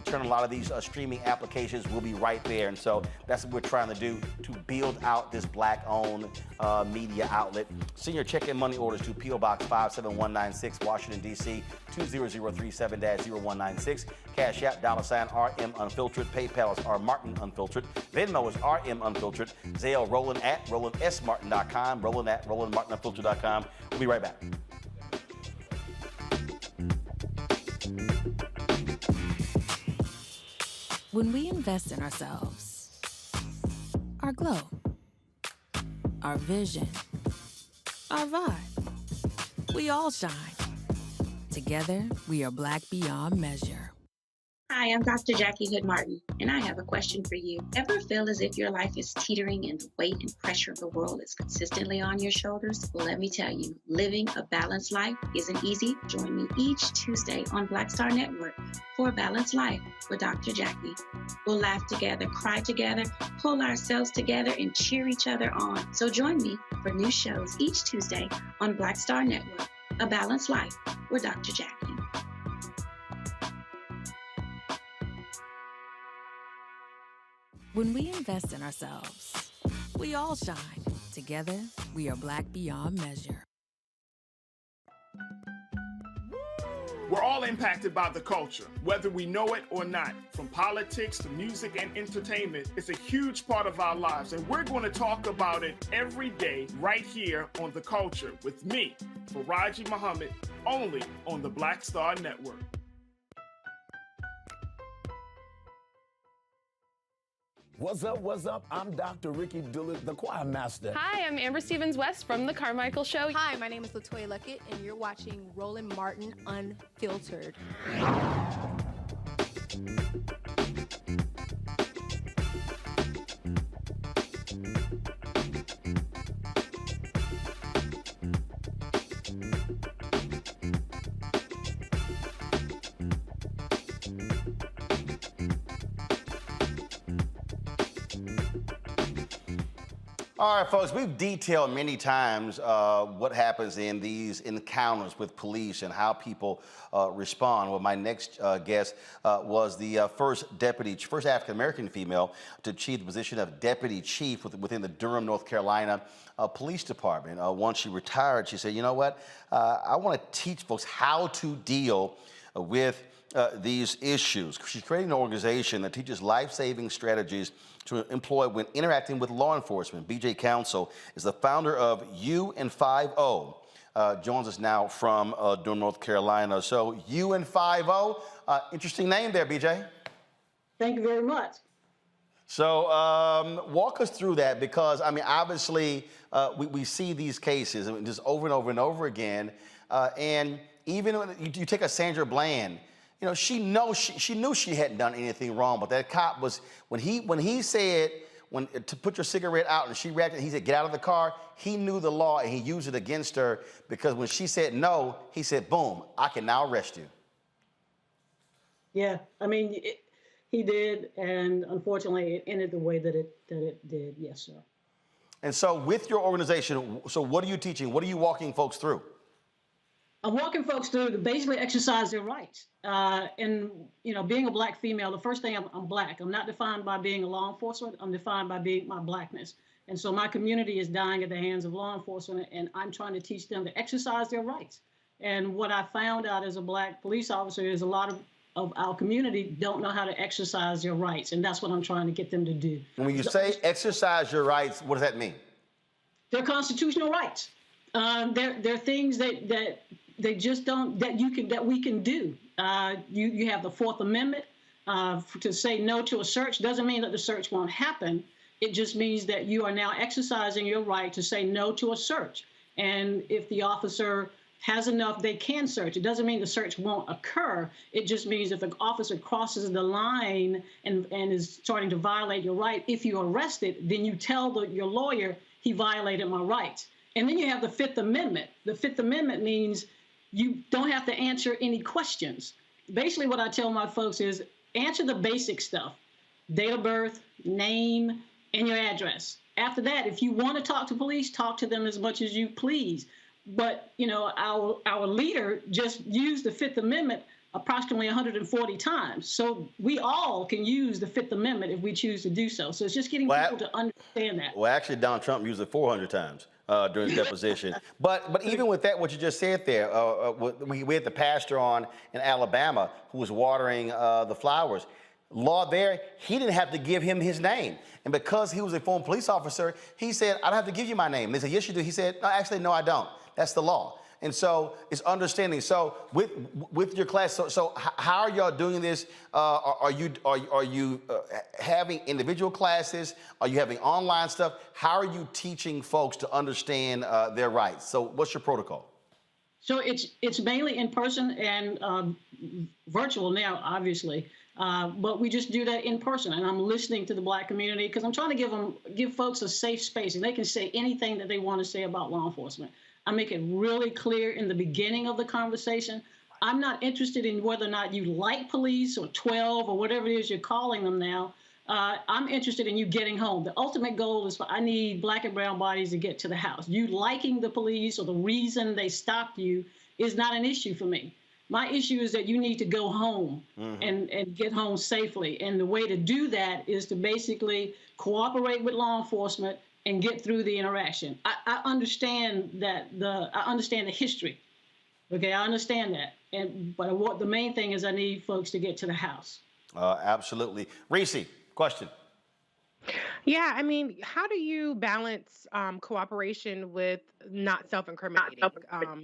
S1: turn a lot of these streaming applications, we'll be right there. And so that's what we're trying to do to build out this black-owned media outlet. Send your check and money orders to P.O. Box 57196, Washington, D.C. 20037-0196. Cash App, $RM Unfiltered. PayPal is R Martin Unfiltered. Venmo is RM Unfiltered. Zelle, Roland at RolandSMartin.com. Roland at RolandMartinUnfiltered.com. We'll be right back.
S12: When we invest in ourselves, our glow, our vision, our vibe, we all shine. Together, we are black beyond measure.
S19: Hi, I'm Dr. Jackie Hood Martin, and I have a question for you. Ever feel as if your life is teetering and the weight and pressure of the world is consistently on your shoulders? Well, let me tell you, living a balanced life isn't easy. Join me each Tuesday on Black Star Network for A Balanced Life with Dr. Jackie. We'll laugh together, cry together, pull ourselves together, and cheer each other on. So join me for new shows each Tuesday on Black Star Network, A Balanced Life with Dr. Jackie.
S12: When we invest in ourselves, we all shine. Together, we are black beyond measure.
S22: We're all impacted by the culture, whether we know it or not. From politics to music and entertainment, it's a huge part of our lives, and we're going to talk about it every day right here on The Culture with me, Faraji Muhammad, only on the Black Star Network.
S10: What's up, what's up? I'm Dr. Ricky Dillard, the choir master.
S16: Hi, I'm Amber Stevens-West from The Carmichael Show.
S17: Hi, my name is LaToya Luckett, and you're watching Roland Martin Unfiltered.
S1: All right, folks, we've detailed many times what happens in these encounters with police and how people respond. Well, my next guest was the first African-American female to achieve the position of deputy chief within the Durham, North Carolina Police Department. Once she retired, she said, you know what, I want to teach folks how to deal with these issues. She's creating an organization that teaches life-saving strategies to employ when interacting with law enforcement. BJ Council is the founder of UN50. Joins us now from Durham, North Carolina. So UN50, interesting name there, BJ.
S4: Thank you very much.
S1: So walk us through that, because, I mean, obviously we see these cases just over and over and over again. And even when you take a Sandra Bland, you know, she knew she hadn't done anything wrong, but that cop was, when he said to put your cigarette out, and she reacted, he said, get out of the car, he knew the law and he used it against her, because when she said no, he said, boom, I can now arrest you.
S4: Yeah, I mean, he did, and unfortunately it ended the way that it did, yes, sir.
S1: And so with your organization, so what are you teaching? What are you walking folks through?
S4: I'm walking folks through to basically exercise their rights. And, you know, being a black female, the first thing, I'm black. I'm not defined by being a law enforcement. I'm defined by being my blackness. And so my community is dying at the hands of law enforcement, and I'm trying to teach them to exercise their rights. And what I found out as a black police officer is a lot of our community don't know how to exercise their rights. And that's what I'm trying to get them to do.
S1: And when you say exercise your rights, what does that mean?
S4: They're constitutional rights. They're things that they just don't, that we can do. You have the Fourth Amendment. To say no to a search doesn't mean that the search won't happen. It just means that you are now exercising your right to say no to a search. And if the officer has enough, they can search. It doesn't mean the search won't occur. It just means if the officer crosses the line and is starting to violate your right, if you arrest it, then you tell your lawyer he violated my rights. And then you have the Fifth Amendment. The Fifth Amendment means you don't have to answer any questions. Basically, what I tell my folks is answer the basic stuff: date of birth, name, and your address. After that, if you want to talk to police, talk to them as much as you please. But, you know, our leader just used the Fifth Amendment approximately 140 times. So we all can use the Fifth Amendment if we choose to do so. So it's just getting people to understand that.
S1: Well, actually, Donald Trump used it 400 times during his deposition. But even with that, what you just said there, we had the pastor on in Alabama who was watering the flowers. Law there, he didn't have to give him his name. And because he was a former police officer, he said, I don't have to give you my name. They said, yes, you do. He said, no, actually, no, I don't. That's the law. And so it's understanding. So with your class, so how are y'all doing this? Are you having individual classes? Are you having online stuff? How are you teaching folks to understand their rights? So what's your protocol?
S4: So it's mainly in person and virtual now, obviously. But we just do that in person, and I'm listening to the black community because I'm trying to give folks a safe space, and they can say anything that they want to say about law enforcement. I make it really clear in the beginning of the conversation. I'm not interested in whether or not you like police or 12 or whatever it is you're calling them now. I'm interested in you getting home. The ultimate goal is I need black and brown bodies to get to the house. You liking the police or the reason they stopped you is not an issue for me. My issue is that you need to go home and get home safely. And the way to do that is to basically cooperate with law enforcement and get through the interaction. I understand that I understand the history. Okay, I understand that. But what the main thing is I need folks to get to the house.
S1: Absolutely. Reese, question.
S8: Yeah, I mean, how do you balance cooperation with not self-incriminating,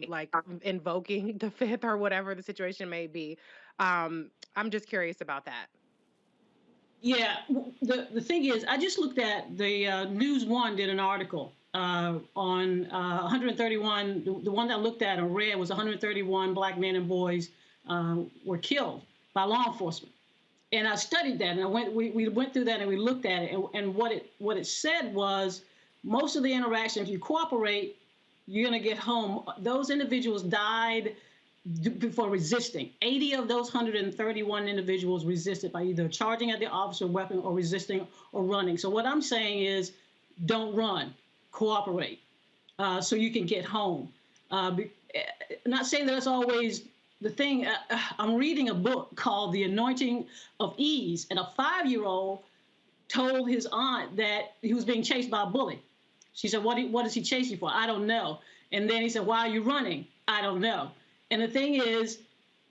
S8: like invoking the Fifth or whatever the situation may be? I'm just curious about that.
S4: Yeah, the thing is, I just looked at the News One did an article on 131. The one that I looked at and read was 131 black men and boys were killed by law enforcement. And I studied that, and we went through that and we looked at it. And what it said was most of the interaction, if you cooperate, you're going to get home. Those individuals died for resisting. 80 of those 131 individuals resisted by either charging at the officer weapon or resisting or running. So what I'm saying is don't run. cooperate so you can get home. Not saying that that's always the thing. I'm reading a book called The Anointing of Ease, and a 5-year-old told his aunt that he was being chased by a bully. She said, what is he chasing for? I don't know. And then he said, why are you running? I don't know. And the thing is,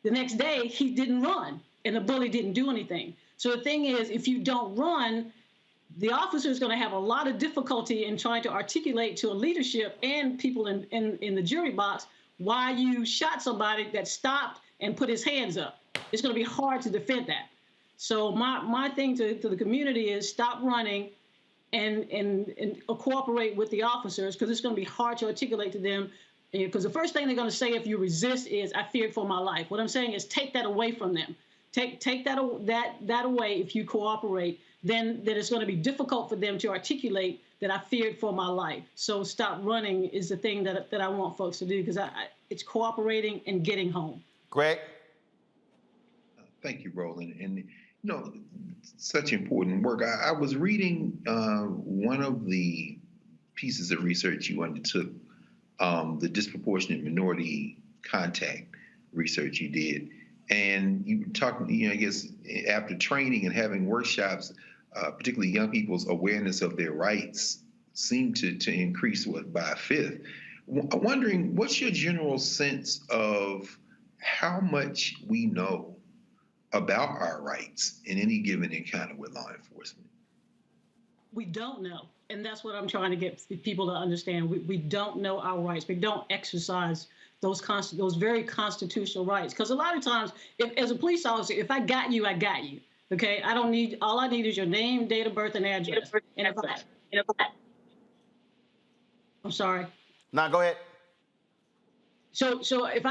S4: the next day, he didn't run, and the bully didn't do anything. So the thing is, if you don't run, the officer is going to have a lot of difficulty in trying to articulate to a leadership and people in the jury box why you shot somebody that stopped and put his hands up. It's going to be hard to defend that. So my thing to the community is stop running and cooperate with the officers, because it's going to be hard to articulate to them. Because the first thing they're going to say if you resist is, I feared for my life. What I'm saying is take that away from them. Take that away. If you cooperate, then it's going to be difficult for them to articulate that I feared for my life. So stop running is the thing that I want folks to do, because it's cooperating and getting home.
S1: Greg?
S9: Thank you, Roland. And, such important work. I was reading one of the pieces of research you undertook, the disproportionate minority contact research you did. And you were talking, I guess, after training and having workshops, particularly young people's awareness of their rights seemed to increase, by a fifth. I'm wondering, what's your general sense of how much we know about our rights in any given encounter with law enforcement?
S4: We don't know. And that's what I'm trying to get people to understand. We don't know our rights. We don't exercise those very constitutional rights. Because a lot of times, as a police officer, if I got you, I got you. Okay? All I need is your name, date of birth, and address. I'm sorry.
S1: No, go ahead.
S4: So if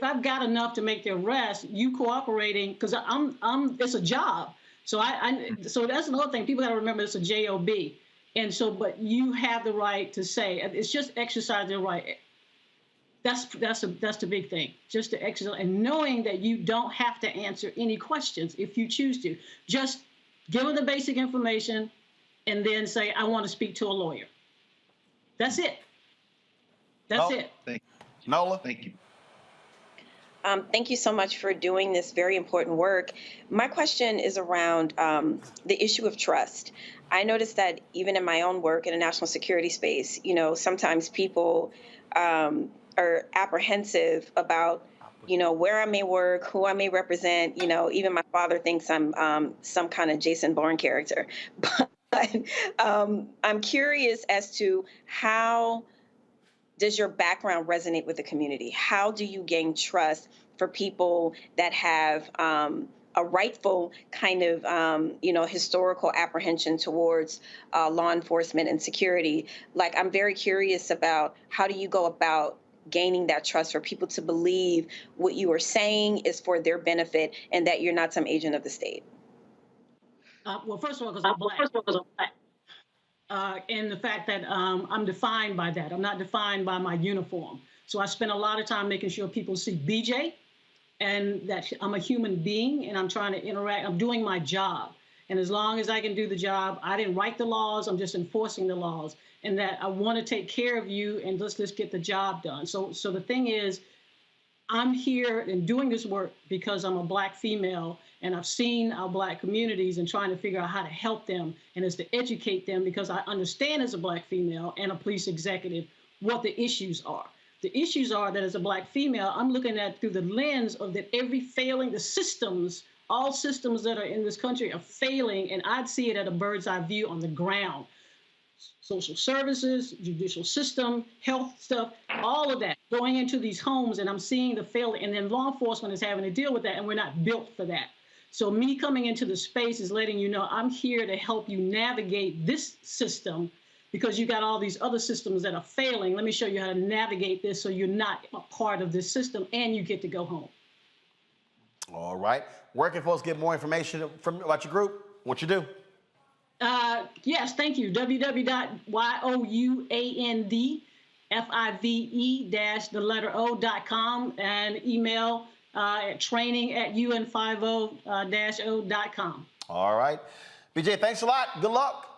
S4: I've got enough to make the arrest, you cooperating, because it's a job. So so that's another thing. People got to remember it's a job. And so, but you have the right to say, it's just exercising your right. That's the big thing, just to exercise, and knowing that you don't have to answer any questions if you choose to. Just give them the basic information and then say, I want to speak to a lawyer. That's it. That's it.
S9: Thank you.
S1: Nola?
S9: Thank you.
S6: Thank you so much for doing this very important work. My question is around the issue of trust. I noticed that even in my own work in a national security space, sometimes people are apprehensive about, where I may work, who I may represent. Even my father thinks I'm some kind of Jason Bourne character. But I'm curious as to how does your background resonate with the community? How do you gain trust for people that have a rightful kind of, historical apprehension towards law enforcement and security? Like, I'm very curious about how do you go about gaining that trust for people to believe what you are saying is for their benefit and that you're not some agent of the state?
S4: Well, first of all, because I'm black. And the fact that I'm defined by that. I'm not defined by my uniform. So I spend a lot of time making sure people see BJ and that I'm a human being and I'm trying to interact. I'm doing my job. And as long as I can do the job, I didn't write the laws, I'm just enforcing the laws. And that I want to take care of you and let's get the job done. So the thing is, I'm here and doing this work because I'm a Black female and I've seen our Black communities and trying to figure out how to help them and is to educate them, because I understand as a Black female and a police executive what the issues are. The issues are that as a Black female, I'm looking at through the lens of that every failing, the systems, all systems that are in this country are failing, and I'd see it at a bird's eye view on the ground. Social services, judicial system, health stuff, all of that going into these homes, and I'm seeing the failing, and then law enforcement is having to deal with that, and we're not built for that. So me coming into the space is letting you know I'm here to help you navigate this system, because you got all these other systems that are failing. Let me show you how to navigate this so you're not a part of this system and you get to go home.
S1: All right. Where can folks get more information about your group? What you do?
S4: Yes, thank you. www.youndfive-o.com and email at training@un50-o.com.
S1: All right. BJ, thanks a lot. Good luck.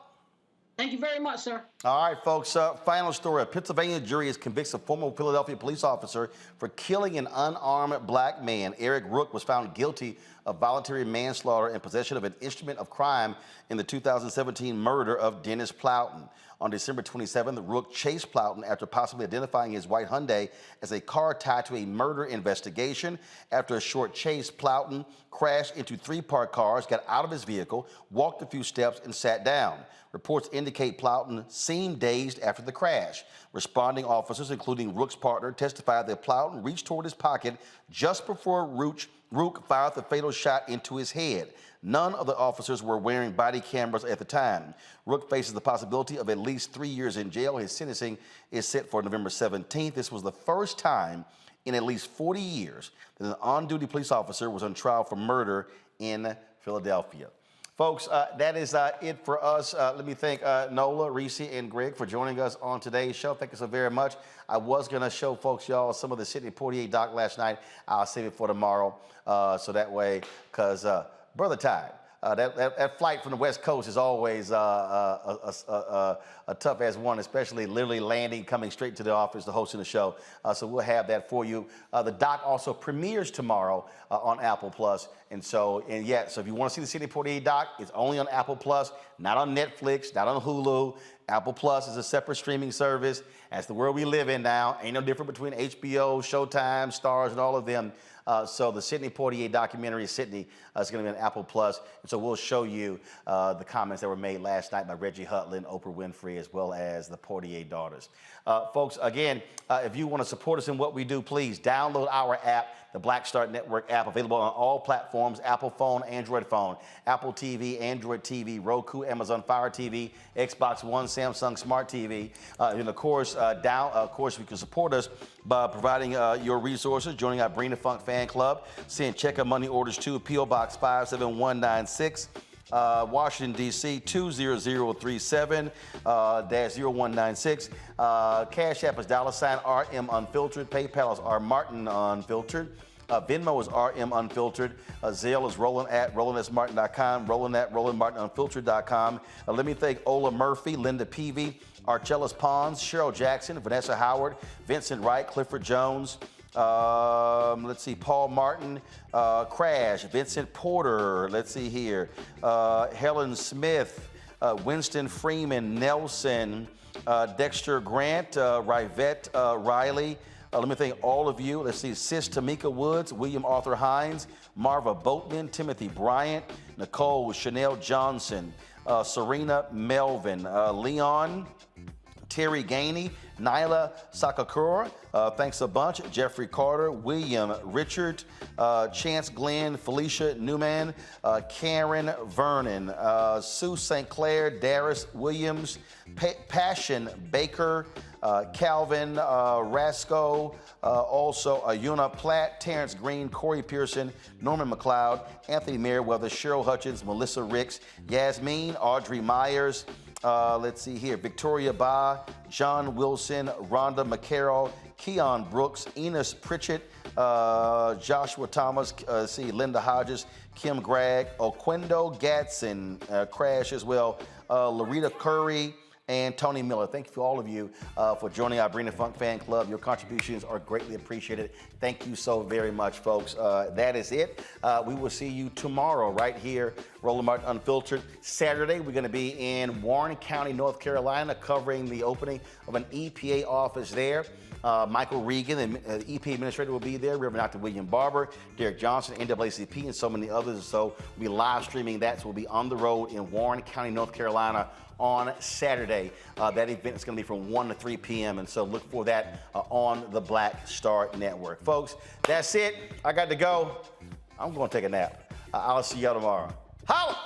S4: Thank you very much, sir.
S1: All right, folks. Final story. A Pennsylvania jury has convicted a former Philadelphia police officer for killing an unarmed black man. Eric Rook was found guilty of voluntary manslaughter and possession of an instrument of crime in the 2017 murder of Dennis Plowton. On December 27th, Rook chased Plowton after possibly identifying his white Hyundai as a car tied to a murder investigation. After a short chase, Plowton crashed into 3 parked cars, got out of his vehicle, walked a few steps, and sat down. Reports indicate Plowton seemed dazed after the crash. Responding officers, including Rook's partner, testified that Plowton reached toward his pocket just before Rook fired the fatal shot into his head. None of the officers were wearing body cameras at the time. Rook faces the possibility of at least 3 years in jail. His sentencing is set for November 17th. This was the first time in at least 40 years that an on-duty police officer was on trial for murder in Philadelphia. Folks, that is it for us. Let me thank Nola, Reese, and Greg for joining us on today's show. Thank you so very much. I was going to show folks, y'all, some of the Sidney Poitier doc last night. I'll save it for tomorrow. So that way, because brother time. That flight from the West Coast is always a tough-ass one, especially literally landing, coming straight to the office, to hosting the show. So we'll have that for you. The doc also premieres tomorrow on Apple Plus. So if you want to see the Sidney Poitier doc, it's only on Apple Plus, not on Netflix, not on Hulu. Apple Plus is a separate streaming service. That's the world we live in now. Ain't no different between HBO, Showtime, Stars, and all of them. So the Sidney Poitier documentary, Sidney, is going to be on Apple Plus. And so we'll show you the comments that were made last night by Reggie Hutland, Oprah Winfrey, as well as the Poitier daughters. Folks, again, if you want to support us in what we do, please download our app, the Black Star Network app, available on all platforms: Apple phone, Android phone, Apple TV, Android TV, Roku, Amazon Fire TV, Xbox One, Samsung Smart TV. And of course, you can support us by providing your resources, joining our Bring the Funk fan club, send check and money orders to P.O. Box 57196. Washington, D.C. 20037-0196. Cash App is $RM Unfiltered. PayPal is R Martin Unfiltered. Venmo is RM Unfiltered. Zelle is Roland at RolandSMartin.com. Roland at RolandMartinUnfiltered.com. Let me thank Ola Murphy, Linda Peavy, Archellis Pons, Cheryl Jackson, Vanessa Howard, Vincent Wright, Clifford Jones. Let's see, Paul Martin, Crash, Vincent Porter, let's see here, Helen Smith, Winston Freeman, Nelson, Dexter Grant, Rivette Riley. Let me thank all of you. Let's see, Sis Tamika Woods, William Arthur Hines, Marva Boatman, Timothy Bryant, Nicole Chanel Johnson, Serena Melvin, Leon, Terry Gainey, Nyla Sakakura, thanks a bunch. Jeffrey Carter, William Richard, Chance Glenn, Felicia Newman, Karen Vernon, Sue St. Clair, Darius Williams, Passion Baker, Calvin Rasco, also Yuna Platt, Terrence Green, Corey Pearson, Norman McLeod, Anthony Merriweather, Cheryl Hutchins, Melissa Ricks, Yasmin, Audrey Myers, let's see here, Victoria Ba, John Wilson, Rhonda McCarroll, Keon Brooks, Enos Pritchett, Joshua Thomas, Linda Hodges, Kim Gregg, Oquendo Gatson, Crash as well, Larita Curry, and Tony Miller. Thank you for all of you for joining our Bring the Funk fan club. Your contributions are greatly appreciated. Thank you so very much, folks. That is it. We will see you tomorrow right here, Roland Martin Unfiltered. Saturday, we're going to be in Warren County, North Carolina, covering the opening of an EPA office there. Michael Regan, the EPA administrator, will be there. Reverend Dr. William Barber, Derek Johnson, NAACP, and so many others. So we'll be live streaming that. So we'll be on the road in Warren County, North Carolina on Saturday. That event is going to be from 1 to 3 p.m. And so look for that on the Black Star Network. Folks, that's it. I got to go. I'm going to take a nap. I'll see y'all tomorrow. Holla!